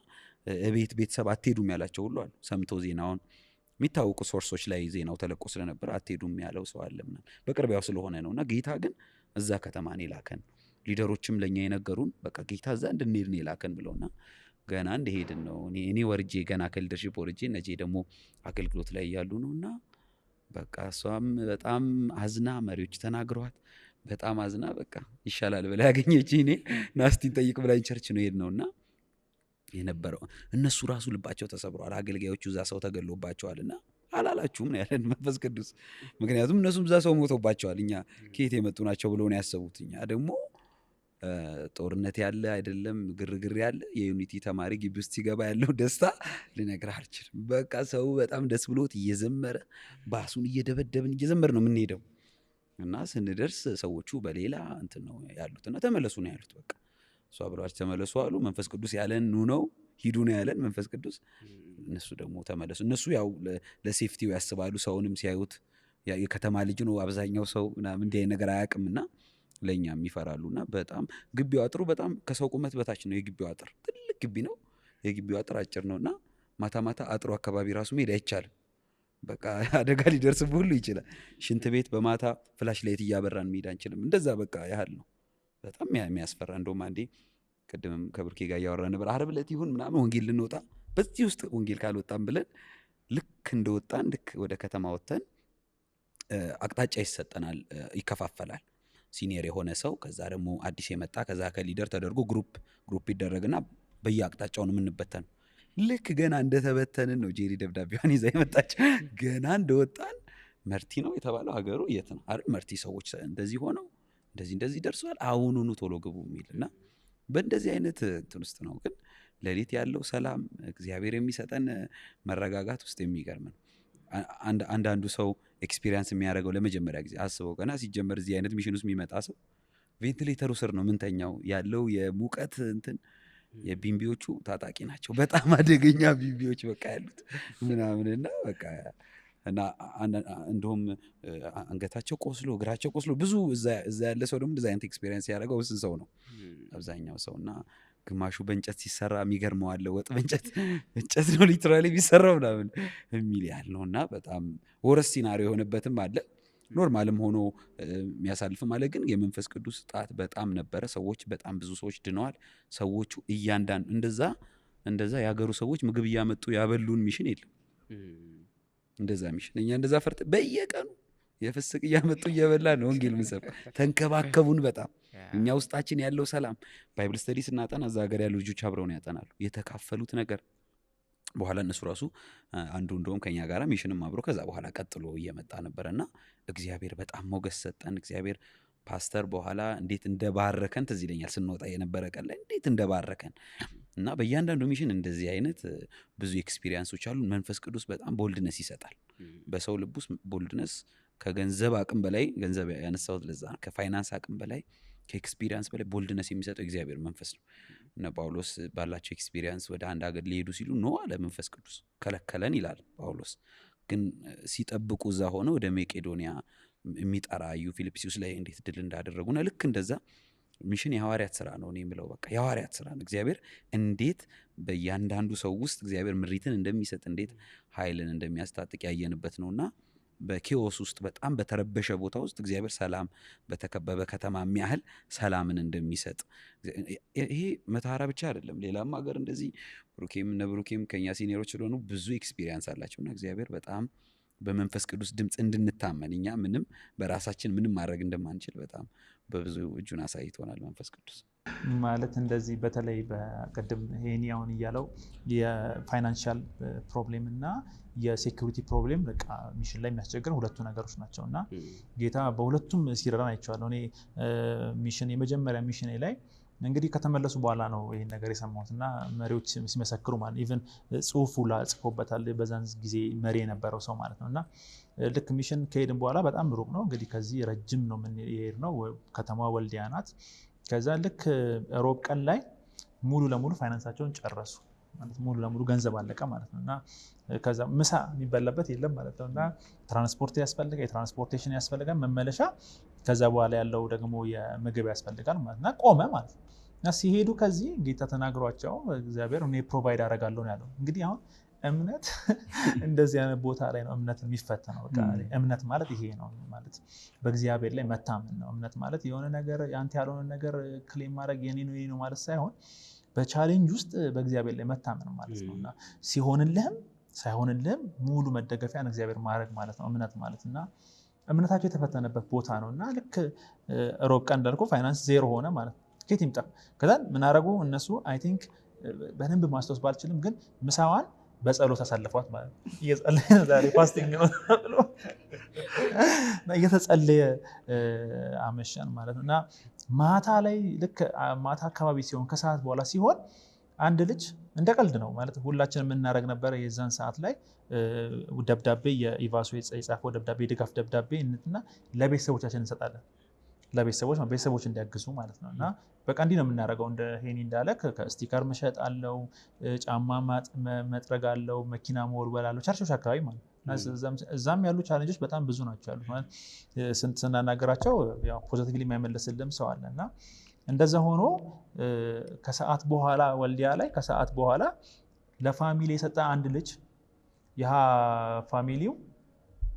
ቤተሰብ አትሄዱም ያላቸው ሁሉ አሉ። ሰምቶ ዜናውን የሚታወቁ ሶርሶች ላይ ዜናው ተለቆ ስለነበር አትሄዱም ያለው ሰው አለ ምናምን በቅርቢያው ስለሆነ ነው። እና ጌታ ግን እዛ ከተማን የላከን ሊደሮችም ለእኛ የነገሩን በቃ ጌታ እዛ እንድንሄድ ነው የላከን ብለውና ገና እንደሄድን ነው። እኔ ወርጄ ገና ከሊደርሺፕ ወርጄ እነዚህ ደግሞ አገልግሎት ላይ እያሉ ነው። እና በቃ እሷም በጣም አዝና መሪዎች ተናግረዋት በጣም አዝና በቃ ይሻላል ብላ ያገኘች እኔ ናስቲን ጠይቅ ብላኝ ቸርች ነው ሄድ ነውና የነበረው እነሱ ራሱ ልባቸው ተሰብሯል። አገልጋዮቹ እዛ ሰው ተገሎባቸዋልና አላላችሁም ነው ያለን መንፈስ ቅዱስ። ምክንያቱም እነሱም እዛ ሰው ሞቶባቸዋል። እኛ ከየት የመጡ ናቸው ብለው ነው ያሰቡት። እኛ ደግሞ ጦርነት ያለ አይደለም ግርግር ያለ የዩኒቲ ተማሪ ግቢ ውስጥ ሲገባ ያለው ደስታ ልነግርህ አልችልም። በቃ ሰው በጣም ደስ ብሎት እየዘመረ ባሱን እየደበደብን እየዘመር ነው የምንሄደው እና ስንደርስ ሰዎቹ በሌላ እንትን ነው ያሉትና ተመለሱ ነው ያሉት። በቃ እሷ ብለዋች ተመለሱ አሉ። መንፈስ ቅዱስ ያለን ኑ ነው ሂዱ ነው ያለን መንፈስ ቅዱስ። እነሱ ደግሞ ተመለሱ። እነሱ ያው ለሴፍቲው ያስባሉ። ሰውንም ሲያዩት የከተማ ልጅ ነው አብዛኛው ሰው ምናምን እንዲህ አይነት ነገር አያውቅምና ለእኛም ይፈራሉና በጣም ግቢው አጥሩ በጣም ከሰው ቁመት በታች ነው። የግቢው አጥር ትልቅ ግቢ ነው። የግቢው አጥር አጭር ነውና ማታ ማታ አጥሩ አካባቢ ራሱ መሄድ አይቻልም። በቃ አደጋ ሊደርስብህ ሁሉ ይችላል። ሽንት ቤት በማታ ፍላሽ ላይት እያበራን መሄድ አንችልም። እንደዛ በቃ ያህል ነው። በጣም የሚያስፈራ። እንደውም አንዴ ቅድምም ከብርኬ ጋር እያወራን ነበር። ዓርብ ዕለት ይሁን ምናምን ወንጌል ልንወጣ በዚህ ውስጥ ወንጌል ካልወጣን ብለን ልክ እንደወጣን ልክ ወደ ከተማ ወጥተን አቅጣጫ ይሰጠናል፣ ይከፋፈላል። ሲኒየር የሆነ ሰው ከዛ ደግሞ አዲስ የመጣ ከዛ ከሊደር ተደርጎ ግሩፕ ይደረግና በየአቅጣጫው ነው የምንበተን። ልክ ገና እንደተበተንን ነው ጄሪ ደብዳቤዋን ይዛ የመጣች። ገና እንደወጣን መርቲ ነው የተባለው ሀገሩ የት ነው አይደል? መርቲ ሰዎች እንደዚህ ሆነው እንደዚህ ደርሰዋል፣ አሁኑኑ ቶሎ ግቡ የሚልና በእንደዚህ አይነት እንትን ውስጥ ነው። ግን ሌሊት ያለው ሰላም እግዚአብሔር የሚሰጠን መረጋጋት ውስጥ የሚገርም ነው። አንዳንዱ ሰው ኤክስፒሪየንስ የሚያደርገው ለመጀመሪያ ጊዜ አስበው ገና ሲጀመር እዚህ አይነት ሚሽን ውስጥ የሚመጣ ሰው ቬንቲሌተሩ ስር ነው ምንተኛው ያለው የሙቀት እንትን የቢምቢዎቹ ታጣቂ ናቸው። በጣም አደገኛ ቢምቢዎች በቃ ያሉት ምናምንና በቃ እና እንደውም አንገታቸው ቆስሎ እግራቸው ቆስሎ ብዙ እዛ ያለ ሰው ደግሞ እንደዚህ አይነት ኤክስፒሪየንስ ያደረገው ውስን ሰው ነው አብዛኛው ሰው። እና ግማሹ በእንጨት ሲሰራ የሚገርመው አለ። ወጥ በእንጨት ነው ሊትራሊ ቢሰራው ምናምን የሚል ያህል ነው። እና በጣም ወረስ ሲናሪዮ የሆነበትም አለ፣ ኖርማልም ሆኖ የሚያሳልፍም አለ። ግን የመንፈስ ቅዱስ ጣት በጣም ነበረ። ሰዎች በጣም ብዙ ሰዎች ድነዋል። ሰዎቹ እያንዳንዱ እንደዛ የሀገሩ ሰዎች ምግብ እያመጡ ያበሉን ሚሽን የለም። እንደዛ ሚሽን እኛ እንደዛ ፈርጥ በየቀኑ የፍስቅ እያመጡ እየበላ ነው ወንጌል ምንሰብ ተንከባከቡን። በጣም እኛ ውስጣችን ያለው ሰላም ባይብል ስተዲ ስናጠና እዛ ሀገር ያሉ ልጆች አብረውን ያጠናሉ። የተካፈሉት ነገር በኋላ እነሱ ራሱ አንዱ እንደውም ከኛ ጋር ሚሽንም አብሮ ከዛ በኋላ ቀጥሎ እየመጣ ነበረና እግዚአብሔር በጣም ሞገስ ሰጠን። እግዚአብሔር ፓስተር በኋላ እንዴት እንደባረከን ትዝ ይለኛል። ስንወጣ የነበረ ቀን ላይ እንዴት እንደባረከን እና በእያንዳንዱ ሚሽን እንደዚህ አይነት ብዙ ኤክስፒሪየንሶች አሉ። መንፈስ ቅዱስ በጣም ቦልድነስ ይሰጣል። በሰው ልብ ውስጥ ቦልድነስ ከገንዘብ አቅም በላይ ገንዘብ ያነሳሁት ለዛ ነው። ከፋይናንስ አቅም በላይ ከኤክስፒሪየንስ በላይ ቦልድነስ የሚሰጠው እግዚአብሔር መንፈስ ነው። እነ ጳውሎስ ባላቸው ኤክስፒሪየንስ ወደ አንድ ሀገር ሊሄዱ ሲሉ ኖ አለ መንፈስ ቅዱስ ከለከለን ይላል ጳውሎስ። ግን ሲጠብቁ እዛ ሆነ ወደ መቄዶንያ የሚጠራ እዩ ፊልጵስዩስ ላይ እንዴት ድል እንዳደረጉና ልክ እንደዛ ሚሽን የሐዋርያት ስራ ነው። እኔ የምለው በቃ የሐዋርያት ስራ ነው። እግዚአብሔር እንዴት በእያንዳንዱ ሰው ውስጥ እግዚአብሔር ምሪትን እንደሚሰጥ እንዴት ኃይልን እንደሚያስታጥቅ ያየንበት ነውና በኬዎስ ውስጥ በጣም በተረበሸ ቦታ ውስጥ እግዚአብሔር ሰላም በተከበበ ከተማ የሚያህል ሰላምን እንደሚሰጥ ይሄ መተሃራ ብቻ አይደለም። ሌላም ሀገር እንደዚህ ብሩኬም ከኛ ሲኒየሮች ስለሆኑ ብዙ ኤክስፒሪየንስ አላቸውና እግዚአብሔር በጣም በመንፈስ ቅዱስ ድምፅ እንድንታመን እኛ ምንም በራሳችን ምንም ማድረግ እንደማንችል በጣም በብዙ እጁን አሳይቶናል መንፈስ ቅዱስ። ማለት እንደዚህ በተለይ በቅድም ሄኒያውን እያለው የፋይናንሻል ፕሮብሌም እና የሴኩሪቲ ፕሮብሌም በቃ ሚሽን ላይ የሚያስቸግረን ሁለቱ ነገሮች ናቸው እና ጌታ በሁለቱም ሲረዳን አይቼዋለሁ። እኔ ሚሽን የመጀመሪያ ሚሽን ላይ እንግዲህ ከተመለሱ በኋላ ነው ይህን ነገር የሰማሁት እና መሪዎች ሲመሰክሩ ማለት ኢቨን ጽሁፉ ጽፎበታል በዛን ጊዜ መሪ የነበረው ሰው ማለት ነው። እና ልክ ሚሽን ከሄድን በኋላ በጣም ሩቅ ነው እንግዲህ ከዚህ ረጅም ነው የምንሄድ ነው። ከተማዋ ወልዲያ ናት። ከዛ ልክ ሮብ ቀን ላይ ሙሉ ለሙሉ ፋይናንሳቸውን ጨረሱ ማለት ሙሉ ለሙሉ ገንዘብ አለቀ ማለት ነው። እና ከዛ ምሳ የሚበላበት የለም ማለት ነው። እና ትራንስፖርት ያስፈልጋል፣ የትራንስፖርቴሽን ያስፈልጋል መመለሻ፣ ከዛ በኋላ ያለው ደግሞ የምግብ ያስፈልጋል ማለት ነው። ቆመ ማለት ነው። እና ሲሄዱ ከዚህ ጌታ ተናግሯቸው እግዚአብሔር እኔ ፕሮቫይድ አደርጋለሁ ነው ያለው። እንግዲህ አሁን እምነት እንደዚህ አይነት ቦታ ላይ ነው እምነት የሚፈተነው። በቃ እምነት ማለት ይሄ ነው ማለት በእግዚአብሔር ላይ መታመን ነው። እምነት ማለት የሆነ ነገር ያንተ ያልሆነ ነገር ክሌም ማድረግ የኔ ነው ማለት ሳይሆን በቻሌንጅ ውስጥ በእግዚአብሔር ላይ መታመን ማለት ነው። እና ሲሆንልህም ሳይሆንልህም ሙሉ መደገፊያን እግዚአብሔር ማድረግ ማለት ነው እምነት ማለት። እና እምነታቸው የተፈተነበት ቦታ ነው። እና ልክ ሮብ ቀን እንዳልኩ ፋይናንስ ዜሮ ሆነ ማለት ነው። ከየት ይምጣ? ከዛ ምን አደረጉ እነሱ አይ ቲንክ በደንብ ማስታወስ ባልችልም ግን ምሳዋን በጸሎት አሳልፏት ማለት ነው። እየጸለየ ዛሬ ፋስቲንግ ነው ብሎ እየተጸለየ አመሻን ማለት ነው። እና ማታ ላይ ልክ ማታ አካባቢ ሲሆን ከሰዓት በኋላ ሲሆን አንድ ልጅ እንደ ቀልድ ነው ማለት ሁላችን የምናደርግ ነበረ። የዛን ሰዓት ላይ ደብዳቤ የኢቫሶ የጻፈው ደብዳቤ የድጋፍ ደብዳቤ እና ለቤተሰቦቻችን እንሰጣለን። ቤተሰቦች እንዲያግዙ ማለት ነው። እና በቃ እንዲህ ነው የምናደርገው። እንደ ሄኒ እንዳለ ከስቲከር መሸጥ አለው፣ ጫማ መጥረግ አለው፣ መኪና መወልወል አለው፣ ቸርቾች አካባቢ ማለት ነው። እዛም ያሉ ቻሌንጆች በጣም ብዙ ናቸው ያሉት ማለት ስናናገራቸው ፖዚቲቭሊ የማይመለስልም ሰው አለ። እና እንደዛ ሆኖ ከሰዓት በኋላ ወልዲያ ላይ ከሰዓት በኋላ ለፋሚሊ የሰጠ አንድ ልጅ ይህ ፋሚሊው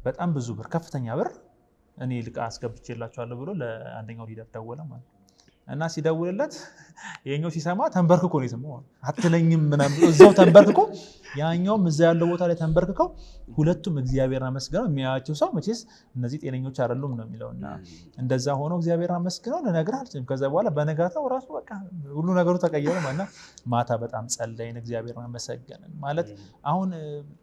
በጣም ብዙ ብር ከፍተኛ ብር እኔ ልቃ አስገብቼላቸዋለሁ ብሎ ለአንደኛው ሊደር ደወለ ማለት ነው። እና ሲደውልለት የኛው ሲሰማ ተንበርክኮ ነው የሰማው። አትለኝም ምናምን ብሎ እዛው ተንበርክኮ ያኛውም እዛ ያለው ቦታ ላይ ተንበርክከው ሁለቱም እግዚአብሔርን አመስግነው የሚያያቸው ሰው መቼስ እነዚህ ጤነኞች አይደሉም ነው የሚለውና እንደዛ ሆኖ እግዚአብሔርን አመስግነው ልነግርህ አልችልም። ከዛ በኋላ በነጋታው ራሱ በቃ ሁሉ ነገሩ ተቀየረ ማለት ማታ በጣም ጸለይን፣ እግዚአብሔርን አመሰገንን ማለት አሁን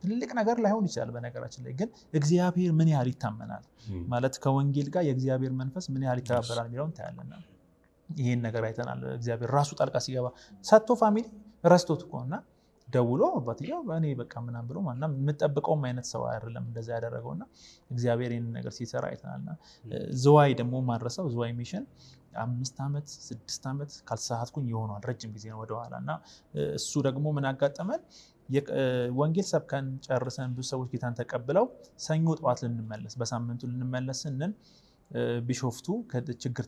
ትልቅ ነገር ላይሆን ይችላል በነገራችን ላይ ግን እግዚአብሔር ምን ያህል ይታመናል ማለት ከወንጌል ጋር የእግዚአብሔር መንፈስ ምን ያህል ይተባበራል የሚለውን ታያለና ይሄን ነገር አይተናል። እግዚአብሔር ራሱ ጣልቃ ሲገባ ሰጥቶ ፋሚሊ ረስቶት እኮና ደውሎ አባትየው እኔ በቃ ምናምን ብሎ ማንም የምጠብቀውም አይነት ሰው አይደለም እንደዛ ያደረገውና እግዚአብሔር ይሄን ነገር ሲሰራ አይተናልና ዝዋይ ደግሞ ማድረሰው ዝዋይ ሚሽን 5 ዓመት 6 ዓመት ካልተሳሳትኩኝ ይሆናል ረጅም ጊዜ ነው ወደኋላና እሱ ደግሞ ምን አጋጠመን ወንጌል ሰብከን ጨርሰን ብዙ ሰዎች ጌታን ተቀብለው ሰኞ ጠዋት ልንመለስ በሳምንቱ ልንመለስ ስንል ቢሾፍቱ ችግር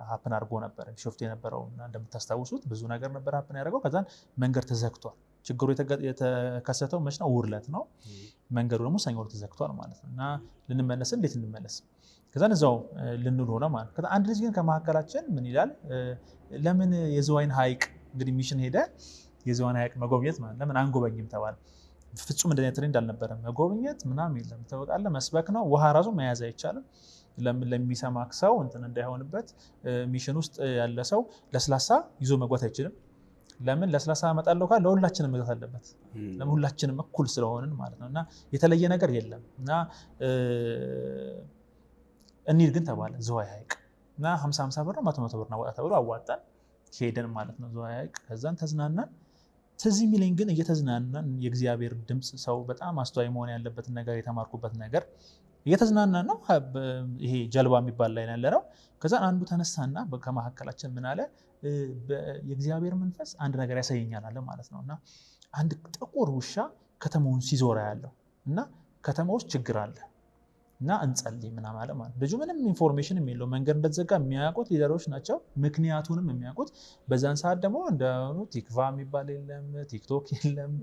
ሀፕን አድርጎ ነበር። ቢሾፍቱ የነበረው እንደምታስታውሱት ብዙ ነገር ነበር ሀፕን ያደረገው። ከዛን መንገድ ተዘግቷል። ችግሩ የተከሰተው መች ነው? ውርለት ነው። መንገዱ ደግሞ ሰኞ ተዘግቷል ማለት ነው። እና ልንመለስ እንዴት እንመለስ? ከዛን እዛው ልንል ሆነ ማለት ነው። አንድ ልጅ ግን ከመካከላችን ምን ይላል? ለምን የዝዋይን ሐይቅ እንግዲህ ሚሽን ሄደ የዝዋይን ሐይቅ መጎብኘት ማለት ለምን አንጎበኝም ተባለ። ፍጹም እንደዚህ ትሬንድ አልነበረም። መጎብኘት ምናምን የለም ተወጣለ መስበክ ነው። ውሃ ራሱ መያዝ አይቻልም። ለሚሰማክ ሰው እንትን እንዳይሆንበት ሚሽን ውስጥ ያለ ሰው ለስላሳ ይዞ መግባት አይችልም። ለምን ለስላሳ አመጣለሁ ካለ ለሁላችንም መግባት አለበት። ለምን ሁላችንም እኩል ስለሆንን ማለት ነው። እና የተለየ ነገር የለም። እና እንሂድ ግን ተባለ ዝዋይ ሐይቅ እና 50 ብር ነው 100 ብር ነው ወጣ ተብሎ አዋጣን ሄደን ማለት ነው ዝዋይ ሐይቅ። ከዛን ተዝናናን። ትዝ የሚለኝ ግን እየተዝናናን የእግዚአብሔር ድምፅ ሰው በጣም አስተዋይ መሆን ያለበትን ነገር የተማርኩበት ነገር እየተዝናና ነው። ይሄ ጀልባ የሚባል ላይ ያለ ነው። ከዛ አንዱ ተነሳና ከመካከላችን ምን አለ? የእግዚአብሔር መንፈስ አንድ ነገር ያሳየኛል አለ ማለት ነው። እና አንድ ጥቁር ውሻ ከተማውን ሲዞራ ያለው እና ከተማ ውስጥ ችግር አለ እና እንጸልይ ምናምን አለ ማለት። ልጁ ምንም ኢንፎርሜሽን የለው መንገድ እንደተዘጋ የሚያውቁት ሊደሮች ናቸው። ምክንያቱንም የሚያውቁት በዛን ሰዓት ደግሞ እንደሆኑ ቲክቫ የሚባል የለም፣ ቲክቶክ የለም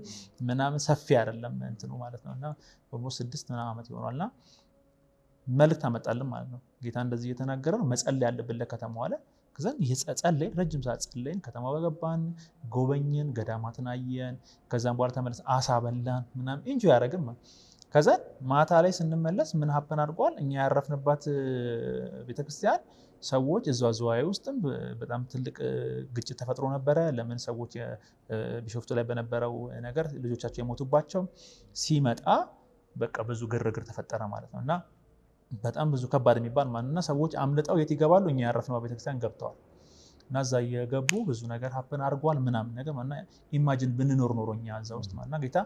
ምናምን ሰፊ አይደለም እንትኑ ማለት ነው። እና ኦልሞስት 6 ዓመት ይሆናልና መልእክት አመጣልን ማለት ነው። ጌታ እንደዚህ እየተናገረ ነው መጸለይ ያለብን ለከተማው አለ። ከዛን ጸለይን፣ ረጅም ሰዓት ጸለይን። ከተማ በገባን ጎበኝን፣ ገዳማትን አየን። ከዛም በኋላ ተመለስ አሳ በላን ምናምን ኢንጆይ ያደረግን ማለት። ከዛን ማታ ላይ ስንመለስ ምን ሀፕን አድርጓል? እኛ ያረፍንባት ቤተክርስቲያን ሰዎች እዛ ዝዋይ ውስጥም በጣም ትልቅ ግጭት ተፈጥሮ ነበረ። ለምን ሰዎች ቢሾፍቱ ላይ በነበረው ነገር ልጆቻቸው የሞቱባቸው ሲመጣ በቃ ብዙ ግርግር ተፈጠረ ማለት ነው። እና በጣም ብዙ ከባድ የሚባል ማንና ሰዎች አምልጠው የት ይገባሉ? እኛ ያረፍነው ቤተክርስቲያን ገብተዋል። እና እዛ እየገቡ ብዙ ነገር ሀፕን አድርጓል ምናምን ነገር እና ኢማጂን ብንኖር ኖሮኛ እዛ ውስጥ እና ጌታ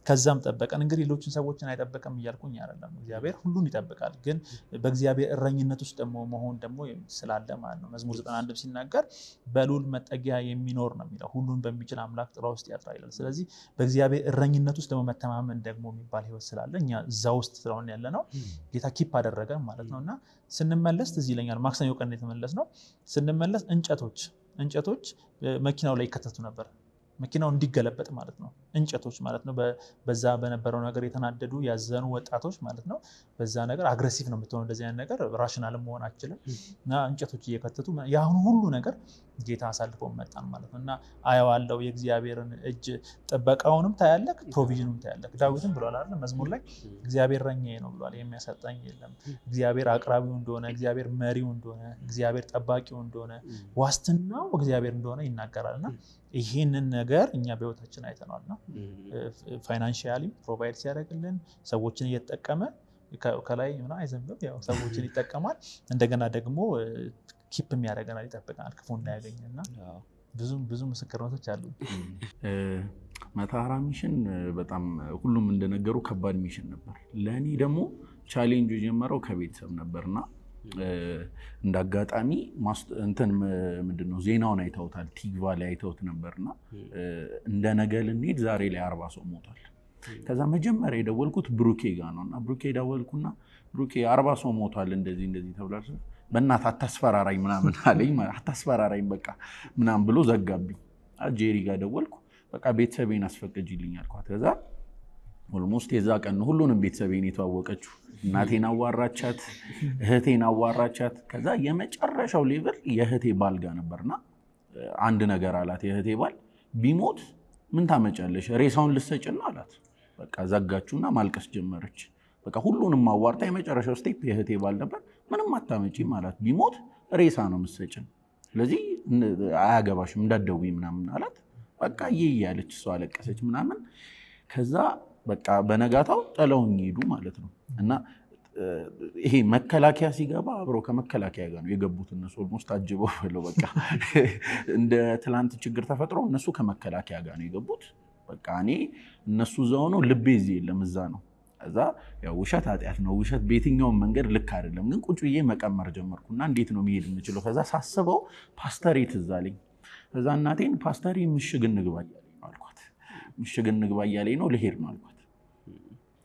ከዛም ጠበቀን። እንግዲህ ሌሎችን ሰዎችን አይጠበቅም እያልኩኝ አይደለም፣ እግዚአብሔር ሁሉን ይጠብቃል። ግን በእግዚአብሔር እረኝነት ውስጥ ደግሞ መሆን ደግሞ ስላለ ማለት ነው። መዝሙር 91 ሲናገር በልዑል መጠጊያ የሚኖር ነው የሚለው፣ ሁሉን በሚችል አምላክ ጥላ ውስጥ ያድራል ይላል። ስለዚህ በእግዚአብሔር እረኝነት ውስጥ ደግሞ መተማመን ደግሞ የሚባል ህይወት ስላለ እኛ እዛ ውስጥ ስለሆነ ያለ ነው ጌታ ኪፕ አደረገን ማለት ነው። እና ስንመለስ ትዝ ይለኛል ማክሰኞ ቀን የተመለስ ነው። ስንመለስ እንጨቶች መኪናው ላይ ይከተቱ ነበር፣ መኪናው እንዲገለበጥ ማለት ነው። እንጨቶች ማለት ነው በዛ በነበረው ነገር የተናደዱ ያዘኑ ወጣቶች ማለት ነው። በዛ ነገር አግሬሲቭ ነው የምትሆነው፣ እንደዚህ አይነት ነገር ራሽናል መሆን አችልም። እና እንጨቶች እየከተቱ ያን ሁሉ ነገር ጌታ አሳልፎ መጣን ማለት ነው። እና አየዋለሁ የእግዚአብሔርን እጅ፣ ጥበቃውንም ታያለክ፣ ፕሮቪዥኑም ታያለክ። ዳዊትም ብሏል አይደል መዝሙር ላይ እግዚአብሔር እረኛዬ ነው ብሏል፣ የሚያሳጣኝ የለም። እግዚአብሔር አቅራቢው እንደሆነ፣ እግዚአብሔር መሪው እንደሆነ፣ እግዚአብሔር ጠባቂው እንደሆነ፣ ዋስትናው እግዚአብሔር እንደሆነ ይናገራል። እና ይህንን ነገር እኛ በህይወታችን አይተናል። ነው ፋይናንሺያሊ ፕሮቫይድ ሲያደርግልን ሰዎችን እየተጠቀመ ከላይ ምና አይዘንብም፣ ያው ሰዎችን ይጠቀማል። እንደገና ደግሞ ኪፕ የሚያደርገናል፣ ይጠብቀናል ክፉ እንዳያገኝና ብዙ ምስክርነቶች አሉ። መተሃራ ሚሽን በጣም ሁሉም እንደነገሩ ከባድ ሚሽን ነበር። ለእኔ ደግሞ ቻሌንጁ የጀመረው ከቤተሰብ ነበርና እንደ አጋጣሚ እንትን ምንድነው ዜናውን አይተውታል፣ ቲግቫ ላይ አይተውት ነበርና እንደ ነገ ልንሄድ ዛሬ ላይ 40 ሰው ሞቷል። ከዛ መጀመሪያ የደወልኩት ብሩኬ ጋር ነውና ብሩኬ ደወልኩና ብሩኬ 40 ሰው ሞቷል እንደዚህ ተብሏል፣ በእናትህ አታስፈራራኝ ምናምን አለኝ። አታስፈራራኝ በቃ ምናምን ብሎ ዘጋብኝ። ጄሪ ጋር ደወልኩ፣ በቃ ቤተሰቤን አስፈቅጂልኝ አልኳት። ከዛ ኦልሞስት የዛ ቀን ሁሉንም ቤተሰቤን የተዋወቀችው፣ እናቴን አዋራቻት፣ እህቴን አዋራቻት። ከዛ የመጨረሻው ሌቭል የእህቴ ባል ጋር ነበርና አንድ ነገር አላት። የእህቴ ባል ቢሞት ምን ታመጫለሽ ሬሳውን ልሰጭና አላት። በቃ ዘጋችሁና ማልቀስ ጀመረች። በቃ ሁሉንም አዋርታ የመጨረሻው ስቴፕ የእህቴ ባል ነበር። ምንም አታመጪም አላት፣ ቢሞት ሬሳ ነው የምትሰጭን፣ ስለዚህ አያገባሽም እንዳትደውይ ምናምን አላት። በቃ እያለች እሷ አለቀሰች ምናምን። ከዛ በቃ በነጋታው ጥለውኝ ሄዱ ማለት ነው። እና ይሄ መከላከያ ሲገባ አብረው ከመከላከያ ጋር ነው የገቡት እነሱ ኦልሞስት አጅበው ብለው በቃ እንደ ትላንት ችግር ተፈጥሮ እነሱ ከመከላከያ ጋር ነው የገቡት። በቃ እኔ እነሱ እዛው ነው፣ ልቤ እዚህ የለም እዛ ነው። ከዛ ያው ውሸት ኃጢአት ነው፣ ውሸት በየትኛውም መንገድ ልክ አይደለም። ግን ቁጭ ብዬ መቀመር ጀመርኩና እንዴት ነው መሄድ የምችለው? ከዛ ሳስበው ፓስተሬ ትዝ አለኝ። ከዛ እናቴን ፓስተሬ ምሽግ እንግባ እያለኝ ነው አልኳት። ምሽግ እንግባ እያለኝ ነው ልሄድ ነው አልኳት።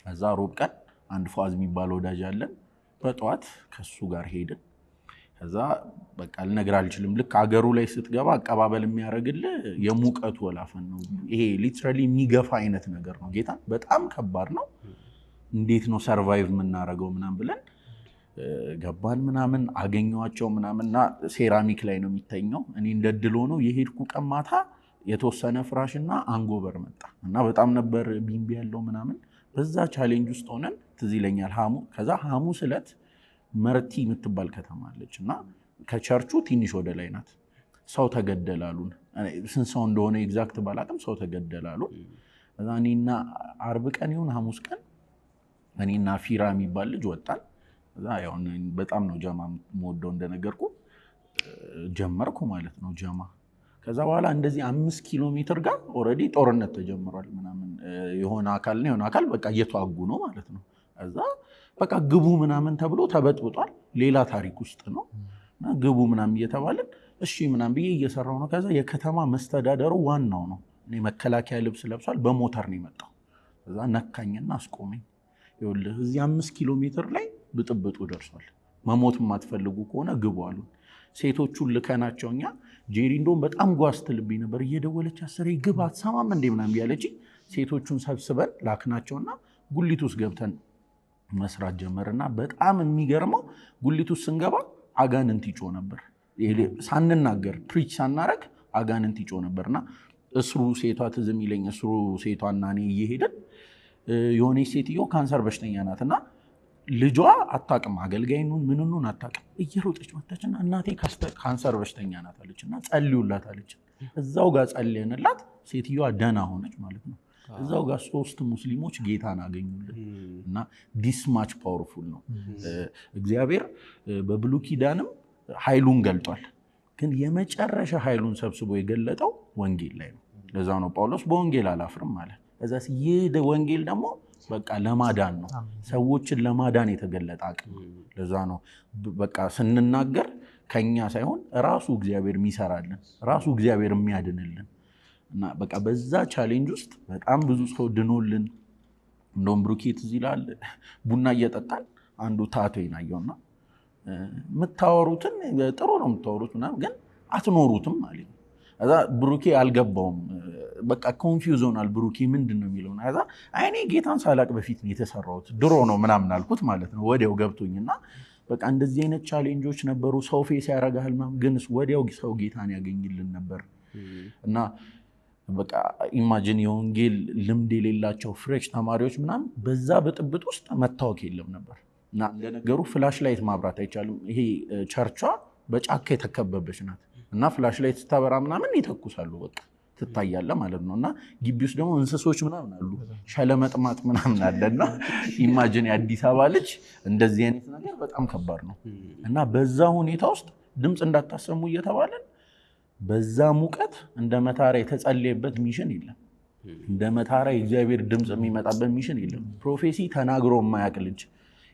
ከዛ ሮብ ቀን አንድ ፏዝ የሚባል ወዳጅ አለን፣ በጠዋት ከሱ ጋር ሄድን። ከዛ በቃ ልነግርህ አልችልም፣ ልክ አገሩ ላይ ስትገባ አቀባበል የሚያደርግልህ የሙቀቱ ወላፈን ነው። ይሄ ሊትራሊ የሚገፋ አይነት ነገር ነው። ጌታ በጣም ከባድ ነው። እንዴት ነው ሰርቫይቭ የምናደርገው ምናምን ብለን ገባን ምናምን። አገኘኋቸው ምናምንና ሴራሚክ ላይ ነው የሚተኛው። እኔ እንደ ድል ሆነው የሄድኩ ቀን ማታ የተወሰነ ፍራሽና አንጎበር መጣ እና በጣም ነበር ቢምቢ ያለው ምናምን። በዛ ቻሌንጅ ውስጥ ሆነን ትዝ ይለኛል ከዛ ሐሙስ ዕለት መርቲ የምትባል ከተማ አለች እና ከቸርቹ ትንሽ ወደ ላይ ናት። ሰው ተገደላሉን። ስንት ሰው እንደሆነ ኤግዛክት ባላቅም ሰው ተገደላሉን። ከዛ እኔና አርብ ቀን ይሁን ሐሙስ ቀን እኔና ፊራ የሚባል ልጅ ወጣን። ከዛ ያው በጣም ነው ጀማ የምወደው እንደነገርኩ ጀመርኩ ማለት ነው ጀማ። ከዛ በኋላ እንደዚህ 5 ኪሎ ሜትር ጋር ኦልሬዲ ጦርነት ተጀምሯል ምናምን። የሆነ አካል በቃ እየተዋጉ ነው ማለት ነው። ከዛ በቃ ግቡ ምናምን ተብሎ ተበጥብጧል። ሌላ ታሪክ ውስጥ ነው። ግቡ ምናምን እየተባለን እሺ ምናምን ብዬ እየሰራው ነው። ከዛ የከተማ መስተዳደሩ ዋናው ነው፣ እኔ መከላከያ ልብስ ለብሷል፣ በሞተር ነው የመጣው። ከዛ ነካኝና አስቆመኝ። ይኸውልህ እዚህ 5 ኪሎ ሜትር ላይ ብጥብጡ ደርሷል፣ መሞት የማትፈልጉ ከሆነ ግቡ አሉን። ሴቶቹን ልከናቸው እኛ ጄሪ እንደውም በጣም ጓዝ ትልብኝ ነበር፣ እየደወለች አስሬ ግባ አትሰማም እንዴ ምናምን ያለች። ሴቶቹን ሰብስበን ላክናቸውና ጉሊት ውስጥ ገብተን መስራት ጀመርና በጣም የሚገርመው ጉሊት ውስጥ ስንገባ አጋንንት ይጮህ ነበር። ሳንናገር ፕሪች ሳናረግ አጋንንት ይጮህ ነበርና እስሩ ሴቷ ትዝም ይለኝ እስሩ ሴቷና እኔ እየሄድን የሆነች ሴትዮ ካንሰር በሽተኛ ናትና ልጇ አታውቅም፣ አገልጋይኑን ምንኑን አታውቅም። እየሮጠች መጣችና እናቴ ካንሰር በሽተኛ ናት አለችና ጸልዩላት አለች። እዛው ጋር ጸልየንላት ሴትዮዋ ደህና ሆነች ማለት ነው። እዛው ጋር 3 ሙስሊሞች ጌታን አገኙልን እና ዲስማች ፓወርፉል ነው እግዚአብሔር። በብሉይ ኪዳንም ኃይሉን ገልጧል። ግን የመጨረሻ ኃይሉን ሰብስቦ የገለጠው ወንጌል ላይ ነው። ለዛ ነው ጳውሎስ በወንጌል አላፍርም ማለት። እዛስ ይህ ወንጌል ደግሞ በቃ ለማዳን ነው፣ ሰዎችን ለማዳን የተገለጠ አቅም። ለዛ ነው በቃ ስንናገር ከኛ ሳይሆን ራሱ እግዚአብሔር የሚሰራልን ራሱ እግዚአብሔር የሚያድንልን እና በቃ በዛ ቻሌንጅ ውስጥ በጣም ብዙ ሰው ድኖልን። እንደውም ብሩኬት እዚህ ይላል ቡና እየጠጣን አንዱ ታቶ ይናየውና የምታወሩትን ጥሩ ነው የምታወሩት ምናምን ግን አትኖሩትም ማለት ነው። እዛ ብሩኬ አልገባውም፣ በቃ ኮንፊውዝ ሆናል። ብሩኬ ምንድን ነው የሚለው? እዛ አይኔ ጌታን ሳላቅ በፊት ነው የተሰራሁት ድሮ ነው ምናምን አልኩት ማለት ነው። ወዲያው ገብቶኝና በቃ እንደዚህ አይነት ቻሌንጆች ነበሩ። ሰው ፌስ ያደርጋል ምናምን፣ ግን ወዲያው ሰው ጌታን ያገኝልን ነበር እና በቃ ኢማጂን የወንጌል ልምድ የሌላቸው ፍሬሽ ተማሪዎች ምናምን በዛ ብጥብጥ ውስጥ መታወቅ የለም ነበር እና እንደነገሩ ፍላሽ ላይት ማብራት አይቻልም። ይሄ ቸርቿ በጫካ የተከበበች ናት እና ፍላሽ ላይት ስታበራ ምናምን ይተኩሳሉ፣ በቃ ትታያለ ማለት ነው። እና ግቢ ውስጥ ደግሞ እንስሶች ምናምን አሉ፣ ሸለመጥማጥ ምናምን አለና ኢማጂን የአዲስ አበባ ልጅ እንደዚህ አይነት ነገር በጣም ከባድ ነው እና በዛ ሁኔታ ውስጥ ድምፅ እንዳታሰሙ እየተባለን በዛ ሙቀት እንደ መታራ የተጸለየበት ሚሽን የለም። እንደ መታራ የእግዚአብሔር ድምፅ የሚመጣበት ሚሽን የለም። ፕሮፌሲ ተናግሮ የማያውቅ ልጅ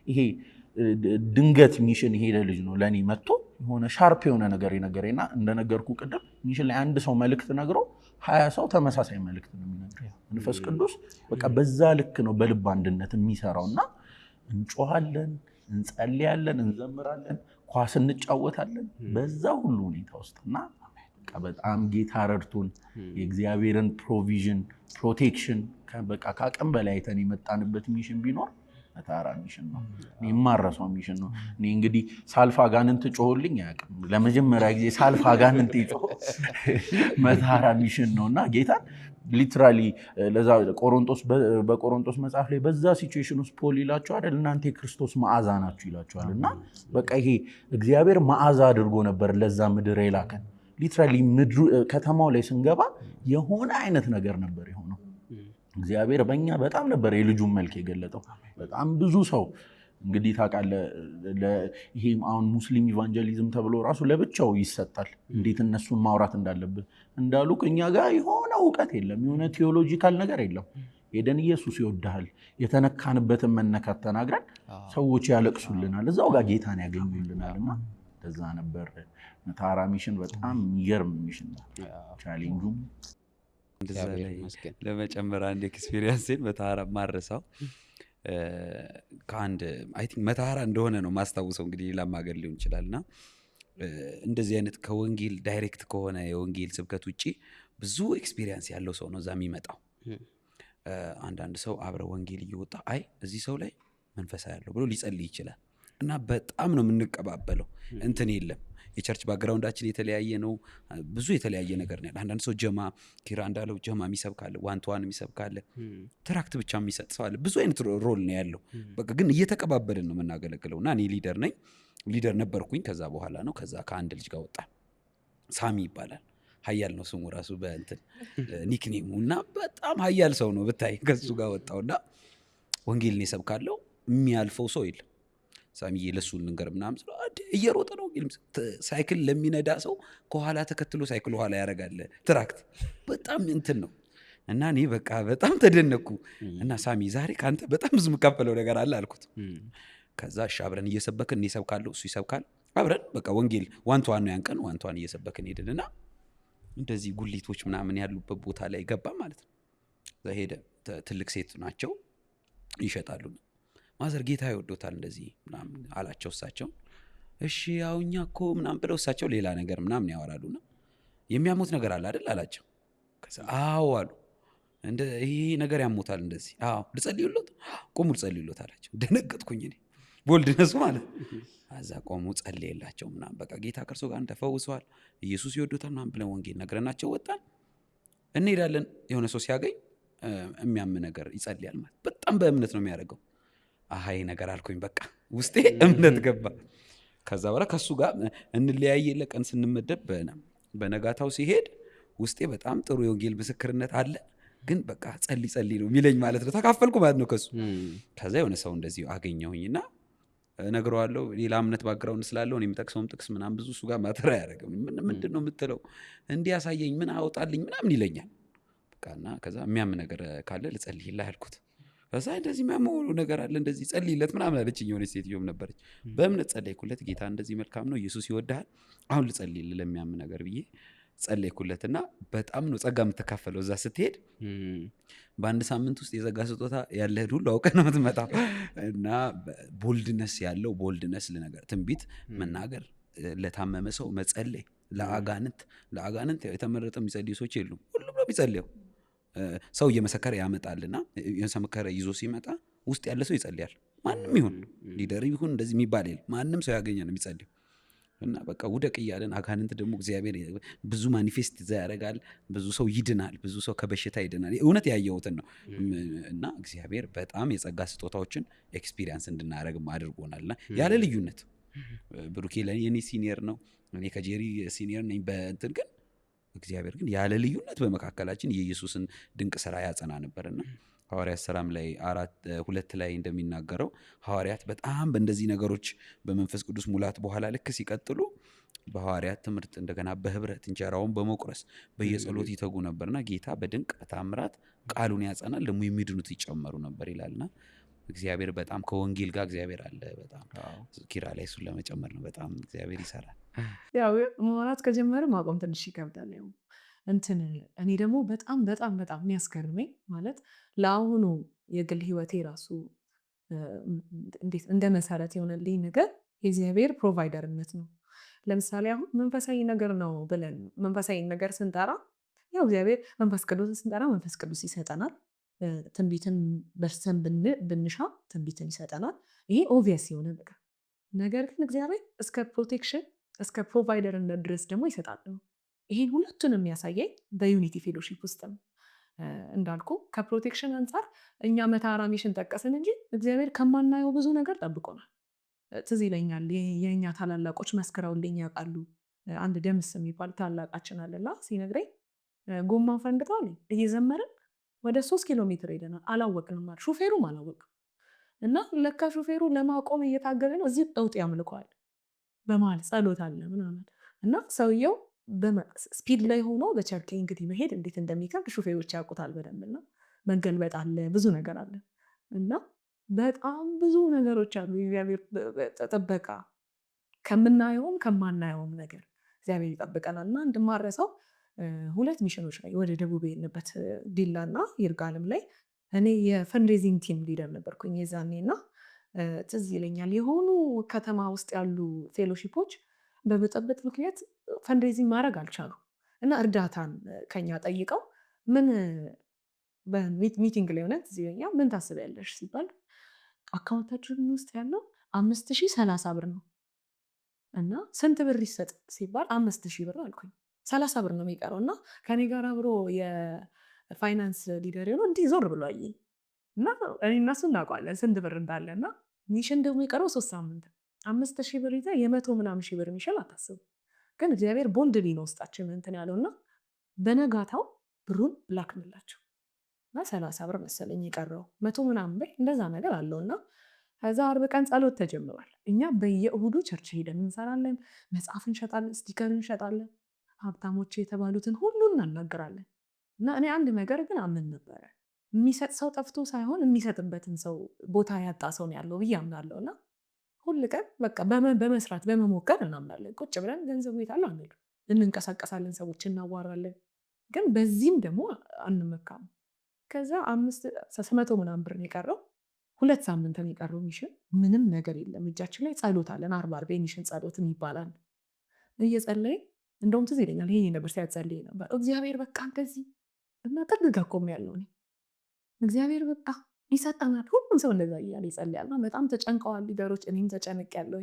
ይሄ ድንገት ሚሽን ሄደ ልጅ ነው ለእኔ መጥቶ የሆነ ሻርፕ የሆነ ነገር የነገረኝና እንደነገርኩ ቅድም ሚሽን ላይ አንድ ሰው መልእክት ነግሮ 20 ሰው ተመሳሳይ መልእክት ነው የሚነግረው። መንፈስ ቅዱስ በቃ በዛ ልክ ነው በልብ አንድነት የሚሰራው እና እንጮሃለን፣ እንጸልያለን፣ እንዘምራለን፣ ኳስ እንጫወታለን በዛ ሁሉ ሁኔታ ውስጥ እና በጣም ጌታ ረድቶን የእግዚአብሔርን ፕሮቪዥን ፕሮቴክሽን በቃ ከአቅም በላይ አይተን የመጣንበት ሚሽን ቢኖር መታራ ሚሽን ነው። የማረሰው ሚሽን ነው። እኔ እንግዲህ ሳልፋ ጋንንት ጮሆልኝ አያውቅም። ለመጀመሪያ ጊዜ ሳልፋ ጋንንት ይጮህ መታራ ሚሽን ነው እና ጌታን ሊትራሊ ለዛ በቆሮንቶስ መጽሐፍ ላይ በዛ ሲቹዌሽን ውስጥ ፖል ይላቸው አይደል እናንተ የክርስቶስ መዓዛ ናችሁ ይላቸዋል። እና በቃ ይሄ እግዚአብሔር መዓዛ አድርጎ ነበር ለዛ ምድር የላከን። ሊትራሊ ከተማው ላይ ስንገባ የሆነ አይነት ነገር ነበር የሆነው። እግዚአብሔር በእኛ በጣም ነበር የልጁን መልክ የገለጠው። በጣም ብዙ ሰው እንግዲህ ታውቃለህ፣ ይሄ አሁን ሙስሊም ኢቫንጀሊዝም ተብሎ ራሱ ለብቻው ይሰጣል፣ እንዴት እነሱን ማውራት እንዳለብን እንዳሉ እኛ ጋር የሆነ እውቀት የለም፣ የሆነ ቴዎሎጂካል ነገር የለም። ሄደን ኢየሱስ ይወድሃል የተነካንበትን መነካት ተናግረን ሰዎች ያለቅሱልናል፣ እዛው ጋር ጌታን ያገኙልናል። እና ለዛ ነበር መታራ ሚሽን በጣም የሚገርም ሚሽን ነው። ቻሌንጁም እንደዛ ላይ ለመጨመር አንድ ኤክስፒሪየንስን መታራ ማረሳው ከአንድ አይ ቲንክ መታራ እንደሆነ ነው ማስታውሰው። እንግዲህ ለማገል ሊሆን ይችላልና እንደዚህ አይነት ከወንጌል ዳይሬክት ከሆነ የወንጌል ስብከት ውጪ ብዙ ኤክስፒሪየንስ ያለው ሰው ነው እዛ የሚመጣው። አንዳንድ ሰው አብረ ወንጌል እየወጣ አይ እዚህ ሰው ላይ መንፈሳዊ ያለው ብሎ ሊጸልይ ይችላል እና በጣም ነው የምንቀባበለው። እንትን የለም የቸርች ባክግራውንዳችን የተለያየ ነው። ብዙ የተለያየ ነገር ነው። አንዳንድ ሰው ጀማ ኪራ እንዳለው ጀማ የሚሰብካለ፣ ዋንቷን የሚሰብካለ፣ ትራክት ብቻ የሚሰጥ ሰው አለ። ብዙ አይነት ሮል ነው ያለው። በቃ ግን እየተቀባበልን ነው የምናገለግለው እና እኔ ሊደር ነበርኩኝ። ከዛ በኋላ ነው ከዛ ከአንድ ልጅ ጋር ወጣ። ሳሚ ይባላል። ሀያል ነው ስሙ ራሱ በእንትን ኒክኔሙ እና በጣም ሀያል ሰው ነው ብታይ። ከሱ ጋር ወጣውና ወንጌልን ይሰብካለው። የሚያልፈው ሰው የለም። ሳሚዬ ለሱ ልንገር ምናምን ስለ እየሮጠ ነው ሳይክል ለሚነዳ ሰው ከኋላ ተከትሎ ሳይክል ኋላ ያደርጋል ትራክት። በጣም እንትን ነው እና እኔ በቃ በጣም ተደነኩ። እና ሳሚ ዛሬ ከአንተ በጣም ብዙ የምካፈለው ነገር አለ አልኩት። ከዛ እሺ አብረን እየሰበክን እኔ እሰብካለሁ እሱ ይሰብካል። አብረን በቃ ወንጌል ዋንቷን ነው ያንቀን ዋንቷን እየሰበክን ሄድንና እንደዚህ ጉሊቶች ምናምን ያሉበት ቦታ ላይ ገባ ማለት ነው። እዛ ሄደ። ትልቅ ሴት ናቸው ይሸጣሉ። ማዘር ጌታ ይወዶታል እንደዚህ ምናምን አላቸው። እሳቸው እሺ ያው እኛ እኮ ምናምን ብለው እሳቸው ሌላ ነገር ምናምን ያወራሉና የሚያሞት ነገር አለ አይደል አላቸው። ከዛ አዎ አሉ። ይሄ ነገር ያሞታል እንደዚህ። አዎ ልጸልዩሎት? ቆሙ ልጸልዩሎት አላቸው። ደነገጥኩኝ እኔ ቦልድነሱ ማለት። አዛ ቆሙ ጸልየላቸው ምናምን በቃ ጌታ ከእርሱ ጋር ተፈውሰዋል፣ ኢየሱስ ይወዶታል ምናምን ብለን ወንጌል ነግረናቸው ወጣን። እንሄዳለን። የሆነ ሰው ሲያገኝ የሚያም ነገር ይጸልያል ማለት በጣም በእምነት ነው የሚያደርገው። አሃይ ነገር አልኩኝ በቃ ውስጤ እምነት ገባ። ከዛ በኋላ ከሱ ጋር እንለያየ ለቀን ስንመደብ በነጋታው ሲሄድ ውስጤ በጣም ጥሩ የወንጌል ምስክርነት አለ፣ ግን በቃ ጸልይ ነው የሚለኝ ማለት ነው። ተካፈልኩ ማለት ነው ከሱ። ከዛ የሆነ ሰው እንደዚህ አገኘሁኝና እነግረዋለሁ። ሌላ እምነት ባክግራውንድ ስላለው እኔ የምጠቅሰውም ጥቅስ ምናምን ብዙ እሱ ጋር ማተር አያደርግም። ምንድን ነው የምትለው እንዲህ ያሳየኝ ምን አወጣልኝ ምናምን ይለኛል። በቃ እና ከዛ የሚያም ነገር ካለ ልጸልይልህ አልኩት። ከዛ እንደዚህ የሚያመው ነገር አለ እንደዚህ ጸልይለት ምናምን አለችኝ። የሆነች ሴትዮም ነበረች። በእምነት ጸለይኩለት። ጌታ እንደዚህ መልካም ነው፣ ኢየሱስ ይወድሃል፣ አሁን ልጸልይልህ ለሚያም ነገር ብዬ ጸለይኩለት እና በጣም ነው ጸጋ የምትካፈለው። እዛ ስትሄድ በአንድ ሳምንት ውስጥ የጸጋ ስጦታ ያለህን ሁሉ አውቀህ ነው የምትመጣው። እና ቦልድነስ ያለው ቦልድነስ ልነገር፣ ትንቢት መናገር፣ ለታመመ ሰው መጸለይ፣ ለአጋንንት የተመረጠ የሚጸልዩ ሰዎች የሉም። ሁሉም ነው የሚጸልየው። ሰው እየመሰከረ ያመጣልና የመሰከረ ይዞ ሲመጣ ውስጥ ያለ ሰው ይጸልያል። ማንም ይሁን ሊደር ይሁን እንደዚህ የሚባል የለም። ማንም ሰው ያገኘ ነው የሚጸልየው። እና በቃ ውደቅ እያለን አጋንንት ደግሞ እግዚአብሔር ብዙ ማኒፌስት እዛ ያደርጋል። ብዙ ሰው ይድናል። ብዙ ሰው ከበሽታ ይድናል። እውነት ያየሁትን ነው። እና እግዚአብሔር በጣም የጸጋ ስጦታዎችን ኤክስፒሪየንስ እንድናደርግም አድርጎናልና ያለ ልዩነት። ብሩኬ የኔ ሲኒየር ነው፣ እኔ ከጄሪ ሲኒየር ነኝ በእንትን ግን እግዚአብሔር ግን ያለ ልዩነት በመካከላችን የኢየሱስን ድንቅ ስራ ያጸና ነበርና ሐዋርያት ሥራም ላይ 4:2 ላይ እንደሚናገረው ሐዋርያት በጣም በእንደዚህ ነገሮች በመንፈስ ቅዱስ ሙላት በኋላ ልክ ሲቀጥሉ በሐዋርያት ትምህርት እንደገና በህብረት እንጀራውን በመቁረስ በየጸሎት ይተጉ ነበርና ጌታ በድንቅ በታምራት ቃሉን ያጸናል፣ ደግሞ የሚድኑት ይጨመሩ ነበር ይላልና እግዚአብሔር በጣም ከወንጌል ጋር እግዚአብሔር አለ። በጣም ኪራ ላይ እሱን ለመጨመር ነው። በጣም እግዚአብሔር ይሰራል። ያው ማውራት ከጀመረ ማቆም ትንሽ ይከብዳል። ያው እንትን እኔ ደግሞ በጣም በጣም በጣም የሚያስገርመኝ ማለት ለአሁኑ የግል ህይወቴ ራሱ እንዴት እንደ መሰረት የሆነልኝ ነገር የእግዚአብሔር ፕሮቫይደርነት ነው። ለምሳሌ አሁን መንፈሳዊ ነገር ነው ብለን መንፈሳዊ ነገር ስንጠራ ያው እግዚአብሔር መንፈስ ቅዱስን ስንጠራ መንፈስ ቅዱስ ይሰጠናል። ትንቢትን በርሰን ብንሻ ትንቢትን ይሰጠናል። ይሄ ኦብቪየስ የሆነ ነገር። ነገር ግን እግዚአብሔር እስከ ፕሮቴክሽን እስከ ፕሮቫይደርነት ድረስ ደግሞ ይሰጣል። ይሄን ሁለቱን የሚያሳየኝ በዩኒቲ ፌሎሺፕ ውስጥ ነው። እንዳልኩ ከፕሮቴክሽን አንጻር እኛ መታራ ሚሽን ጠቀስን እንጂ እግዚአብሔር ከማናየው ብዙ ነገር ጠብቆናል። ትዝ ይለኛል የእኛ ታላላቆች መስክረውልኝ ያውቃሉ። አንድ ደምስ የሚባል ታላቃችን አለና ሲነግረኝ ጎማ ፈንድቷል እየዘመርን ወደ 3 ኪሎ ሜትር ሄደናል። አላወቅንም ማለት ሹፌሩም አላወቅም። እና ለካ ሹፌሩ ለማቆም እየታገለ ነው። እዚህ ጠውጥ ያምልከዋል። በመሀል ጸሎት አለ ምናምን እና ሰውየው ስፒድ ላይ ሆኖ በቸርኬ እንግዲህ መሄድ እንዴት እንደሚከብድ ሹፌሮች ያውቁታል በደንብ። እና መንገልበጥ አለ፣ ብዙ ነገር አለ እና በጣም ብዙ ነገሮች አሉ። እግዚአብሔር ጥበቃ ከምናየውም ከማናየውም ነገር እግዚአብሔር ይጠብቀናል። እና እንድማረሰው 2 ሚሽኖች ላይ ወደ ደቡብ የሄድንበት ዲላ እና ይርጋለም ላይ እኔ የፈንድሬዚንግ ቲም ሊደር ነበርኩኝ የዛኔ እና ትዝ ይለኛል የሆኑ ከተማ ውስጥ ያሉ ፌሎሺፖች በብጥብጥ ምክንያት ፈንድሬዚንግ ማድረግ አልቻሉ እና እርዳታን ከኛ ጠይቀው ምን በሚቲንግ ላይ ሆነ ትዝ ይለኛል ምን ታስቢያለሽ ሲባል አካውንታችን ውስጥ ያለው 5030 ብር ነው እና ስንት ብር ይሰጥ ሲባል 5000 ብር አልኩኝ። 30 ብር ነው የሚቀረው እና ከኔ ጋር አብሮ የፋይናንስ ሊደር ነው እንዲህ ዞር ብሎ አየኝ እና እኔ እና እሱ እናውቃለን ስንት ብር እንዳለ እና ሚሽን ደግሞ የቀረው 3 ሳምንት 5000 ብር ይዘህ 100 ምናምን ሺህ ብር ሚሽን አታስቡ። ግን እግዚአብሔር ቦልድሊ ነው ውስጣችን እንትን ያለው እና በነጋታው ብሩን ላክንላቸው እና 30 ብር መሰለኝ የቀረው 100 ምናምን ብር እንደዛ ነገር አለው እና ከዛ 40 ቀን ጸሎት ተጀምሯል። እኛ በየእሁዱ ቸርች ሄደን እንሰራለን፣ መጽሐፍ እንሸጣለን፣ ስቲከር እንሸጣለን፣ ሀብታሞች የተባሉትን ሁሉ እናናገራለን። እና እኔ አንድ ነገር ግን አምን ነበረ የሚሰጥ ሰው ጠፍቶ ሳይሆን የሚሰጥበትን ሰው ቦታ ያጣ ሰው ነው ያለው ብዬ አምናለሁ። እና ሁል ቀን በቃ በመስራት በመሞከር እናምናለን። ቁጭ ብለን ገንዘቡ የታለ አንል እንንቀሳቀሳለን፣ ሰዎች እናዋራለን። ግን በዚህም ደግሞ አንመካም። ከዛ 500 ምናምን ብር የቀረው 2 ሳምንት የቀረው ሚሽን ምንም ነገር የለም እጃችን ላይ ጸሎት አለን። 40 ሚሽን ጸሎትም ይባላል። እየጸለይ እንደውም ትዝ ይለኛል ይሄ ነበር ሲያጸልይ ነበር እግዚአብሔር በቃ እንደዚህ እና ጥግ ጋር ቆም ያለው እኔ እግዚአብሔር በቃ ይሰጠናል። ሁሉም ሰው እንደዛ እያለ ይጸልያል። እና በጣም ተጨንቀዋል ሊደሮች፣ እኔም ተጨንቄያለሁ።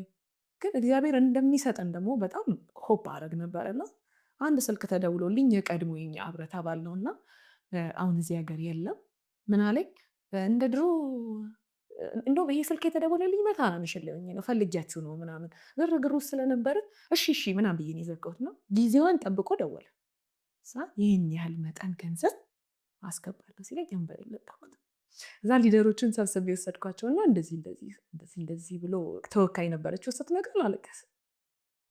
ግን እግዚአብሔር እንደሚሰጠን ደግሞ በጣም ሆፕ አደረግ ነበርና አንድ ስልክ ተደውሎልኝ የቀድሞ የኛ ህብረት አባል ነው እና አሁን እዚህ ሀገር የለም ምን አለኝ እንደ ድሮ እንደውም ይሄ ስልክ የተደወለልኝ መታ ነው ምሽልኝ ነው ፈልጊያችሁ ነው ምናምን ግርግር ውስጥ ስለነበረ እሺ ምናምን ብዬ ነው የዘጋሁት። ነው ጊዜዋን ጠብቆ ደወለ። ይህን ያህል መጠን ገንዘብ አስገባለሁ ሲለኝ ጀንበር የለጠኩት እዛ ሊደሮችን ሰብስቤ የወሰድኳቸውና እንደዚህ ብሎ ተወካይ ነበረችው ስትነግር አለቀስ።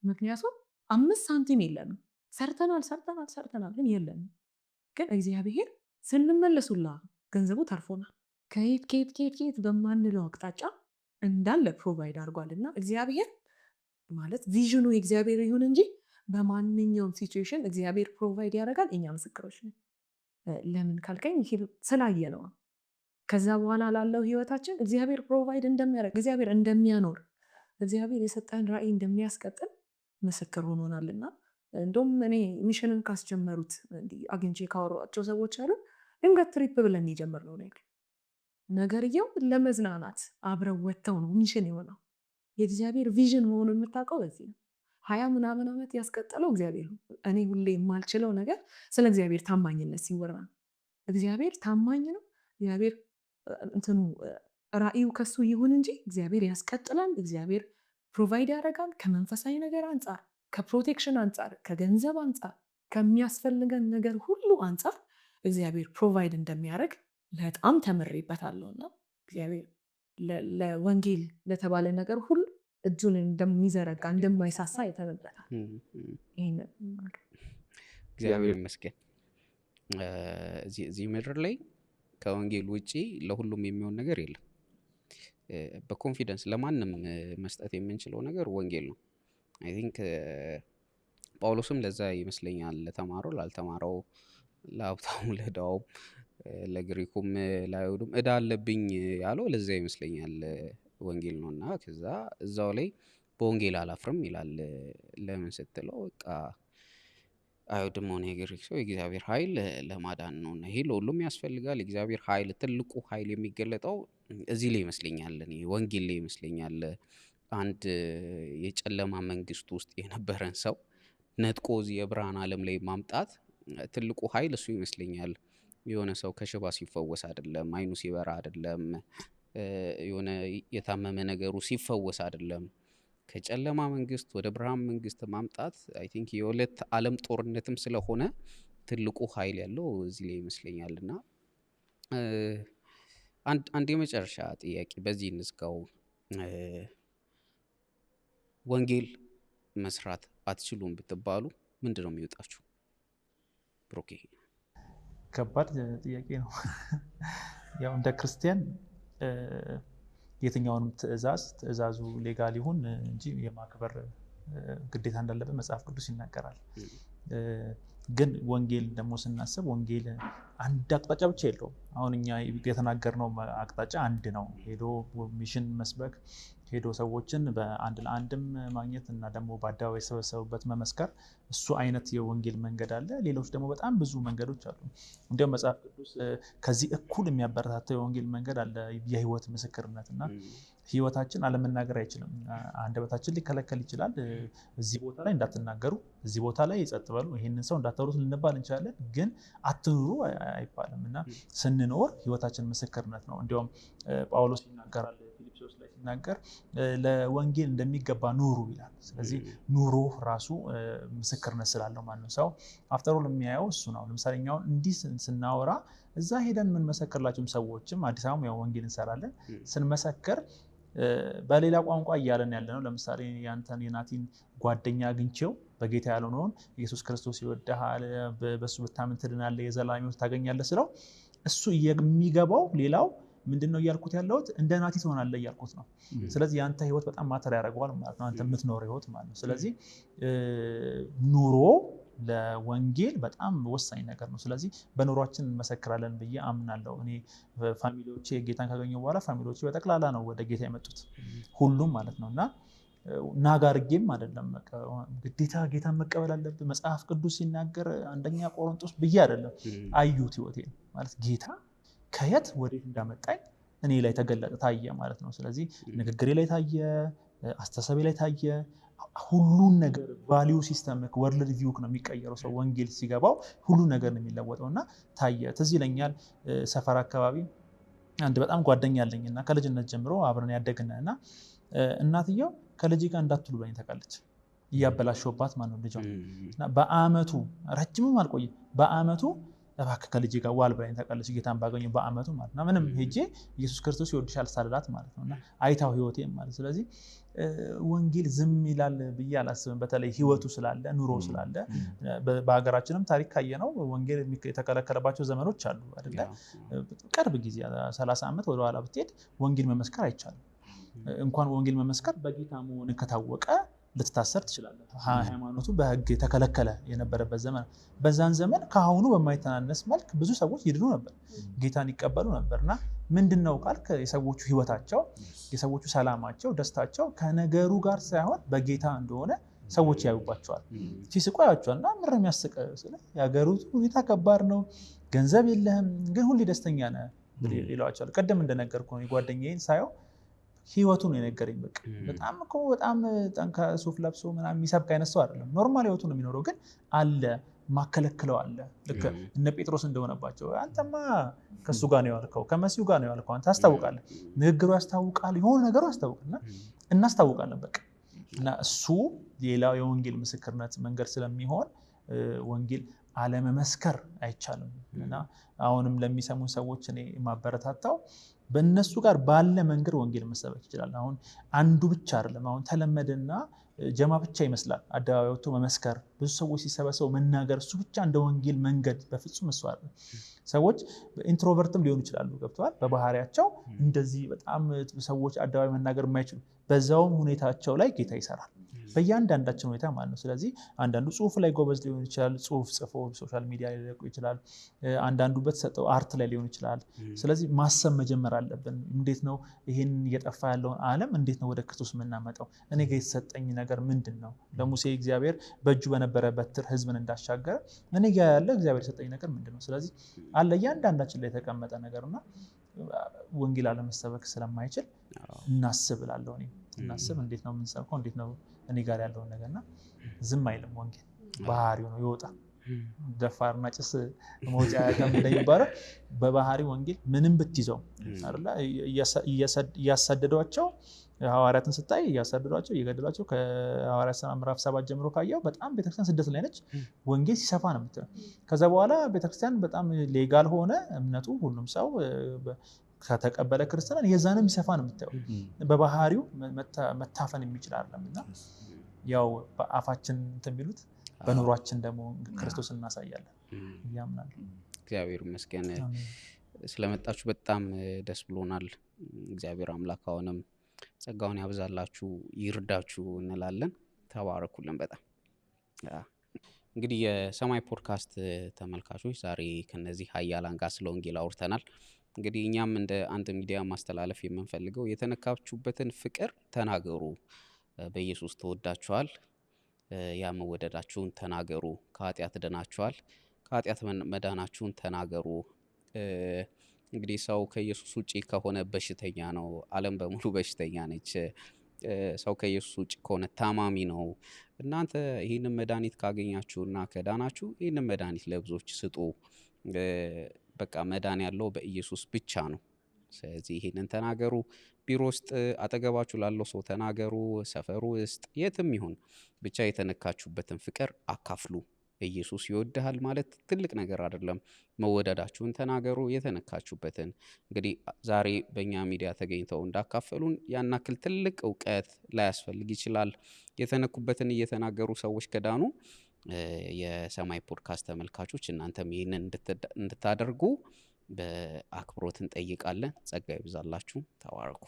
ምክንያቱም 5 ሳንቲም የለንም፣ ሰርተናል ግን የለንም። ግን እግዚአብሔር ስንመለሱላ ገንዘቡ ተርፎናል። ከየት በማንለው አቅጣጫ እንዳለ ፕሮቫይድ አድርጓልና እግዚአብሔር ማለት ቪዥኑ የእግዚአብሔር ይሁን እንጂ በማንኛውም ሲቹዌሽን እግዚአብሔር ፕሮቫይድ ያደርጋል። እኛ ምስክሮች ነን። ለምን ካልከኝ ስላየ ነው። ከዛ በኋላ ላለው ህይወታችን እግዚአብሔር ፕሮቫይድ እንደሚያደርግ፣ እግዚአብሔር እንደሚያኖር፣ እግዚአብሔር የሰጠን ራዕይ እንደሚያስቀጥል ምስክር ሆኖናልና እንደውም እኔ ሚሽንን ካስጀመሩት አግኝቼ ካወሯቸው ሰዎች አሉ ድንገት ትሪፕ ብለን የጀመርነው ነገርየው ለመዝናናት አብረው ወጥተው ነው ሚሽን የሆነው። የእግዚአብሔር ቪዥን መሆኑን የምታውቀው በዚህ ነው። 20 ምናምን ዓመት ያስቀጠለው እግዚአብሔር ነው። እኔ ሁሌ የማልችለው ነገር ስለ እግዚአብሔር ታማኝነት ሲወራ ነው። እግዚአብሔር ታማኝ ነው። እግዚአብሔር እንትኑ ራእዩ ከሱ ይሁን እንጂ እግዚአብሔር ያስቀጥላል። እግዚአብሔር ፕሮቫይድ ያደርጋል። ከመንፈሳዊ ነገር አንጻር፣ ከፕሮቴክሽን አንጻር፣ ከገንዘብ አንጻር፣ ከሚያስፈልገን ነገር ሁሉ አንጻር እግዚአብሔር ፕሮቫይድ እንደሚያደርግ በጣም ተምሬበታለሁና እግዚአብሔር ለወንጌል ለተባለ ነገር ሁሉ እጁን እንደሚዘረጋ እንደማይሳሳ የተነበታል። እግዚአብሔር ይመስገን። እዚህ ምድር ላይ ከወንጌል ውጪ ለሁሉም የሚሆን ነገር የለም። በኮንፊደንስ ለማንም መስጠት የምንችለው ነገር ወንጌል ነው። አይ ቲንክ ጳውሎስም ለዛ ይመስለኛል ለተማረው ላልተማረው፣ ለሀብታሙ ለድሃውም፣ ለግሪኩም ለአይሁድም ዕዳ አለብኝ ያለው ለዛ ይመስለኛል ወንጌል ነው። እና ከዛ እዛው ላይ በወንጌል አላፍርም ይላል። ለምን ስትለው በቃ አይሁድም ሆነ የግሪክ ሰው የእግዚአብሔር ኃይል ለማዳን ነው እና ይሄ ለሁሉም ያስፈልጋል። የእግዚአብሔር ኃይል ትልቁ ኃይል የሚገለጠው እዚህ ላይ ይመስለኛል፣ እኔ ወንጌል ላይ ይመስለኛል። አንድ የጨለማ መንግስት ውስጥ የነበረን ሰው ነጥቆ እዚህ የብርሃን ዓለም ላይ ማምጣት ትልቁ ኃይል እሱ ይመስለኛል። የሆነ ሰው ከሽባ ሲፈወስ አይደለም፣ አይኑ ሲበራ አይደለም፣ የሆነ የታመመ ነገሩ ሲፈወስ አይደለም። ከጨለማ መንግስት ወደ ብርሃን መንግስት ማምጣት አይ ቲንክ የሁለት ዓለም ጦርነትም ስለሆነ ትልቁ ኃይል ያለው እዚህ ላይ ይመስለኛል። እና አንድ የመጨረሻ ጥያቄ በዚህ እንዝጋው። ወንጌል መስራት አትችሉም ብትባሉ ምንድን ነው የሚወጣችሁ? ብሩኬ። ከባድ ጥያቄ ነው። ያው እንደ ክርስቲያን የትኛውንም ትእዛዙ ሌጋል ይሁን እንጂ የማክበር ግዴታ እንዳለበት መጽሐፍ ቅዱስ ይናገራል። ግን ወንጌል ደግሞ ስናስብ ወንጌል አንድ አቅጣጫ ብቻ የለውም። አሁን እኛ የተናገርነው አቅጣጫ አንድ ነው። ሄዶ ሚሽን መስበክ፣ ሄዶ ሰዎችን በአንድ ለአንድም ማግኘት እና ደግሞ በአደባባይ የሰበሰቡበት መመስከር፣ እሱ አይነት የወንጌል መንገድ አለ። ሌሎች ደግሞ በጣም ብዙ መንገዶች አሉ። እንዲሁም መጽሐፍ ቅዱስ ከዚህ እኩል የሚያበረታተው የወንጌል መንገድ አለ፣ የህይወት ምስክርነት እና ህይወታችን አለመናገር አይችልም። አንደበታችን ሊከለከል ይችላል። እዚህ ቦታ ላይ እንዳትናገሩ፣ እዚህ ቦታ ላይ ጸጥ በሉ፣ ይህንን ሰው እንዳታወሩት ልንባል እንችላለን። ግን አትኑሩ አይባልም እና ስንኖር ህይወታችን ምስክርነት ነው። እንዲሁም ጳውሎስ ይናገራል ፊልጵስዩስ ላይ ሲናገር ለወንጌል እንደሚገባ ኑሩ ይላል። ስለዚህ ኑሮ ራሱ ምስክርነት ስላለው ማንም ሰው አፍተሩ የሚያየው እሱ ነው። ለምሳሌ እኛውን እንዲህ ስናወራ እዛ ሄደን የምንመሰክርላቸውም ሰዎችም አዲስ አበባ ያው ወንጌል እንሰራለን ስንመሰክር በሌላ ቋንቋ እያለን ያለ ነው። ለምሳሌ ያንተን የናቲን ጓደኛ አግኝቼው በጌታ ያልሆነውን ኢየሱስ ክርስቶስ ይወድሃል፣ በሱ ብታምን ትድናለህ፣ የዘላለም ሕይወት ታገኛለህ ስለው እሱ የሚገባው ሌላው ምንድነው እያልኩት ያለሁት እንደ ናቲ ትሆናለህ እያልኩት ነው። ስለዚህ ያንተ ህይወት በጣም ማተር ያደርገዋል ማለት ነው፣ አንተ የምትኖረው ህይወት ማለት ነው። ስለዚህ ኑሮ ለወንጌል በጣም ወሳኝ ነገር ነው። ስለዚህ በኑሯችን እንመሰክራለን ብዬ አምናለሁ። እኔ ፋሚሊዎቼ ጌታን ካገኘሁ በኋላ ፋሚሊዎቼ በጠቅላላ ነው ወደ ጌታ የመጡት ሁሉም ማለት ነው። እና ናጋርጌም አይደለም ግዴታ ጌታን መቀበል አለብህ መጽሐፍ ቅዱስ ሲናገር አንደኛ ቆሮንቶስ ብዬ አይደለም። አዩት ህይወቴን ማለት ጌታ ከየት ወዴት እንዳመጣኝ እኔ ላይ ተገለጠ ታየ ማለት ነው። ስለዚህ ንግግሬ ላይ ታየ፣ አስተሳሰቤ ላይ ታየ። ሁሉን ነገር ቫሊዩ ሲስተም ወርልድ ቪው ነው የሚቀየረው። ሰው ወንጌል ሲገባው ሁሉ ነገር ነው የሚለወጠው እና ታየ። ትዝ ይለኛል ሰፈር አካባቢ አንድ በጣም ጓደኛ አለኝና ከልጅነት ጀምሮ አብረን ያደግን እና እናትየው ከልጅ ጋር እንዳትሉ ብላኝ ታውቃለች። እያበላሸውባት ማለት ነው ልጇ እና በአመቱ ረጅምም አልቆየ በአመቱ እባክህ ከልጄ ጋር ዋል ብላኝ ታውቃለች ጌታን ባገኘው በአመቱ ማለት ነው። ምንም ሄጄ ኢየሱስ ክርስቶስ ይወድሻል ሳልላት ማለት ነውና አይታው ህይወቴን ማለት ስለዚህ ወንጌል ዝም ይላል ብዬ አላስብም። በተለይ ህይወቱ ስላለ ኑሮ ስላለ በሀገራችንም ታሪክ ካየነው ወንጌል የተከለከለባቸው ዘመኖች አሉ አይደለ? ቅርብ ጊዜ 30 ዓመት ወደ ኋላ ብትሄድ ወንጌል መመስከር አይቻልም። እንኳን ወንጌል መመስከር በጌታ መሆን ከታወቀ ልትታሰር ትችላለህ። ሃይማኖቱ በህግ የተከለከለ የነበረበት ዘመን በዛን ዘመን ከአሁኑ በማይተናነስ መልክ ብዙ ሰዎች ይድኑ ነበር፣ ጌታን ይቀበሉ ነበርና ምንድነው ካልክ የሰዎቹ ህይወታቸው፣ የሰዎቹ ሰላማቸው፣ ደስታቸው ከነገሩ ጋር ሳይሆን በጌታ እንደሆነ ሰዎች ያዩባቸዋል፣ ሲስቁ ያዩቸዋል። እና ምንም ያስቀ ስለ የሀገሩ ሁኔታ ከባድ ነው፣ ገንዘብ የለህም ግን ሁሌ ደስተኛ ነህ ይሏቸዋል። ቀደም እንደነገርኩ ነው ጓደኛዬን ሳየው ህይወቱን የነገረኝ በቃ በጣም ጠንካራ ሱፍ ለብሶ ምናምን የሚሰብክ አይነት ሰው አይደለም። ኖርማል ህይወቱን ነው የሚኖረው፣ ግን አለ ማከለክለው አለ። ልክ እነ ጴጥሮስ እንደሆነባቸው አንተማ ከሱ ጋር ነው ያልከው፣ ከመሲሁ ጋር ነው ያልከው፣ አንተ ታስታውቃለህ፣ ንግግሩ ያስታውቃል፣ የሆነ ነገሩ ያስታውቅና እናስታውቃለን በቃ። እና እሱ ሌላው የወንጌል ምስክርነት መንገድ ስለሚሆን ወንጌል አለመመስከር አይቻልም። እና አሁንም ለሚሰሙ ሰዎች እኔ ማበረታታው በእነሱ ጋር ባለ መንገድ ወንጌል መሰበክ ይችላል። አሁን አንዱ ብቻ አይደለም። አሁን ተለመደና ጀማ ብቻ ይመስላል አደባባይ ወጥቶ መመስከር፣ ብዙ ሰዎች ሲሰበሰቡ መናገር፣ እሱ ብቻ እንደ ወንጌል መንገድ በፍጹም እሱ አይደለም። ሰዎች ኢንትሮቨርትም ሊሆኑ ይችላሉ፣ ገብተዋል በባህሪያቸው እንደዚህ በጣም ሰዎች አደባባይ መናገር የማይችሉ በዛውም ሁኔታቸው ላይ ጌታ ይሰራል በእያንዳንዳችን ሁኔታ ማለት ነው። ስለዚህ አንዳንዱ ጽሁፍ ላይ ጎበዝ ሊሆን ይችላል፣ ጽሁፍ ጽፎ ሶሻል ሚዲያ ላይ ሊለቁ ይችላል። አንዳንዱ በተሰጠው አርት ላይ ሊሆን ይችላል። ስለዚህ ማሰብ መጀመር አለብን። እንዴት ነው ይሄን እየጠፋ ያለውን ዓለም እንዴት ነው ወደ ክርስቶስ የምናመጣው? እኔ ጋር የተሰጠኝ ነገር ምንድን ነው? ለሙሴ እግዚአብሔር በእጁ በነበረ በትር ህዝብን እንዳሻገረ እኔ ጋር ያለ እግዚአብሔር የሰጠኝ ነገር ምንድን ነው? ስለዚህ አለ እያንዳንዳችን ላይ የተቀመጠ ነገርና ወንጌል አለመሰበክ ስለማይችል እናስብ እላለሁ። እኔ እናስብ፣ እንዴት ነው የምንሰብከው? እንዴት ነው እኔ ጋር ያለውን ነገርና ዝም አይልም ወንጌል፣ ባህሪው ነው ይወጣ። ደፋርና ጭስ መውጫ ያቀም እንደሚባለው በባህሪ ወንጌል ምንም ብትይዘው አይደለ? እያሳደዷቸው ሐዋርያትን ስታይ እያሳደዷቸው እየገደሏቸው ከሐዋርያት ሥራ ምዕራፍ 7 ጀምሮ ካየው በጣም ቤተክርስቲያን ስደት ላይ ነች። ወንጌል ሲሰፋ ነው የምትለው። ከዛ በኋላ ቤተክርስቲያን በጣም ሌጋል ሆነ እምነቱ፣ ሁሉም ሰው ከተቀበለ ክርስቲያን የዛንም ይሰፋ ነው የምታየው። በባህሪው መታፈን የሚችል አይደለምና ያው በአፋችን እንትን ቢሉት በኑሯችን ደግሞ ክርስቶስ እናሳያለን እያምናለሁ። እግዚአብሔር ይመስገን ስለመጣችሁ በጣም ደስ ብሎናል። እግዚአብሔር አምላክ አሁንም ጸጋውን ያብዛላችሁ ይርዳችሁ እንላለን። ተባረኩልን በጣም። እንግዲህ የሰማይ ፖድካስት ተመልካቾች ዛሬ ከነዚህ ኃያላን ጋር ስለ ወንጌል አውርተናል። እንግዲህ እኛም እንደ አንድ ሚዲያ ማስተላለፍ የምንፈልገው የተነካችሁበትን ፍቅር ተናገሩ። በኢየሱስ ተወዳችኋል፣ ያ መወደዳችሁን ተናገሩ። ከኃጢአት ድናችኋል፣ ከኃጢአት መዳናችሁን ተናገሩ። እንግዲህ ሰው ከኢየሱስ ውጪ ከሆነ በሽተኛ ነው። ዓለም በሙሉ በሽተኛ ነች። ሰው ከኢየሱስ ውጪ ከሆነ ታማሚ ነው። እናንተ ይህንን መድኃኒት ካገኛችሁና ከዳናችሁ ይህንን መድኃኒት ለብዙዎች ስጡ። በቃ መዳን ያለው በኢየሱስ ብቻ ነው። ስለዚህ ይህንን ተናገሩ። ቢሮ ውስጥ አጠገባችሁ ላለው ሰው ተናገሩ። ሰፈሩ ውስጥ የትም ይሁን ብቻ የተነካችሁበትን ፍቅር አካፍሉ። ኢየሱስ ይወድሃል ማለት ትልቅ ነገር አይደለም። መወደዳችሁን ተናገሩ። የተነካችሁበትን እንግዲህ ዛሬ በእኛ ሚዲያ ተገኝተው እንዳካፈሉን ያን ያክል ትልቅ እውቀት ላያስፈልግ ይችላል። የተነኩበትን እየተናገሩ ሰዎች ከዳኑ የሰማይ ፖድካስት ተመልካቾች እናንተም ይህንን እንድታደርጉ በአክብሮት እንጠይቃለን። ጸጋ ይብዛላችሁ። ተባረኩ።